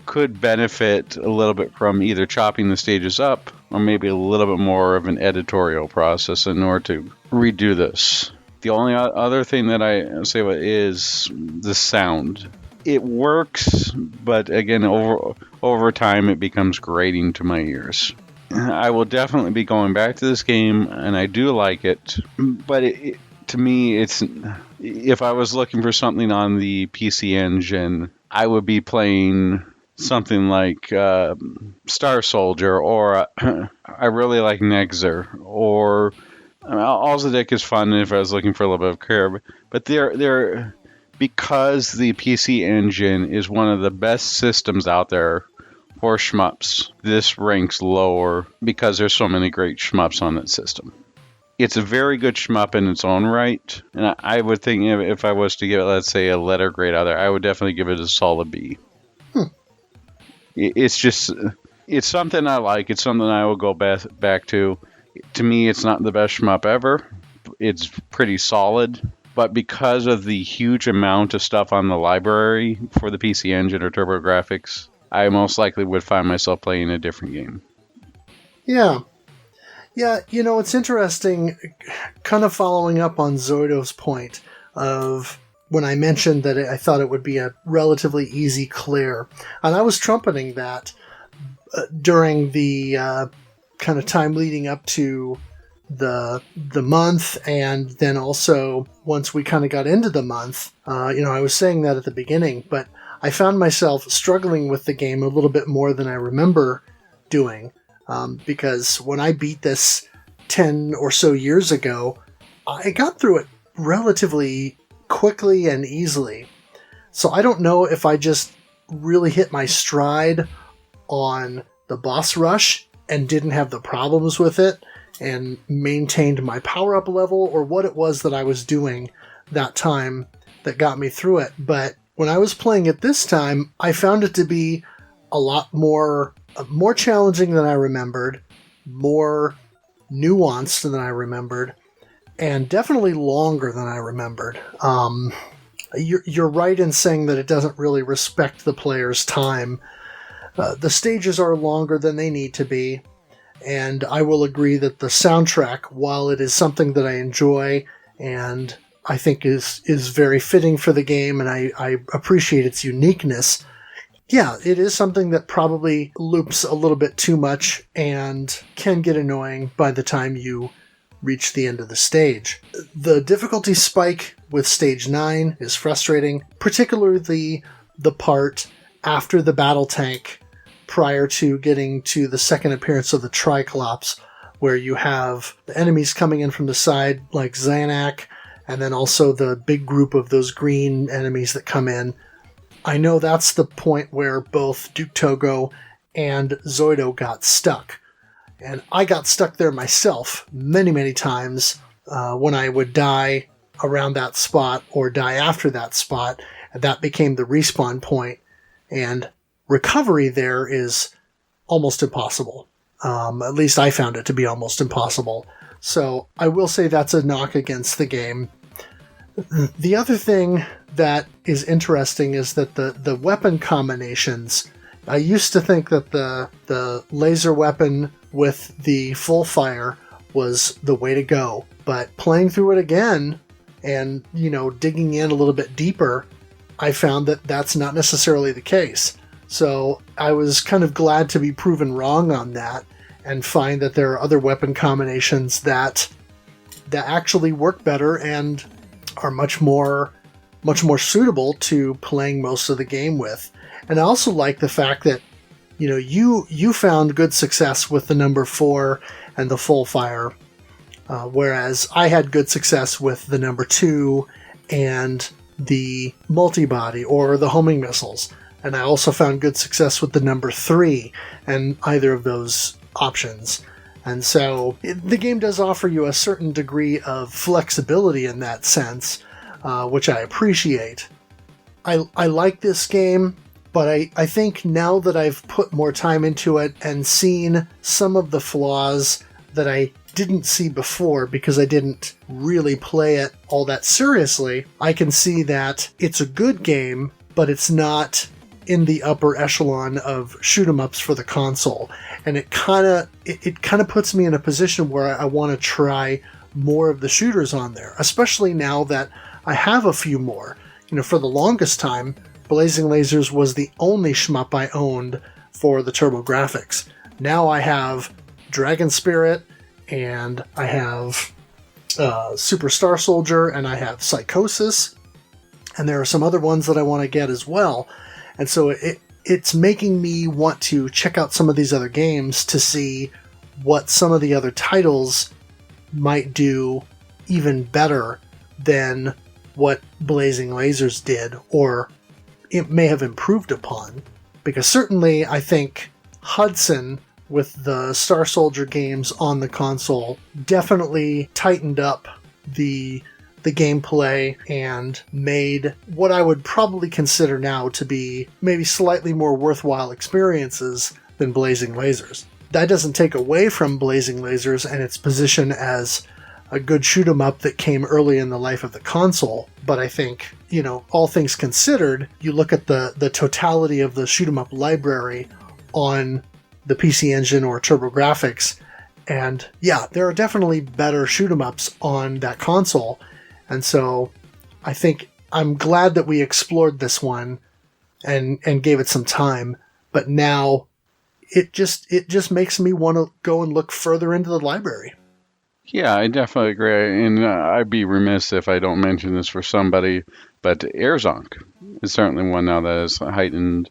Speaker 2: could benefit a little bit from either chopping the stages up or maybe a little bit more of an editorial process in order to redo this. The only other thing that I say is the sound. It works, but again, over time, it becomes grating to my ears. I will definitely be going back to this game, and I do like it, but to me, if I was looking for something on the PC Engine, I would be playing something like Star Soldier, or I really like Nexer, or Alzadik is fun if I was looking for a little bit of care. But they're because the PC Engine is one of the best systems out there for shmups. This ranks lower because there's so many great shmups on that system. It's a very good shmup in its own right, and I would think if I was to give it, let's say, a letter grade out there, I would definitely give it a solid B. It's something I like. It's something I will go back to. To me, it's not the best shmup ever. It's pretty solid, but because of the huge amount of stuff on the library for the PC Engine or TurboGrafx, I most likely would find myself playing a different game.
Speaker 1: Yeah. Yeah, it's interesting, kind of following up on Zoido's point of when I mentioned that I thought it would be a relatively easy clear. And I was trumpeting that during the kind of time leading up to the month, and then also once we kind of got into the month. I was saying that at the beginning, but I found myself struggling with the game a little bit more than I remember doing. Because when I beat this 10 or so years ago, I got through it relatively quickly and easily. So I don't know if I just really hit my stride on the boss rush and didn't have the problems with it and maintained my power-up level, or what it was that I was doing that time that got me through it. But when I was playing it this time, I found it to be a lot more challenging than I remembered, more nuanced than I remembered, and definitely longer than I remembered. You're right in saying that it doesn't really respect the player's time. The stages are longer than they need to be, and I will agree that the soundtrack, while it is something that I enjoy and I think is very fitting for the game, and I appreciate its uniqueness, yeah, it is something that probably loops a little bit too much and can get annoying by the time you reach the end of the stage. The difficulty spike with Stage 9 is frustrating, particularly the part after the battle tank prior to getting to the second appearance of the Triclops, where you have the enemies coming in from the side like Zanak, and then also the big group of those green enemies that come in. I know that's the point where both Duke Togo and Zoido got stuck. And I got stuck there myself many, many times when I would die around that spot or die after that spot. And that became the respawn point. And recovery there is almost impossible. At least I found it to be almost impossible. So I will say that's a knock against the game. The other thing that is interesting is that the weapon combinations, I used to think that the laser weapon with the full fire was the way to go, but playing through it again and, digging in a little bit deeper, I found that that's not necessarily the case. So I was kind of glad to be proven wrong on that and find that there are other weapon combinations that actually work better and are much more suitable to playing most of the game with. And I also like the fact that, you found good success with the number 4 and the full fire, whereas I had good success with the number 2 and the multi-body or the homing missiles. And I also found good success with the number 3 and either of those options. And so the game does offer you a certain degree of flexibility in that sense, which I appreciate. I like this game, but I think now that I've put more time into it and seen some of the flaws that I didn't see before because I didn't really play it all that seriously, I can see that it's a good game, but it's not in the upper echelon of shoot-'em-ups for the console. And it kind of puts me in a position where I want to try more of the shooters on there, especially now that I have a few more. For the longest time, Blazing Lazers was the only shmup I owned for the TurboGrafx. Now I have Dragon Spirit, and I have Super Star Soldier, and I have Psychosis, and there are some other ones that I want to get as well. And so it's making me want to check out some of these other games to see what some of the other titles might do even better than what Blazing Lazers did, or it may have improved upon. Because certainly I think Hudson, with the Star Soldier games on the console, definitely tightened up the gameplay and made what I would probably consider now to be maybe slightly more worthwhile experiences than Blazing Lazers. That doesn't take away from Blazing Lazers and its position as a good shoot 'em up that came early in the life of the console, but I think, all things considered, you look at the totality of the shoot 'em up library on the PC Engine or TurboGrafx, and yeah, there are definitely better shoot 'em ups on that console. And so I think I'm glad that we explored this one and gave it some time, but now it just makes me want to go and look further into the library.
Speaker 2: Yeah, I definitely agree. And I'd be remiss if I don't mention this for somebody, but Airzonk is certainly one now that is heightened.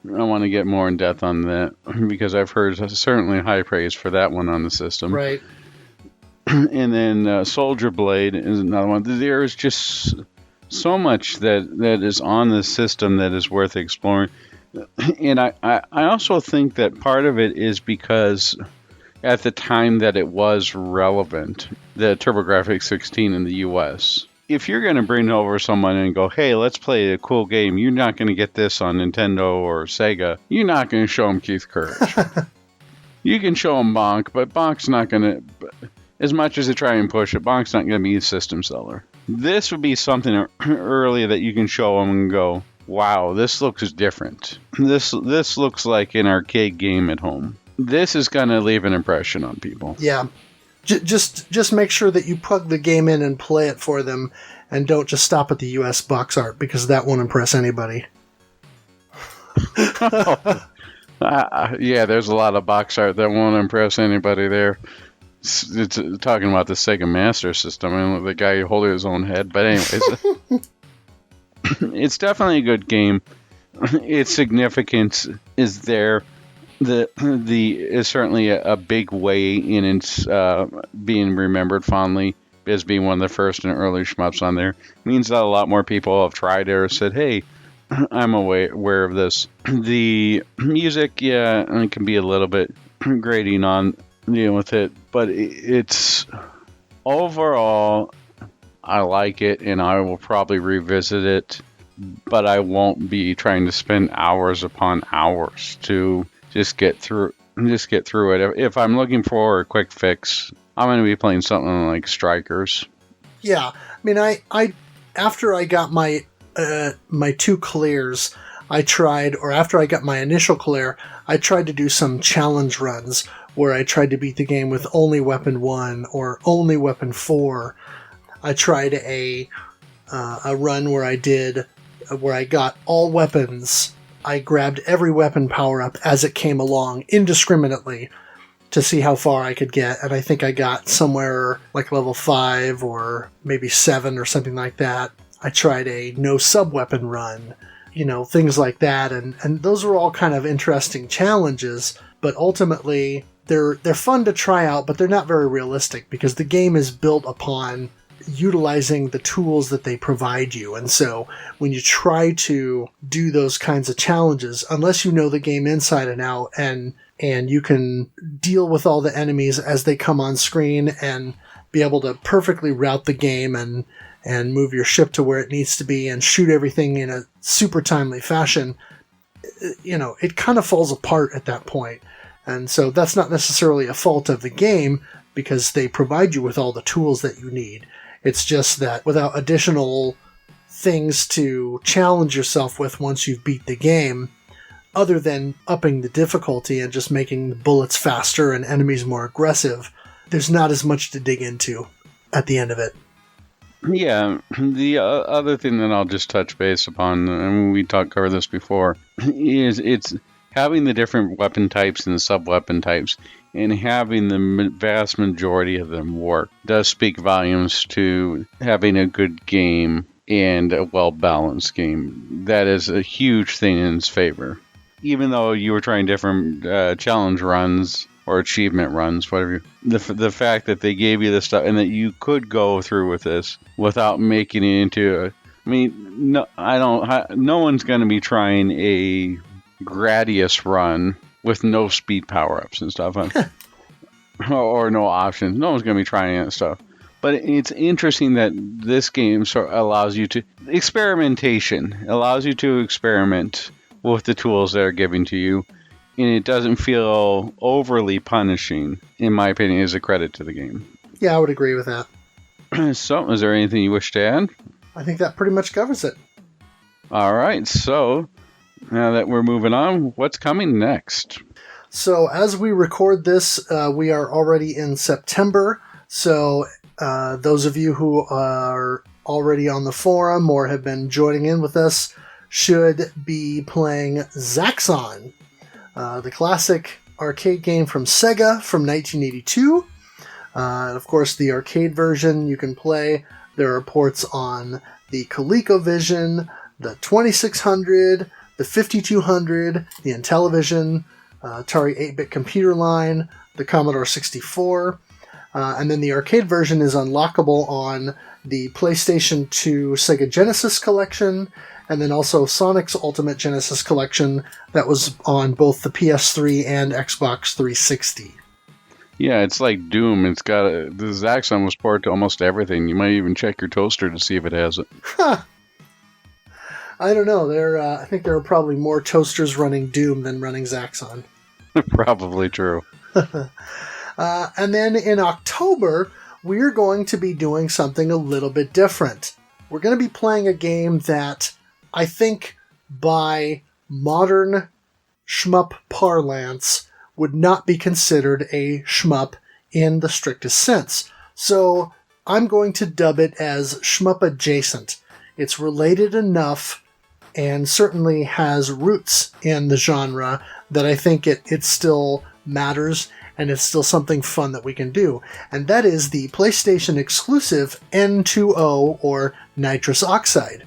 Speaker 2: I want to get more in depth on that because I've heard certainly high praise for that one on the system.
Speaker 1: Right.
Speaker 2: And then Soldier Blade is another one. There is just so much that is on the system that is worth exploring. And I also think that part of it is because at the time that it was relevant, the TurboGrafx 16 in the US. If you're going to bring over someone and go, hey, let's play a cool game, you're not going to get this on Nintendo or Sega. You're not going to show them Keith Courage. You can show them Bonk, but Bonk's not going to... As much as they try and push it, Bonk's not going to be a system seller. This would be something early that you can show them and go, wow, this looks different. This looks like an arcade game at home. This is going to leave an impression on people.
Speaker 1: Yeah. Just make sure that you plug the game in and play it for them, and don't just stop at the US box art, because that won't impress anybody.
Speaker 2: Yeah, there's a lot of box art that won't impress anybody there. It's talking about the Sega Master System and the guy holding his own head. But anyways, it's definitely a good game. Its significance is there. The is certainly a big way in its being remembered fondly as being one of the first and early shmups on there. It means that a lot more people have tried it or said, hey, I'm aware of this. The music, yeah, it can be a little bit grating on with it, but it's overall, I like it, and I will probably revisit it, but I won't be trying to spend hours upon hours to just get through it. If I'm looking for a quick fix, I'm going to be playing something like Strikers.
Speaker 1: Yeah, I mean, I after I got my my 2 clears, after I got my initial clear, I tried to do some challenge runs where I tried to beat the game with only weapon 1 or only weapon 4. I tried a run where I got all weapons. I grabbed every weapon power-up as it came along indiscriminately to see how far I could get, and I think I got somewhere like level 5 or maybe 7 or something like that. I tried a no sub-weapon run, things like that, and those were all kind of interesting challenges, but ultimately they're fun to try out, but they're not very realistic because the game is built upon utilizing the tools that they provide you. And so when you try to do those kinds of challenges, unless you know the game inside and out and you can deal with all the enemies as they come on screen and be able to perfectly route the game and move your ship to where it needs to be and shoot everything in a super timely fashion, it kind of falls apart at that point. And so that's not necessarily a fault of the game because they provide you with all the tools that you need. It's just that without additional things to challenge yourself with once you've beat the game, other than upping the difficulty and just making the bullets faster and enemies more aggressive, there's not as much to dig into at the end of it.
Speaker 2: Yeah, the other thing that I'll just touch base upon, and we covered this before, is it's having the different weapon types and the sub-weapon types, and having the vast majority of them work, does speak volumes to having a good game and a well-balanced game. That is a huge thing in its favor. even though you were trying different challenge runs or achievement runs, whatever, the fact that they gave you this stuff and that you could go through with this without making it into no one's going to be trying a Gradius run with no speed power-ups and stuff or no options. No one's going to be trying that stuff. But it's interesting that this game allows you to experiment with the tools that are given to you, and it doesn't feel overly punishing, in my opinion, is a credit to the game.
Speaker 1: Yeah, I would agree with that.
Speaker 2: So, is there anything you wish to add?
Speaker 1: I think that pretty much covers it.
Speaker 2: All right, so now that we're moving on, what's coming next?
Speaker 1: So, as we record this, we are already in September, so those of you who are already on the forum or have been joining in with us should be playing Zaxxon, the classic arcade game from Sega from 1982. And of course, the arcade version you can play. There are ports on the ColecoVision, the 2600, the 5200, the Intellivision, Atari 8-bit computer line, the Commodore 64, and then the arcade version is unlockable on the PlayStation 2 Sega Genesis Collection, and then also Sonic's Ultimate Genesis Collection that was on both the PS3 and Xbox 360.
Speaker 2: Yeah, it's like Doom. The Zaxxon was ported to almost everything. You might even check your toaster to see if it has it.
Speaker 1: Huh. I don't know. I think there are probably more toasters running Doom than running Zaxxon.
Speaker 2: Probably true.
Speaker 1: And then in October, we're going to be doing something a little bit different. We're going to be playing a game that I think by modern shmup parlance would not be considered a shmup in the strictest sense. So I'm going to dub it as shmup adjacent. It's related enough and certainly has roots in the genre that I think it still matters and it's still something fun that we can do. And that is the PlayStation exclusive N2O or Nitrous Oxide.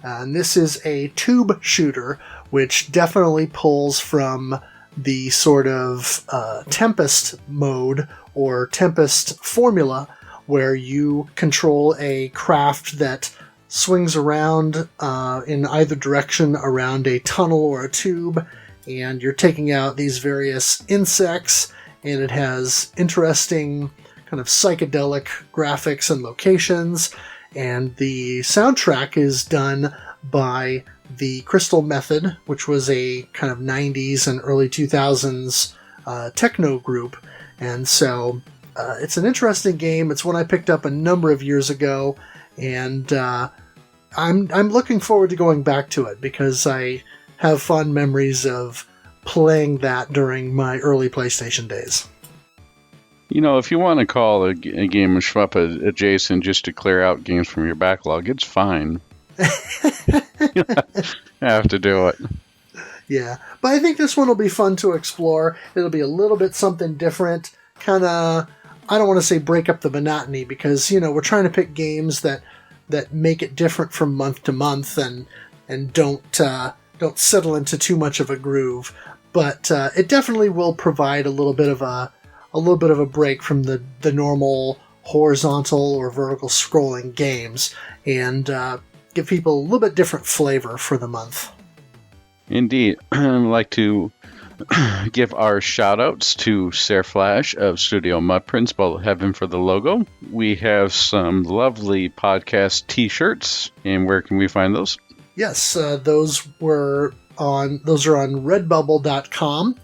Speaker 1: And this is a tube shooter which definitely pulls from the sort of Tempest mode or Tempest formula where you control a craft that swings around in either direction around a tunnel or a tube, and you're taking out these various insects, and it has interesting kind of psychedelic graphics and locations, and the soundtrack is done by the Crystal Method, which was a kind of 90s and early 2000s techno group. And so it's an interesting game. It's one I picked up a number of years ago, and I'm looking forward to going back to it because I have fond memories of playing that during my early PlayStation days.
Speaker 2: You know, if you want to call a game of shmup adjacent just to clear out games from your backlog, it's fine. You have to do it.
Speaker 1: Yeah, but I think this one will be fun to explore. It'll be a little bit something different. Kind of, I don't want to say break up the monotony because, you know, we're trying to pick games that make it different from month to month and don't settle into too much of a groove. But it definitely will provide a little bit of a break from the normal horizontal or vertical scrolling games and give people a little bit different flavor for the month.
Speaker 2: Indeed. I'd like to give our shout-outs to Sarah Flash of Studio Mudprints, spelled Heaven for the logo. We have some lovely podcast t-shirts, and where can we find those?
Speaker 1: Yes, those are on redbubble.com.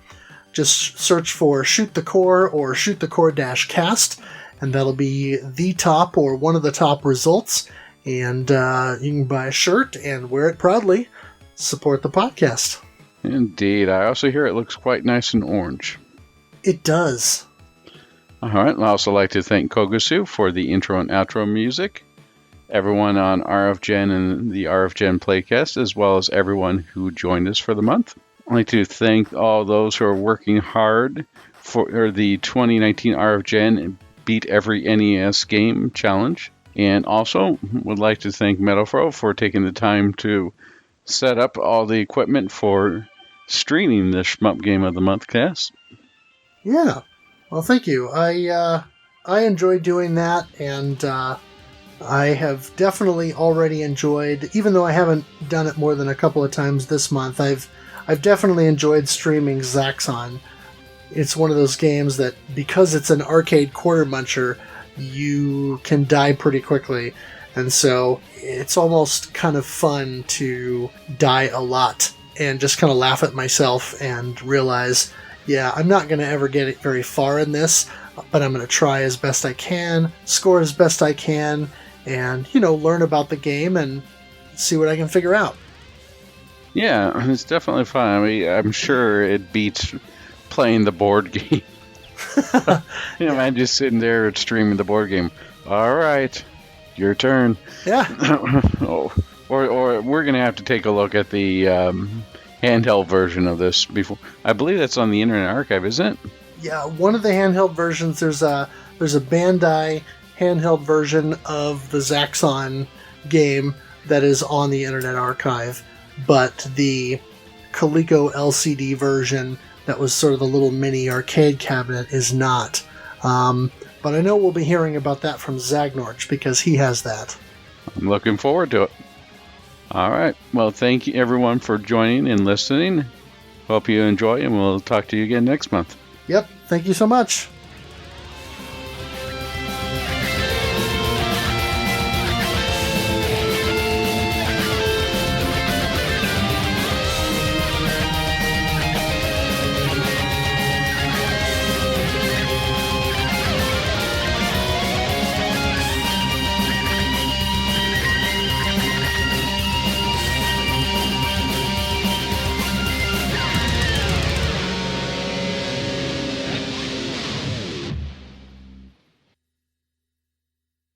Speaker 1: Just search for Shoot the Core or Shoot the Core-cast, and that'll be the top or one of the top results. And you can buy a shirt and wear it proudly. Support the podcast.
Speaker 2: Indeed. I also hear it looks quite nice and orange.
Speaker 1: It does.
Speaker 2: All right. I'd also like to thank Kogusu for the intro and outro music, everyone on RF Gen and the RF Gen Playcast, as well as everyone who joined us for the month. I'd like to thank all those who are working hard for the 2019 RF Gen Beat Every NES Game Challenge. And also would like to thank MetalFRO for taking the time to set up all the equipment for streaming the Shmup Game of the Month cast.
Speaker 1: Yeah. Well, thank you. I enjoy doing that, and I have definitely already enjoyed, even though I haven't done it more than a couple of times this month, I've definitely enjoyed streaming Zaxxon. It's one of those games that, because it's an arcade quarter muncher, you can die pretty quickly. And so it's almost kind of fun to die a lot and just kind of laugh at myself and realize, yeah, I'm not going to ever get it very far in this, but I'm going to try as best I can, score as best I can, and, learn about the game and see what I can figure out.
Speaker 2: Yeah, it's definitely fun. I mean, I'm sure it beats playing the board game. I'm just sitting there streaming the board game. All right, your turn.
Speaker 1: Yeah.
Speaker 2: Or we're going to have to take a look at the handheld version of this before. I believe that's on the Internet Archive, isn't it?
Speaker 1: Yeah, one of the handheld versions. There's a Bandai handheld version of the Zaxxon game that is on the Internet Archive, but the Coleco LCD version that was sort of the little mini arcade cabinet is not. But I know we'll be hearing about that from Zagnorch because he has that.
Speaker 2: I'm looking forward to it. All right. Well, thank you everyone for joining and listening. Hope you enjoy, and we'll talk to you again next month.
Speaker 1: Yep. Thank you so much.